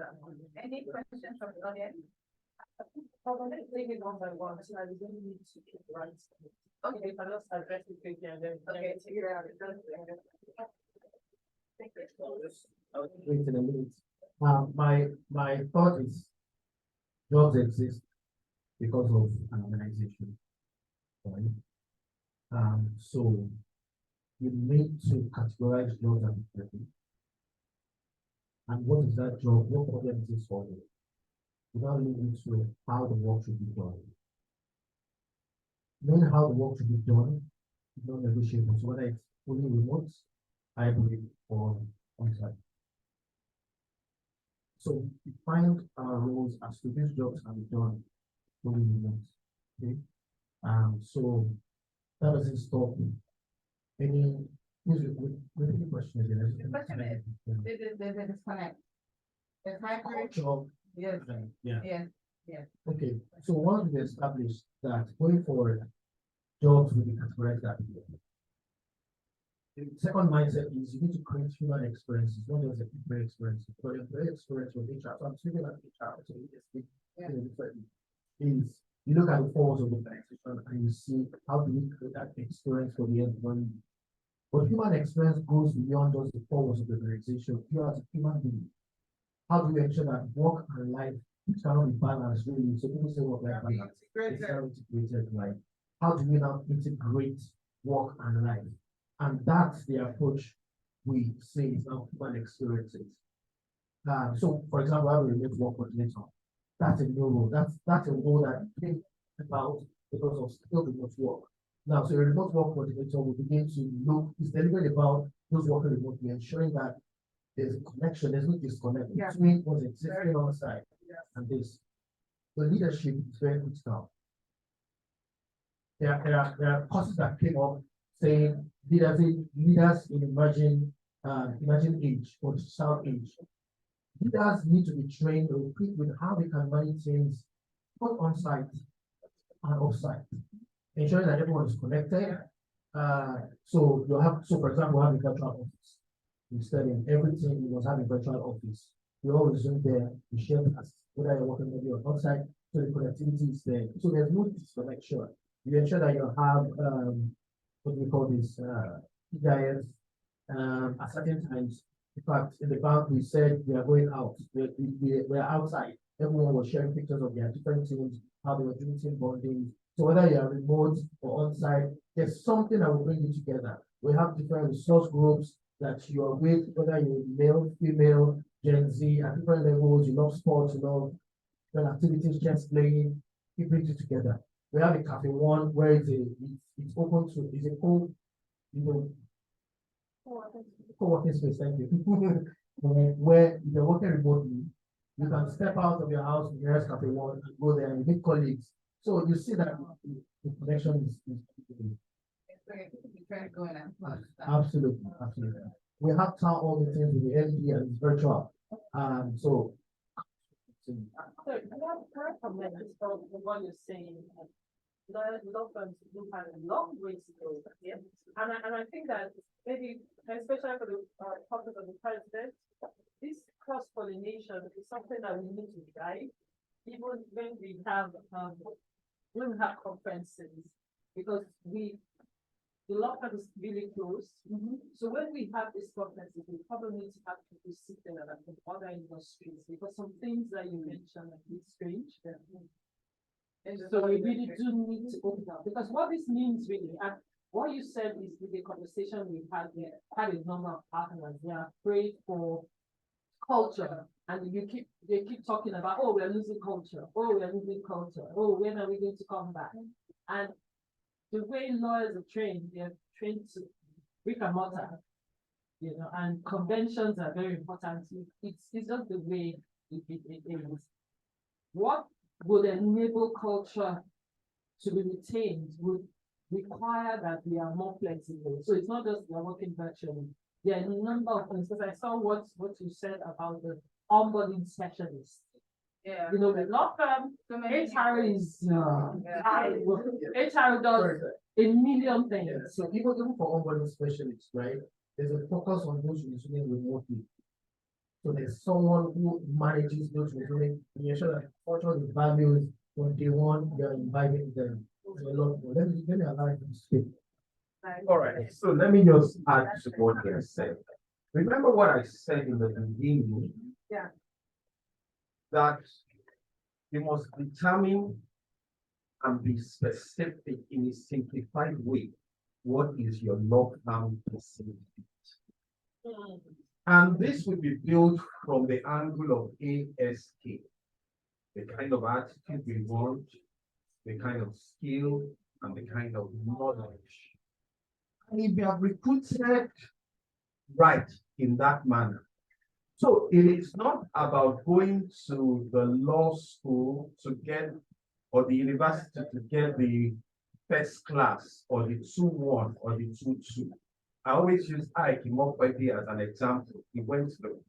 Any questions from the audience? Let's take it one by one. So I don't need to keep right. Okay, I'll just address it quickly and then. Okay. Wait in a minute. My thought is jobs exist because of an organization, right? So you need to categorize jobs as different. And what is that job? What problem is it solving? Without looking into how the work should be done. Knowing how the work should be done is not negotiable. So whether it's fully remote, hybrid, or on-site. So we find our roles as to these jobs can be done fully remote. Okay. So that doesn't stop any. Repeat the question again. The question is, there's a disconnect. There's hybrid. Job. Yes. Yeah. Yes. Okay. So once we establish that going forward, jobs will be categorized that way. The second mindset is you need to create human experiences, not just a employee experience. But employee experience with HR. So I'm speaking about HR. So is you look at the forms of the organization and you see how do we create that experience for the employee. But human experience goes beyond just the forms of the organization. You as a human being, how do we ensure that work and life cannot be balanced really? So people say work life balance. It's not integrated life. How do we now integrate work and life? And that's the approach we say is now human experiences. So, for example, I have a remote work coordinator. That's a new role. That's a role that came about because of still remote work. Now, so a remote work coordinator will begin to look, is deliberate about those working remotely, ensuring that there's a connection, there's no disconnect between what's existing on site and this. The leadership is very critical. There are courses that came up saying leaders in emerging age or digital age. Leaders need to be trained or equipped with how they can manage things both on site and off site, ensuring that everyone is connected. So for example, we have a virtual office. Instead of everything, we must have a virtual office. We all resume there, we share tasks, whether you're working maybe on outside, so the connectivity is there. So there's no disconnection. You ensure that you have what we call this PIS at certain times. In fact, in the bank, we said we are going out. We're outside. Everyone was sharing pictures of their different teams, how they were doing team bonding. So whether you are remote or on-site, there's something that will bring you together. We have different resource groups that you are with, whether you're male, female, Gen Z, at different levels. You love sports, you love different activities, chess playing. It brings you together. We have a cafe one where it's open to co-working space. Thank you. Where you're working remotely, you can step out of your house, nearest cafe one, and go there and meet colleagues. So you see that the connection is absolutely. We have town all the things with the LD and it's virtual. So Correct comment from what you're saying. Law firms do have a long way to go. Yeah, and I think that maybe, especially for the purpose of the president, this cross-pollination is something that we need to drive, even when we have conferences, because the law firm is really close. So when we have these conferences, we probably need to have people sitting at from other industries, because some things that you mentioned are a bit strange. And so we really do need to open up, because what this means really, and what you said is with the conversation we had a number of partners, they are afraid for culture, and they keep talking about, oh, we're losing culture, oh, when are we going to come back? And the way lawyers are trained, they're trained to brick and mortar, and conventions are very important. It's just the way it is. What would enable culture to be retained would require that we are more flexible. So it's not just we are working virtually. There are a number of things, because I saw what you said about the onboarding specialist. Yeah. The law firm, HR is HR does a million things. Yeah, so even for onboarding specialists, right? There's a focus on those resuming remotely. So there's someone who manages those resuming, and ensure that cultural values from day one, they're inviting them. So a lot more. Let me allow you to speak. All right, so let me just add to what they said. Remember what I said in the beginning? Yeah. That you must determine and be specific in a simplified way. What is your lockdown facility? And this will be built from the angle of ASK, the kind of attitude we want, the kind of skill, and the kind of knowledge. And if you have recruited right in that manner. So it is not about going to the law school to get, or the university to get the first class, or the 2-1, or the 2-2. I always use Ijeoma as an example. He went to the,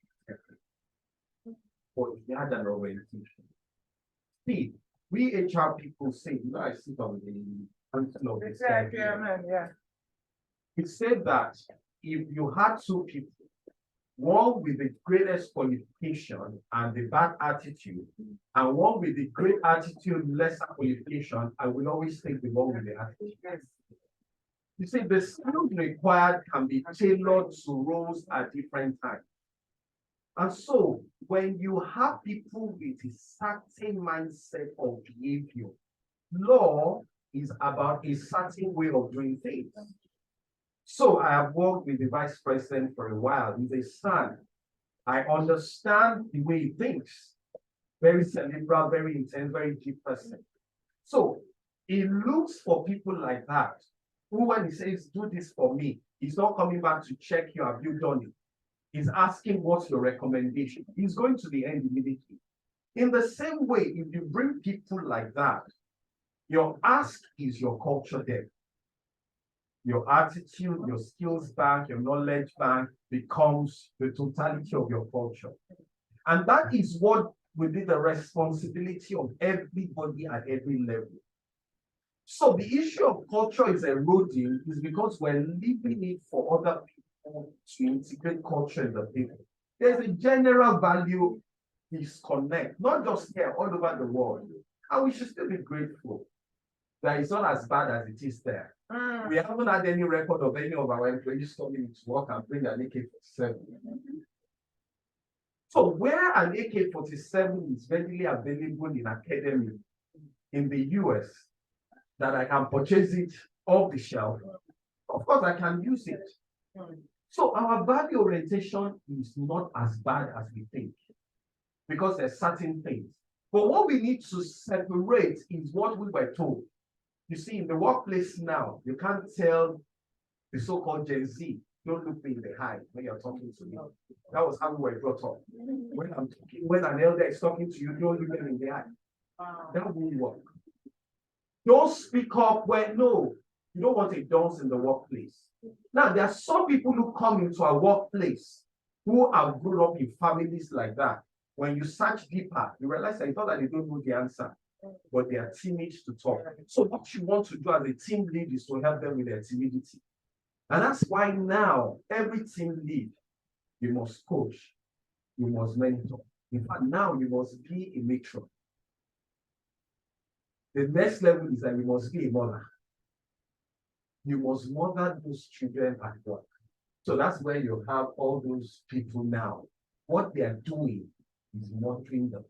but he had an orientation. See, we HR people say, I sit on the council of the chairman, yeah. It said that if you had 2 people, one with the greatest qualification and the bad attitude, and one with the great attitude, lesser qualification, I will always take the one with the attitude. You see, the skills required can be tailored to roles at different times. And so, when you have people with a certain mindset of behavior, law is about a certain way of doing things. So I have worked with the vice president for a while. He's a son. I understand the way he thinks. Very cerebral, very intense, very deep person. So he looks for people like that, who when he says, do this for me, he's not coming back to check you, have you done it? He's asking, what's your recommendation? He's going to the end immediately. In the same way, if you bring people like that, your ask is your culture there. Your attitude, your skills bank, your knowledge bank becomes the totality of your culture. And that is what will be the responsibility of everybody at every level. So the issue of culture is eroding is because we're leaving it for other people to integrate culture in the people. There's a general value disconnect, not just here, all over the world. And we should still be grateful that it's not as bad as it is there. We haven't had any record of any of our employees coming to work and bring an AK-47. So where an AK-47 is readily available in academy in the US, that I can purchase it off the shelf, of course I can use it. So our value orientation is not as bad as we think, because there's certain things. But what we need to separate is what we were told. You see, in the workplace now, you can't tell the so-called Gen Z, don't look me in the eye when you're talking to me. That was how we were brought up. When an elder is talking to you, don't look them in the eye. That won't work. Don't speak up when, no, you don't want a dunce in the workplace. Now, there are some people who come into a workplace who have grown up in families like that. When you search deeper, you realize that it's not that they don't know the answer, but they are timid to talk. So what you want to do as a team lead is to help them with their timidity. And that's why now, every team lead, you must coach. you must mentor. In fact, now you must be a matron. The next level is that you must be a mother. You must mother those children at work. So that's where you have all those people now. What they are doing is mothering them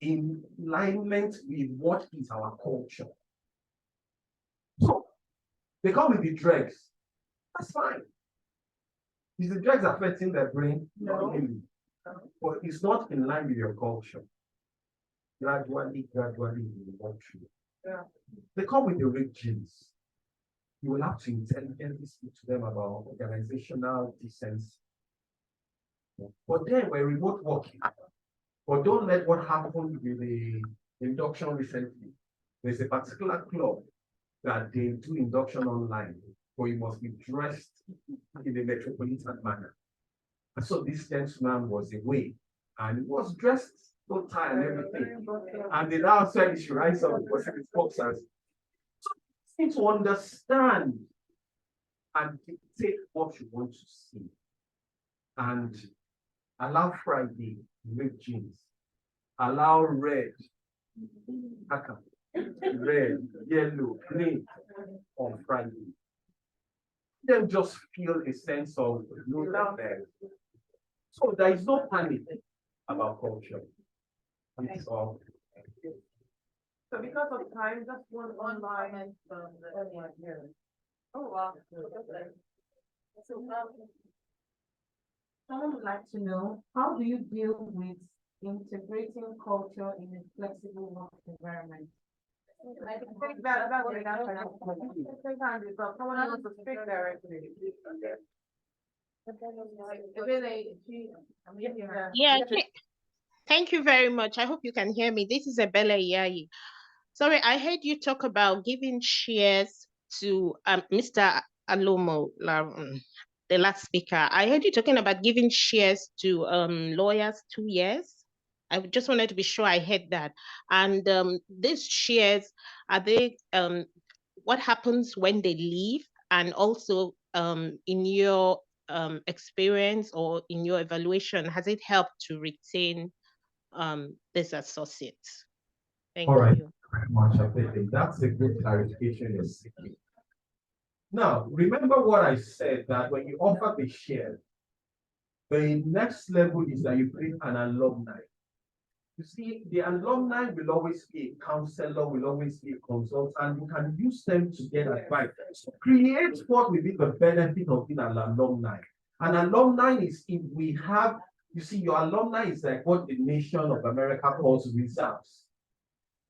in alignment with what is our culture. So they come with the drugs. That's fine. Is the drugs affecting their brain? No. Not really. But it's not in line with your culture. Gradually, you walk through. Yeah. They come with the rape genes. You will have to intelligently speak to them about organizational decency. But then we're remote working. But don't let what happened with the induction recently. There's a particular club that they do induction online, but you must be dressed in a metropolitan manner. And so this gentleman was away and he was dressed so tight and everything. And they now said he should rise up because of his boxers. So you need to understand and dictate what you want to see. And allow Friday, red jeans. Allow red, red, yellow, green on Friday. Then just feel a sense of there. So there is no panic about culture. It's all. So because of time, just one online from the earlier year. Oh, wow. So, someone would like to know, how do you deal with integrating culture in a flexible work environment? I think that what we got. Someone wants to speak directly. Yeah, thank you very much. I hope you can hear me. This is Abela Yayi. Sorry, I heard you talk about giving shares to Mr. Aromolaran, the last speaker. I heard you talking about giving shares to lawyers 2 years. I just wanted to be sure I heard that. And these shares, are they what happens when they leave? And also in your experience or in your evaluation, has it helped to retain these associates? Thank All right. you. Very much. I think that's a good clarification you're seeking. Now, remember what I said, that when you offer the share, the next level is that you bring an alumni. You see, the alumni will always be a counselor, will always be a consultant. You can use them to get advice. So create what will be the benefit of being an alumni. An alumni is if we have, you see, your alumni is like what the nation of America calls reserves.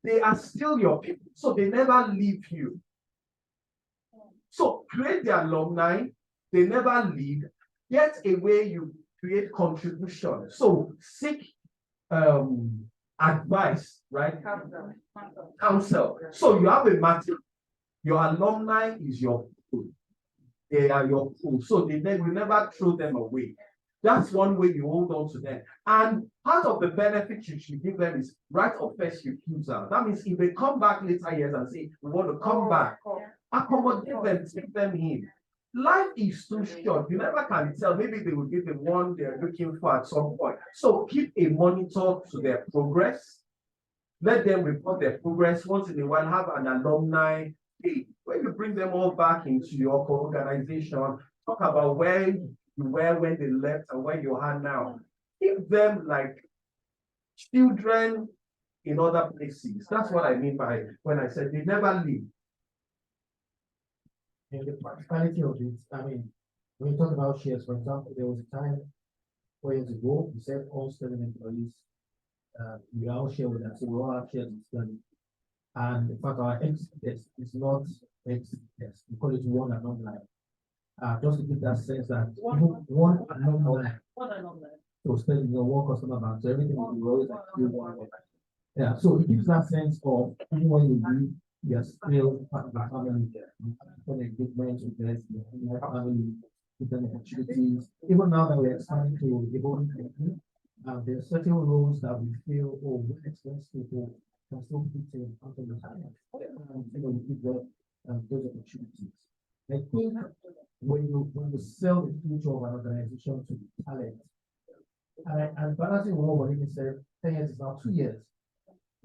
They are still your people, so they never leave you. So create the alumni, they never leave. Get a way you create contribution. So seek advice, right? Counsel. So you have a matter. Your alumni is your pool. They are your pool. So you never throw them away. That's one way you hold on to them. And part of the benefit you should give them is right of first refusal. That means if they come back later years and say, we want to come back, accommodate them, take them in. Life is too short. You never can tell. Maybe they will give the one they're looking for at some point. So keep a monitor to their progress. Let them report their progress. Once in a while, have an alumni day. When you bring them all back into your organization, talk about where you were when they left and where you are now. Keep them like children in other places. That's what I mean by when I said they never leave. In the practicality of it, I mean, when you talk about shares, for example, there was a time 4 years ago, we said all Sterling employees, we all share with them, so we all have shares in Sterling. And in fact, our exit test is not exit test, we call it one and online. Just to give that sense that one and online. So Sterling, one customer bank, so everything will be always like one way. Yeah, so it gives that sense of even when you leave, you are still part of the family. For the equipment, you have family, different opportunities. Even now that we're expanding to the whole country, there are certain roles that we feel, oh, we're experienced people can still fit in out of the time. We give them those opportunities. I think when you sell the future of an organization to talent, And balancing what Wolemi said, 10 years is now 2 years.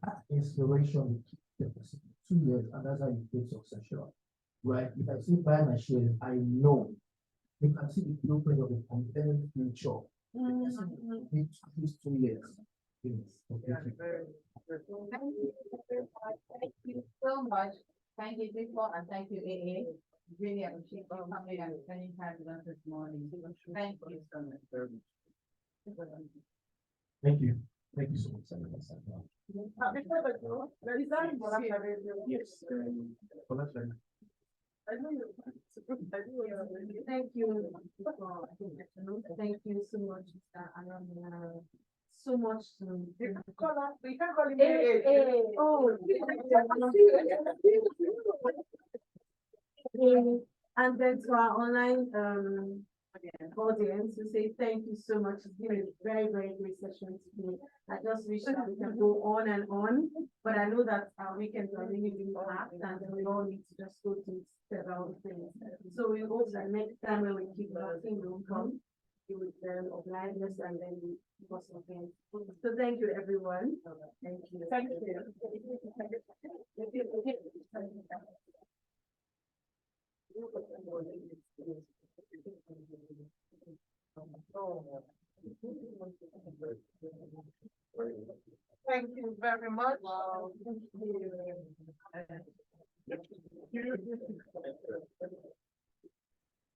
That inspiration will keep the person 2 years, and that's how you build succession. Right? If I say buy my shares, I know you can see the blueprint of a compelling future. It at least 2 years. Yes. Yeah, very good. Thank you so much. Thank you, Dipo, and thank you, AA. Really appreciate you coming and spending time with us this morning. Thank you so much. Thank you. Thank you so much. Before the go, there is that Yes. I know you. Thank you. Thank you so much, Mr. Aromolaran. So much to. We can't call him Hey, hey, oh. And then to our online audience, we say thank you so much. It's been a very, very great session today. I just wish that we can go on and on, but I know that our weekends are really being packed and we all need to just go to several things. So we hope that next time when we keep nothing will come, you would oblige us and then we cross again. So thank you, everyone. Thank you. Thank you. Thank you very much. Thank you.